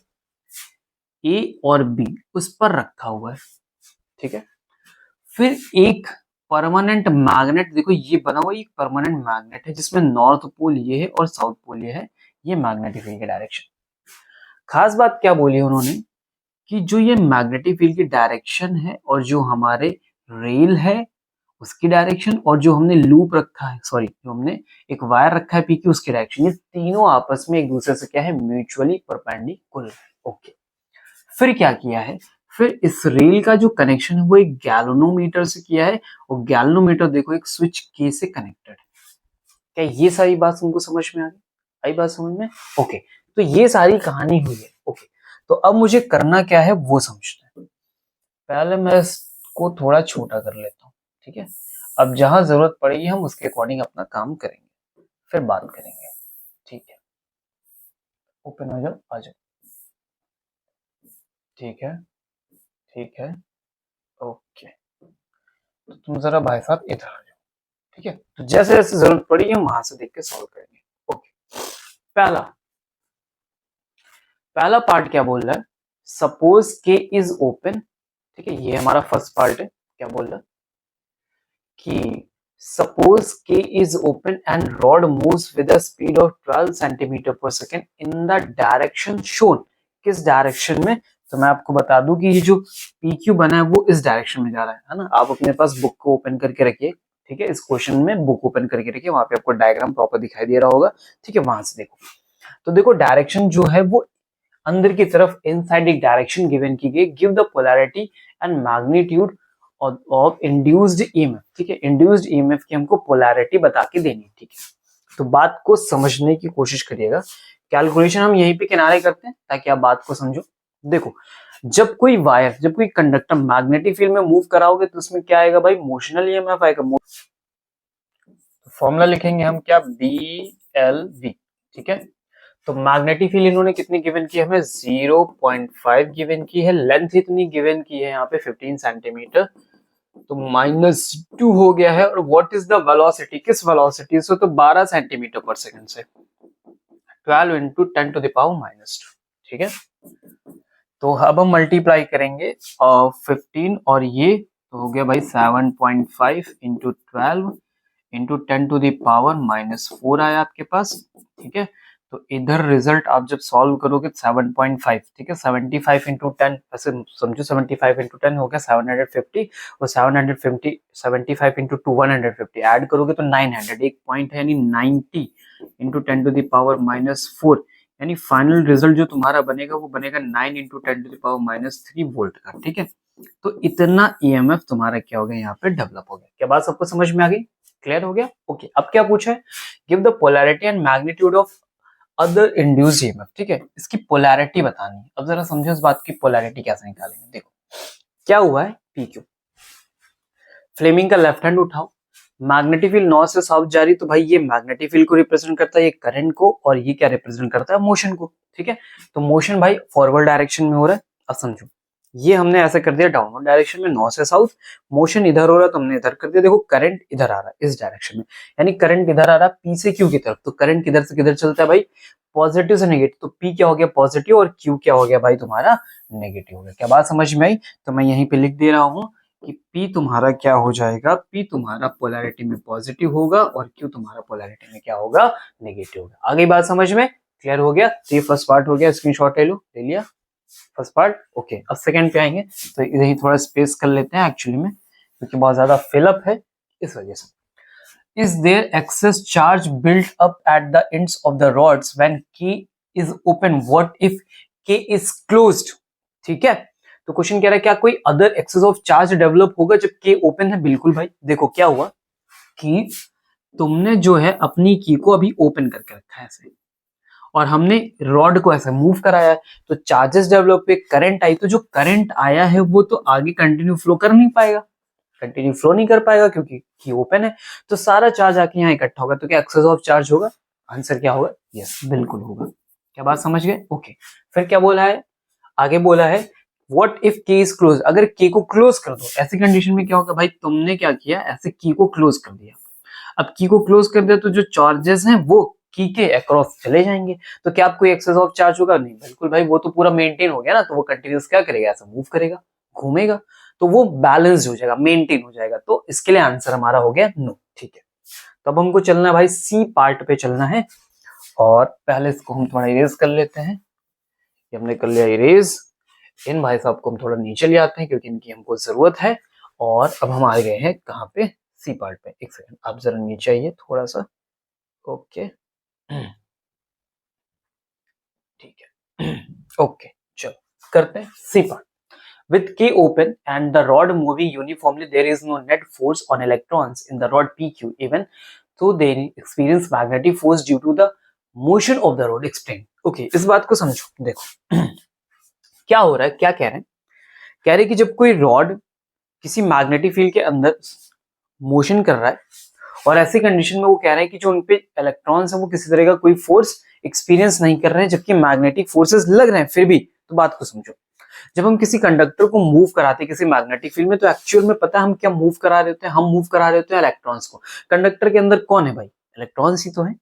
S1: A और B उस पर रखा हुआ है। ठीक है, फिर एक परमानेंट मैग्नेट, देखो ये बना हुआ एक परमानेंट मैग्नेट है जिसमें नॉर्थ पोल ये है और साउथ पोल ये है। ये मैग्नेटिक फील्ड की डायरेक्शन। खास बात क्या बोली उन्होंने कि जो ये मैग्नेटिक फील्ड की डायरेक्शन है और जो हमारे रेल है उसकी डायरेक्शन, और जो हमने लूप रखा है, सॉरी जो हमने एक वायर रखा है PQ उसकी डायरेक्शन, ये तीनों आपस में एक दूसरे से क्या है म्यूचुअली परपेंडिकुलर। ओके, फिर क्या किया है, फिर इस रेल का जो कनेक्शन है वो एक गैल्वेनोमीटर से किया है, और गैल्वेनोमीटर देखो एक स्विच K से कनेक्टेड है। क्या ये सारी बात तुमको समझ में आ गई? आई बात समझ में? ओके, तो ये सारी कहानी हुई है। ओके, तो अब मुझे करना क्या है वो समझते हैं। पहले मैं इसको थोड़ा छोटा कर लेता हूँ। ठीक है, अब जहां जरूरत पड़ेगी हम उसके अकॉर्डिंग अपना काम करेंगे, फिर बात करेंगे। ठीक है, ओपन हो जाओ, आ जाओ। ठीक है, ठीक है, ओके। तो तुम जरा भाई साहब इधर आ जाओ। ठीक है, तो जैसे जैसे जरूरत पड़ी हम वहां से देख के सॉल्व करेंगे। ओके, पहला पहला पार्ट क्या बोल रहा है, सपोज के इज ओपन। ठीक है, ये हमारा फर्स्ट पार्ट है। क्या बोल रहा है कि suppose K is open and rod moves with a speed of 12 centimetre per second in the direction shown. किस डायरेक्शन में? तो मैं आपको बता दूं कि ये जो PQ बना है वो इस डायरेक्शन में जा रहा है ना। आप अपने पास बुक को ओपन करके रखिए। ठीक है, इस क्वेश्चन में बुक ओपन करके रखिए, वहां पे आपको डायग्राम प्रॉपर दिखाई दे रहा होगा। ठीक है, वहां से देखो। तो देखो डायरेक्शन जो है वो अंदर की तरफ इनसाइड एक डायरेक्शन गिवन की गई, give the polarity and magnitude of induced EMF. ठीक है, इंड्यूस्ड ईएमएफ की हमको पोलैरिटी बता के देनी। ठीक है, तो बात को समझने की कोशिश करिएगा। कैलकुलेशन हम यहीं पे किनारे करते हैं ताकि आप बात को समझो। देखो, जब कोई वायर, जब कोई कंडक्टर मैग्नेटिक फील्ड में मूव कराओगे तो उसमें क्या आएगा भाई, मोशनल ईएमएफ आएगा। फॉर्मूला लिखेंगे हम क्या, BLV। ठीक है, तो मैग्नेटिक फील्ड इन्होंने कितनी गिवन की है, हमें 0.5 गिवन की है, लेंथ इतनी गिवन की है यहाँ पे 15 सेंटीमीटर, तो -2 हो गया है। और व्हाट इज द वेलोसिटी, किस वेलोसिटी से, तो 12 सेंटीमीटर पर सेकंड से, 12 इंटू 10 टू द पावर -2। ठीक है, तो अब हम मल्टीप्लाई करेंगे 15 और ये तो हो गया भाई 7.5 into 12 into 10 to the power -4 आया आपके पास। ठीक है, तो इधर रिजल्ट आप जब सॉल्व करोगे 7.5, ठीक है, 75 इंटू 10, ऐसे समझो 75 इंटू 10 हो गया 750, और 750 75 इंटू 2 150 ऐड करोगे तो 900, एक पॉइंट है, यानी 90 इंटू 10 टू द पावर -4, यानी फाइनल रिजल्ट जो तुम्हारा बनेगा वो बनेगा 9 into 10 to the power -3 volt का। ठीक है, तो इतना ईएमएफ तुम्हारा क्या हो गया, यहाँ पे डेवलप हो गया। क्या बात सबको समझ में आ गई, क्लियर हो गया? ओके, अब क्या पूछा है, give the polarity and magnitude of other induced EMF. ठीक है, इसकी पोलैरिटी बतानी है। अब जरा समझो इस बात की पोलैरिटी कैसे निकालेंगे। देखो क्या हुआ है, PQ, फ्लेमिंग का लेफ्ट हैंड उठाओ, मैग्नेटिक फील्ड नॉर्थ से साउथ जा रही, तो भाई ये मैग्नेटिक फील्ड को रिप्रेजेंट करता है, ये करंट को, और ये क्या रिप्रेजेंट करता है, मोशन को। ठीक है, तो मोशन भाई फॉरवर्ड डायरेक्शन में हो रहा है। अब समझो, ये हमने ऐसा कर दिया डाउनवर्ड डायरेक्शन में, नॉर्थ से साउथ, मोशन इधर हो रहा है तो हमने इधर कर दिया। देखो करंट इधर आ रहा है इस डायरेक्शन में, यानी करंट इधर आ रहा है P से Q की तरफ, तो करंट किधर से किधर चलता है भाई, पॉजिटिव से नेगेटिव, तो P क्या हो गया पॉजिटिव और Q क्या हो गया भाई तुम्हारा नेगेटिव हो गया। क्या बात समझ में आई? तो मैं यहीं पे लिख दे रहा हूं कि P तुम्हारा क्या हो जाएगा, P तुम्हारा पोलैरिटी में पॉजिटिव होगा और Q तुम्हारा पोलैरिटी में क्या होगा, नेगेटिव होगा। आगे बात समझ में क्लियर हो गया? तो ये फर्स्ट पार्ट हो गया, स्क्रीनशॉट ले लो, ले लिया फर्स्ट पार्ट। ओके, अब सेकंड पे आएंगे, तो इधर ही थोड़ा स्पेस कर लेते हैं एक्चुअली में, क्योंकि बहुत ज्यादा फिलअप है इस वजह से। Is there excess charge built up at the ends of the rods when K is open? What if K is closed? ठीक है, तो क्वेश्चन कह रहा है क्या कोई other excess of charge develop होगा जब K ओपन है? बिल्कुल भाई, देखो क्या हुआ कि तुमने जो है अपनी की को अभी ओपन करके रखा है ऐसे, और हमने रॉड को ऐसे मूव कराया है, तो चार्जेस डेवलप हुए, करंट आई, तो जो करंट आया है वो तो आगे कंटिन्यू फ्लो कर नहीं पाएगा, कंटिन्यू फ्लो नहीं कर पाएगा क्योंकि की ओपन है, तो सारा चार्ज आके यहाँ इकट्ठा होगा, तो क्या एक्सेस ऑफ चार्ज होगा? आंसर क्या होगा? यस, बिल्कुल होगा। क्या बात समझ गए? ओके, फिर क्या बोला है, आगे बोला है व्हाट इफ के इज क्लोज, अगर के को क्लोज कर दो, ऐसी कंडीशन में क्या होगा भाई, तुमने क्या किया, ऐसे की को क्लोज कर दिया। अब की को क्लोज कर दिया तो जो चार्जेस हैं वो की के अक्रॉस चले जाएंगे, तो क्या आपको एक्सेस ऑफ चार्ज होगा? नहीं, बिल्कुल भाई, वो तो पूरा मेंटेन हो गया ना, तो वो कंटिन्यूस क्या करेगा, ऐसा मूव करेगा, घूमेगा, तो वो बैलेंस हो जाएगा, मेंटेन हो जाएगा। तो इसके लिए आंसर हमारा हो गया नो। ठीक है, तो अब हमको चलना है भाई सी पार्ट पे चलना है, और पहले इसको हम थोड़ा इरेज कर लेते हैं। ये हमने कर लिया इरेज, इन भाई साहब को हम थोड़ा नीचे ले आते हैं क्योंकि इनकी हमको जरूरत है। और अब हम आ गए हैं कहाँ पे, सी पार्ट पे। एक सेकंड आप जरा नीचे आइए थोड़ा सा, ओके ठीक है, ओके चलो करते हैं C part. With K open and the rod moving uniformly, there is no net force on electrons in the rod PQ, even though they experience magnetic force due to the motion of the rod. Explain. Okay, इस बात को समझो। देखो क्या हो रहा है, क्या कह रहे हैं, कह रहे हैं कि जब कोई रॉड किसी मैग्नेटिक फील्ड के अंदर मोशन कर रहा है, और ऐसी कंडीशन में वो कह रहे हैं कि जो उनपे इलेक्ट्रॉन्स हैं वो किसी तरह का कोई फोर्स एक्सपीरियंस नहीं कर रहे हैं, जबकि मैग्नेटिक फोर्सेस लग रहे हैं फिर भी। तो बात को समझो, जब हम किसी कंडक्टर को मूव कराते हैं किसी मैग्नेटिक फील्ड में, तो एक्चुअल में पता है हम क्या मूव करा रहे होते हैं, हम मूव करा रहे होते हैं इलेक्ट्रॉन्स को। कंडक्टर के अंदर कौन है भाई, इलेक्ट्रॉन्स ही तो है।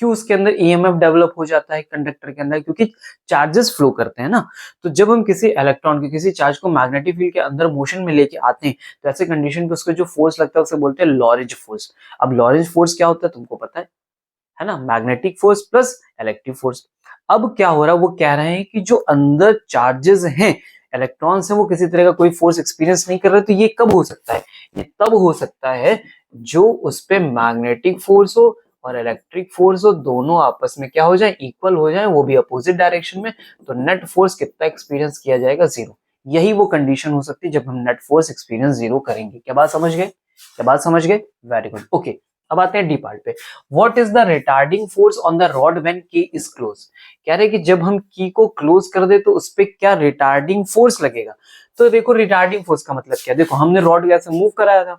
S1: क्यों उसके अंदर ईएमएफ डेवलप हो जाता है कंडक्टर के अंदर, क्योंकि चार्जेस फ्लो करते हैं ना। तो जब हम किसी इलेक्ट्रॉन के किसी चार्ज को मैग्नेटिक फील्ड के अंदर मोशन में लेके आते हैं, तो ऐसे कंडीशन पे उसका जो फोर्स लगता है उसे बोलते हैं लॉरेंज फोर्स। अब लॉरेंज फोर्स क्या होता है तुमको पता है ना, magnetic force plus electric force. अब क्या हो रहा है, वो कह रहे हैं कि जो अंदर चार्जेस हैं, इलेक्ट्रॉन्स हैं, वो किसी तरह का कोई फोर्स एक्सपीरियंस नहीं कर रहे। तो ये कब हो सकता है, ये तब हो सकता है जो उस पे मैग्नेटिक फोर्स हो और इलेक्ट्रिक फोर्स हो, दोनों आपस में क्या हो जाए, इक्वल हो जाए, वो भी अपोजिट डायरेक्शन में, तो नेट फोर्स कितना एक्सपीरियंस किया जाएगा, 0। यही वो कंडीशन हो सकती है जब हम नेट फोर्स एक्सपीरियंस 0 करेंगे। क्या बात समझ गए, क्या बात समझ गए, वेरी गुड। ओके, अब आते हैं डी पार्ट पे। What is the retarding force on the rod when key is close. कह रहे कि जब हम की को क्लोज कर दे तो उस पर क्या रिटार्डिंग फोर्स लगेगा। तो देखो रिटार्डिंग फोर्स का मतलब क्या है, देखो हमने रॉड कैसे मूव कराया था,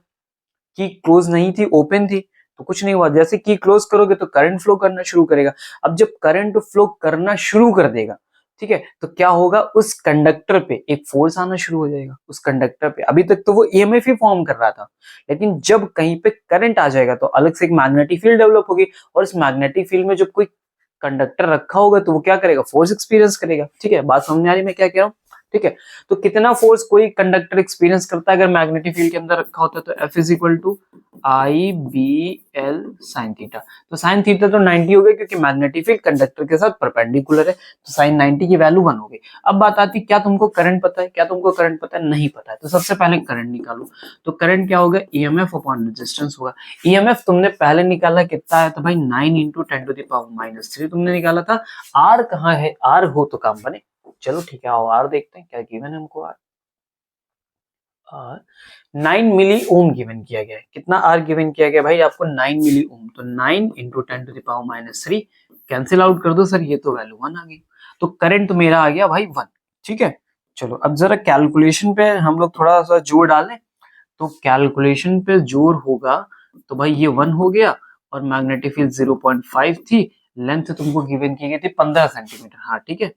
S1: की क्लोज नहीं थी, ओपन थी, तो कुछ नहीं हुआ। जैसे की क्लोज करोगे तो करंट फ्लो करना शुरू करेगा। अब जब करंट फ्लो करना शुरू कर देगा, ठीक है, तो क्या होगा, उस कंडक्टर पे एक फोर्स आना शुरू हो जाएगा। उस कंडक्टर पे अभी तक तो वो ईएमएफ ही फॉर्म कर रहा था, लेकिन जब कहीं पे करंट आ जाएगा तो अलग से एक मैग्नेटिक फील्ड डेवलप होगी, और इस मैग्नेटिक फील्ड में जब कोई कंडक्टर रखा होगा तो वो क्या करेगा, फोर्स एक्सपीरियंस करेगा। ठीक है, बात समझ में आ रही मैं क्या कह रहा हूँ। ठीक है, तो कितना फोर्स कोई कंडक्टर एक्सपीरियंस करता है अगर मैग्नेटिक फील्ड के अंदर रखा होता है, तो F is equal to I B L sine theta. तो साइन थीटा तो 90 हो गया क्योंकि मैग्नेटिक फील्ड कंडक्टर के साथ परपेंडिकुलर है, तो साइन 90 की वैल्यू 1 हो गई। अब बात आती है क्या तुमको करंट पता है, क्या तुमको करंट पता है, नहीं पता है, तो सबसे पहले करंट निकालो। तो करंट क्या होगा, ईएमएफ अपॉन रेजिस्टेंस होगा। ईएमएफ तुमने पहले निकाला कितना है, तो भाई 9 इंटू 10⁻³ तुमने निकाला था। आर कहाँ है, आर हो तो काम बने। चलो ठीक है, आओ आर देखते हैं क्या गिवन है हमको। आर 9 मिली ओम गिवन किया गया है। कितना आर गिवन किया गया भाई आपको, 9 मिली ओम। तो 9 इंटू 10⁻³ कैंसिल आउट कर दो सर, ये तो वैल्यू 1 आ गई। तो करंट तो मेरा आ गया भाई 1। ठीक है, चलो अब जरा कैलकुलेशन पे हम लोग थोड़ा सा जोर डालें। तो कैलकुलेशन पे जोर होगा तो भाई ये 1 हो गया, और मैग्नेटिक फील्ड 0.5 थी, लेंथ तुमको गिवन की गई थी 15 सेंटीमीटर। हाँ ठीक है,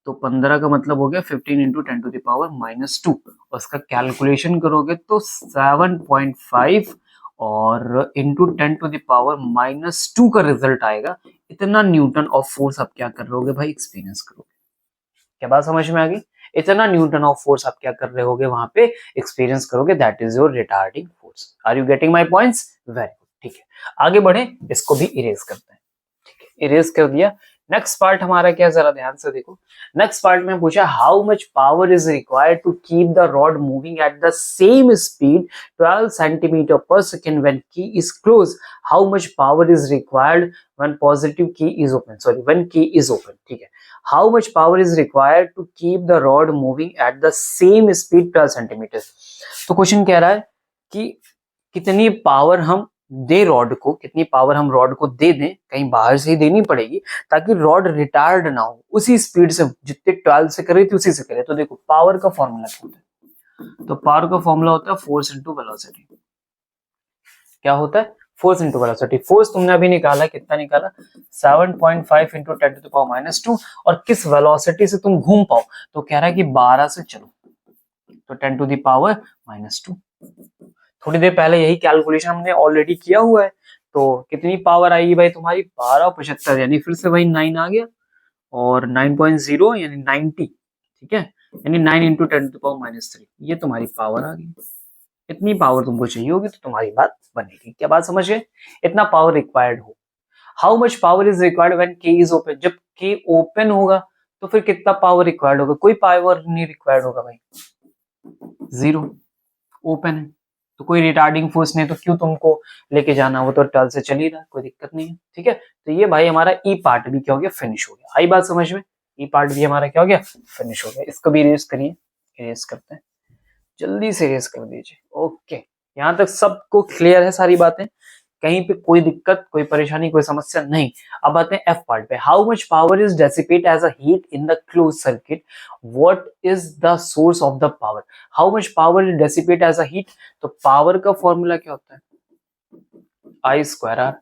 S1: तो 15 का मतलब हो गया 15 इंटू 10⁻²। और उसका कैलकुलेशन करोगे तो 7.5 और इंटू 10⁻² का रिजल्ट आएगा। इतना न्यूटन ऑफ फोर्स आप क्या कर रहे हो भाई, एक्सपीरियंस करोगे। क्या बात समझ में आ गई, इतना न्यूटन ऑफ फोर्स आप क्या कर रहे होगे वहां पे, एक्सपीरियंस करोगे, that is your retarding force. Are you getting my points, very good. ठीक है, आगे बढ़े, इसको भी इरेज करते हैं। ठीक है, इरेज कर दिया। नेक्स्ट पार्ट हमारा क्या, जरा ध्यान से देखो। नेक्स्ट पार्ट में पूछा how much power is required to keep the rod moving at the same speed 12 centimetre per second when key is close. How much power is required when positive key is open, sorry when key is open. ठीक है, how much power is required to keep the rod moving at the same speed 12 centimetre. तो question कह रहा है कि कितनी power हम दे rod को, कितनी पावर हम रॉड को दे दें, कहीं बाहर से ही देनी पड़ेगी ताकि रॉड रिटार्ड ना हो, उसी स्पीड से जितने 12 से करे थी उसी से करे। तो देखो पावर का फॉर्मूला क्या होता है, तो पावर का फॉर्मूला होता है फोर्स इंटू वेलोसिटी। क्या होता है, फोर्स इंटू वेलोसिटी। फोर्स तुमने अभी निकाला, कितना निकाला, 7.5 इंटू 10⁻²। और किस वेलोसिटी से तुम घूम पाओ, तो कह रहा है कि 12 से चलो, तो 10⁻²। थोड़ी देर पहले यही कैलकुलेशन हमने ऑलरेडी किया हुआ है। तो कितनी पावर आएगी भाई तुम्हारी, 12 यानी फिर से वही 9 आ गया, और 9.0 यानी 90। ठीक है, यानी 9 इंटू 10⁻³ ये तुम्हारी पावर आ गई। इतनी पावर तुमको चाहिए होगी तो तुम्हारी बात बनेगी। क्या बात समझ गए, इतना पावर रिक्वायर्ड हो। How much power is required when के इज ओपन, जब के ओपन होगा तो फिर कितना पावर रिक्वायर्ड होगा, कोई पावर नहीं रिक्वायर्ड होगा भाई, 0, ओपन है तो कोई रिटार्डिंग फोर्स नहीं, तो क्यों तुमको लेके जाना, वो तो टल से चल ही रहा, कोई दिक्कत नहीं है। ठीक है, तो ये भाई हमारा ई पार्ट भी क्या हो गया, फिनिश हो गया। आई बात समझ में, ई पार्ट भी हमारा क्या हो गया, फिनिश हो गया। इसको भी इरेज करिए, इरेज करते हैं, जल्दी से इरेज कर दीजिए। ओके, यहाँ तक सबको क्लियर है सारी बातें, कहीं पे कोई दिक्कत, कोई परेशानी, कोई समस्या नहीं। अब आते हैं एफ पार्ट पे। How much power is dissipate as a heat in the close circuit, what is the source of the power. How much power is dissipate as a heat, तो पावर का फॉर्मूला क्या होता है, आई square are.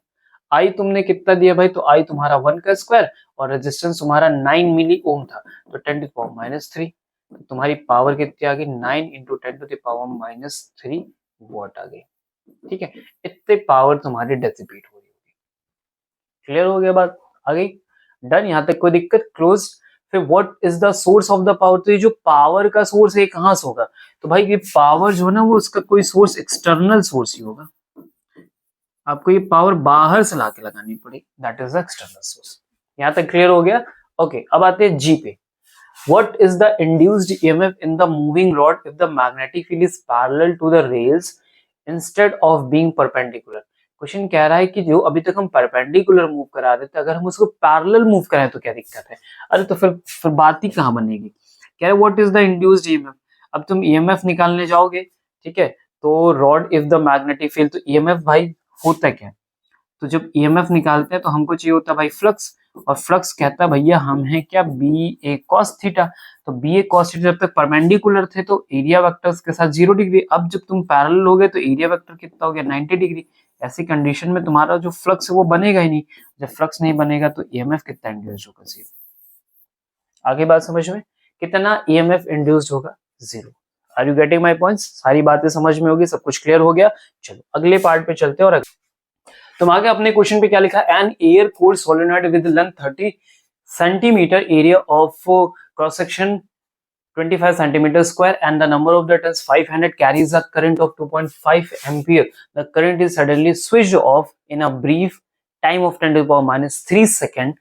S1: आई तुमने कितना दिया भाई, तो आई तुम्हारा 1 का स्क्वायर, और रेजिस्टेंस तुम्हारा 9 मिली ओम था, तो 10⁻³ तुम्हारी पावर कितनी आ गई, 9 इंटू 10⁻³ वॉट आ गई। ठीक है, इतने पावर तुम्हारी डेसिपेट हो रही होगी। क्लियर हो गया बात, आ गई, डन, यहां तक कोई दिक्कत, क्लोज। फिर what is the source of the power, तो ये जो पावर का सोर्स है कहां से होगा, तो भाई ये पावर जो है ना वो उसका कोई सोर्स एक्सटर्नल सोर्स ही होगा। आपको ये पावर बाहर से लाके लगानी पड़ेगी, that is the external source. यहां तक क्लियर हो गया। ओके, अब आते हैं जी पे। What is the induced EMF in the moving rod if the magnetic field is parallel to the rails instead of being perpendicular? Question कह रहा है कि जो अभी तक हम परपेंडिकुलर मूव करा रहे थे, अगर हम उसको पैरेलल मूव कराएं तो क्या दिक्कत है? अरे तो फिर बात ही कहाँ बनेगी? कह रहे what is the induced EMF. अब तुम ईएमएफ निकालने जाओगे, ठीक है, तो rod if the magnetic field, तो ईएमएफ भाई होता क्या है? तो जब ईएमएफ निकालते हैं तो हमको चाहिए होता है भाई फ्लक्स, और फ्लक्स कहता है भैया हम हैं क्या, बी ए कॉस थीटा। तो बी ए कॉस थीटा जब तक परपेंडिकुलर थे तो एरिया वेक्टर्स के साथ 0 डिग्री, अब जब तुम पैरेलल हो गए तो एरिया वेक्टर कितना हो गया 90 डिग्री। ऐसी कंडीशन में तुम्हारा जो फ्लक्स है वो बनेगा ही नहीं, जब फ्लक्स नहीं बनेगा तो ईएमएफ कितना इंड्यूस होगा, 0। आगे बात समझ में, कितना ईएमएफ इंड्यूस्ड होगा, 0। Are you getting my points? सारी बातें समझ में होगी, सब कुछ क्लियर हो गया। चलो अगले पार्ट पे चलते हैं। और तुम आगे अपने क्वेश्चन पे क्या लिखा, an air cold solenoid with length 30 centimetre, area of cross section 25 centimeter square and the number of the turns 500, carries a current of 2.5 ampere. The current is suddenly switched off in a brief time of 10 to the power minus 3 second.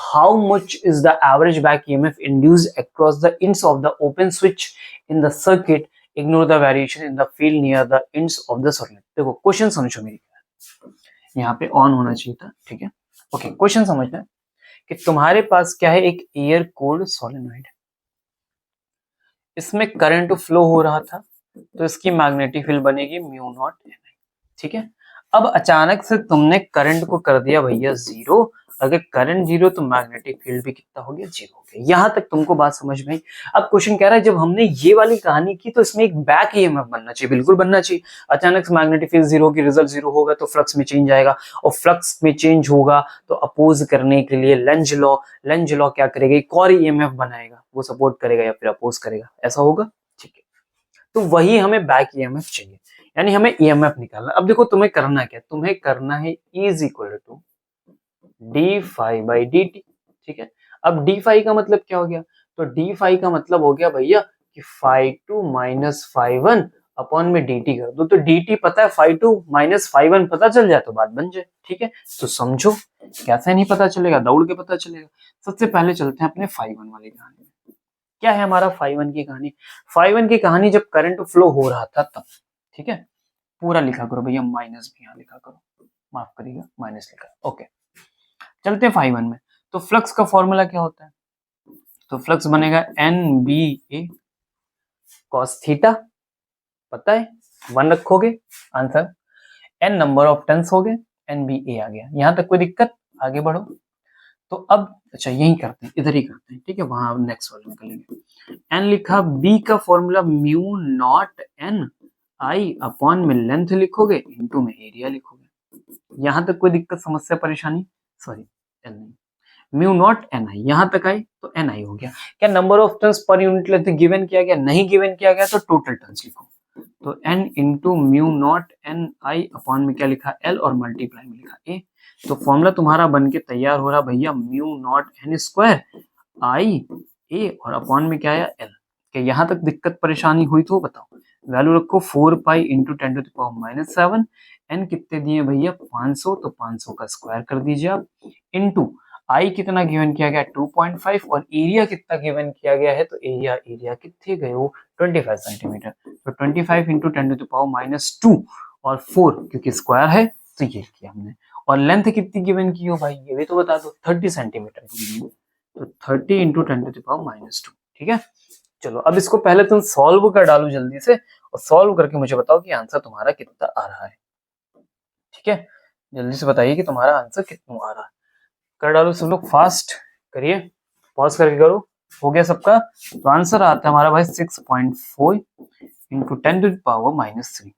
S1: How much is the average back EMF induced across the ends of the open switch in the circuit? Ignore the variation in the field near the ends of the circuit. देखो question समझो मेरी, यहाँ पे on होना चाहिए था, ठीक है। ओके, क्वेश्चन समझना है कि तुम्हारे पास क्या है, एक एयर कोल्ड सोलेनॉइड, इसमें करंट फ्लो हो रहा था, तो इसकी मैग्नेटिक फील्ड बनेगी म्यू नॉट एन आई, ठीक है। अब अचानक से तुमने करंट को कर दिया भैया 0, अगर करंट 0 तो मैग्नेटिक फील्ड भी कितना हो गया, 0 हो गया। यहां तक तुमको बात समझ में आई। अब क्वेश्चन कह रहा है जब हमने ये वाली कहानी की तो इसमें एक बैक ईएमएफ बनना चाहिए, बिल्कुल बनना चाहिए। अचानक से मैग्नेटिक फील्ड 0 की, रिजल्ट 0 होगा तो फ्लक्स में चेंज आएगा, और फ्लक्स में चेंज होगा तो अपोज करने के लिए लेंज लॉ क्या करेगा, एक और ईएमएफ बनाएगा, वो सपोर्ट करेगा या फिर अपोज करेगा, ऐसा होगा, ठीक है। तो वही हमें बैक ईएमएफ चाहिए, यानी हमें ईएमएफ निकालना। अब देखो तुम्हें करना क्या, तुम्हें करना है E is equal to d phi by D t, ठीक है। अब डी फाई का मतलब क्या हो गया, तो डी फाई का मतलब हो गया भैया कि phi two minus phi one upon में डी टी कर दो, तो डी टी पता है, phi two minus phi one पता चल जाए तो बात बन जाए, ठीक है। तो समझो कैसे नहीं पता चलेगा, दौड़ के पता चलेगा। सबसे पहले चलते हैं अपने फाई वन वाली कहानी में। क्या है हमारा फाई वन की कहानी? फाई वन की कहानी जब करंट फ्लो हो रहा था तब, ठीक है। पूरा लिखा करो भैया, माइनस भी यहाँ लिखा करो, माफ करिएगा माइनस लिखा, ओके। चलते हैं फाई वन में। तो फ्लक्स का फॉर्मूला क्या होता है, तो फ्लक्स बनेगा N B A cos theta, पता है, 1 रखोगे answer, N number of turns हो गए, एन बी ए आ गया। यहां तक कोई दिक्कत? आगे बढ़ो। तो अब अच्छा यही करते हैं, इधर ही करते हैं, ठीक है, वहां नेक्स्ट वाले में करेंगे। एन लिखा, बी का formula mu naught N I upon में लेंथ लिखोगे, इनटू में एरिया लिखोगे। यहां तक कोई दिक्कत, समस्या, परेशानी? सॉरी, एन नहीं, म्यू नॉट एन आई, यहां तक आई तो एन आई हो गया। क्या number of turns per unit length given किया गया? नहीं गिवन किया गया, तो टोटल टर्न्स लिखो। तो N into mu naught N I upon में क्या लिखा, एल, और मल्टीप्लाई में लिखा ए। तो फॉर्मूला तुम्हारा बन के तैयार हो रहा भैया, म्यू नॉट एन स्क्वायर आई ए, और अपॉन में क्या आया, एल। क्या यहाँ तक दिक्कत परेशानी हुई तो बताओ। वैल्यू रखो 4 pi into 10 to the power minus 7, N कितने दिए भैया 500, तो 500 का स्क्वायर कर दीजिए आप, इंटू आई कितना गिवन किया गया 2.5, और एरिया कितना गिवन किया गया है, तो एरिया कितने गए वो 25 सेंटीमीटर। तो 25 into 10 to the power minus 2 और 4, क्योंकि स्क्वायर है तो ये किया हमने। और लेंथ कितनी गिवन की हो भाई, ये भी तो बता दो, 30 सेंटीमीटर, तो 30 into 10 to the power minus 2, ठीक है। चलो अब इसको पहले तुम सॉल्व कर डालो जल्दी से, और सॉल्व करके मुझे बताओ कि आंसर तुम्हारा कितना आ रहा है, ठीक है। जल्दी से बताइए कि तुम्हारा आंसर कितना आ रहा है। कर डालो सब लोग, फास्ट करिए, पॉज करके करो। हो गया सबका? तो आंसर आता है हमारा भाई 6.4 into 10 to the power minus 3।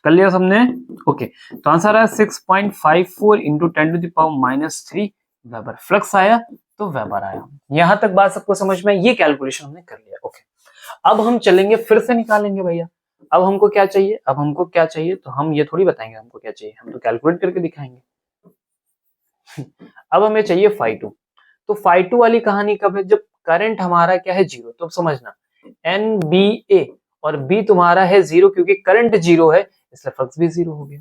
S1: कर लिया सबने? ओके, तो आंसर आया 6.54 into 10 to the power minus 3 weber. Flux आया तो वेबर आया। यहां तक बात सबको समझ में? ये कैलकुलेशन हमने कर लिया, ओके। अब हम चलेंगे, फिर से निकालेंगे भैया। अब हमको क्या चाहिए, अब हमको क्या चाहिए, तो हम ये थोड़ी बताएंगे हमको क्या चाहिए, हम तो कैलकुलेट करके दिखाएंगे। अब हमें चाहिए फाई टू। तो फाई टू वाली कहानी कब है, जब करंट हमारा क्या है 0। तो समझना, एन बी ए, और बी तुम्हारा है 0, क्योंकि करंट 0 है इसलिए फ्लक्स भी 0 हो गया,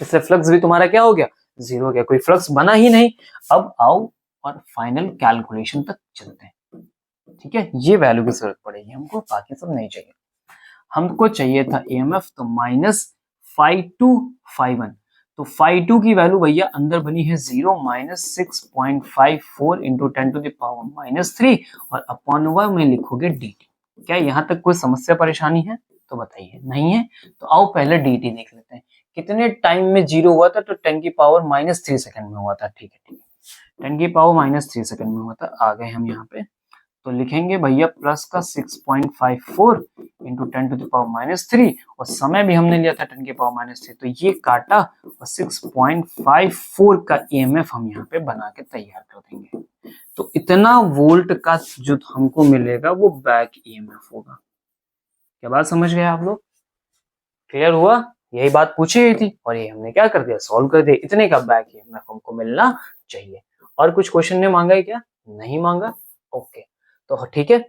S1: इसलिए फ्लक्स भी तुम्हारा क्या हो गया, 0 हो गया, कोई फ्लक्स बना ही नहीं। अब आओ और फाइनल कैलकुलेशन तक चलते हैं। ठीक है, ये वैल्यू की जरूरत पड़ेगी हमको, बाकी सब नहीं चाहिए। हमको चाहिए था EMF, तो -φ2φ1, तो φ2 की वैल्यू भैया अंदर बनी है 0 -6.54 इंटू 10⁻³ और अपॉन में लिखोगे dt। क्या यहाँ तक कोई समस्या परेशानी है तो बताइए, नहीं है तो आओ पहले dt देख लेते हैं। कितने टाइम में 0 हुआ था, तो 10⁻³ सेकंड में हुआ था। ठीक है, 10⁻³ सेकंड में हुआ था। आ गए हम यहाँ पे, तो लिखेंगे भैया प्लस का 6.54 इंटू 10⁻³ और समय भी हमने लिया था 10⁻³, तो ये काटा और 6.54 का EMF हम यहाँ पे बना के तैयार कर देंगे। तो इतना वोल्ट का जो हमको मिलेगा वो बैक EMF होगा। क्या बात समझ गए आप लोग? क्लियर हुआ? यही बात पूछी गई थी और ये हमने क्या कर दिया, सॉल्व कर दिया। इतने का बैक EMF हमको मिलना चाहिए। और कुछ क्वेश्चन ने मांगा है क्या? नहीं मांगा। ओके, तो ठीक है,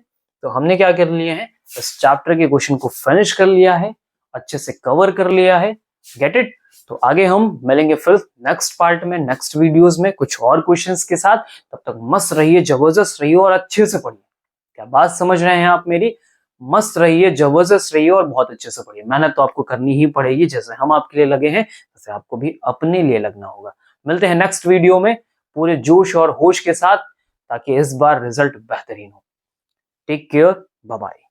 S1: तो हमने क्या कर लिया है, इस चैप्टर के क्वेश्चन को फिनिश कर लिया है, अच्छे से कवर कर लिया है। Gate it? तो आगे हम मिलेंगे फिर नेक्स्ट पार्ट में, नेक्स्ट वीडियोस में कुछ और क्वेश्चंस के साथ। तब तक मस्त रहिए, जबरदस्त रहिए और अच्छे से पढ़िए। क्या बात समझ रहे हैं आप मेरी? मस्त रहिए, जबरदस्त रहिए और बहुत अच्छे से पढ़िए। मेहनत तो आपको करनी ही पड़ेगी, जैसे हम आपके लिए लगे हैं वैसे आपको भी अपने लिए लगना होगा। मिलते हैं नेक्स्ट वीडियो में पूरे जोश और होश के साथ, ताकि इस बार रिजल्ट बेहतरीन हो। Take care, bye bye.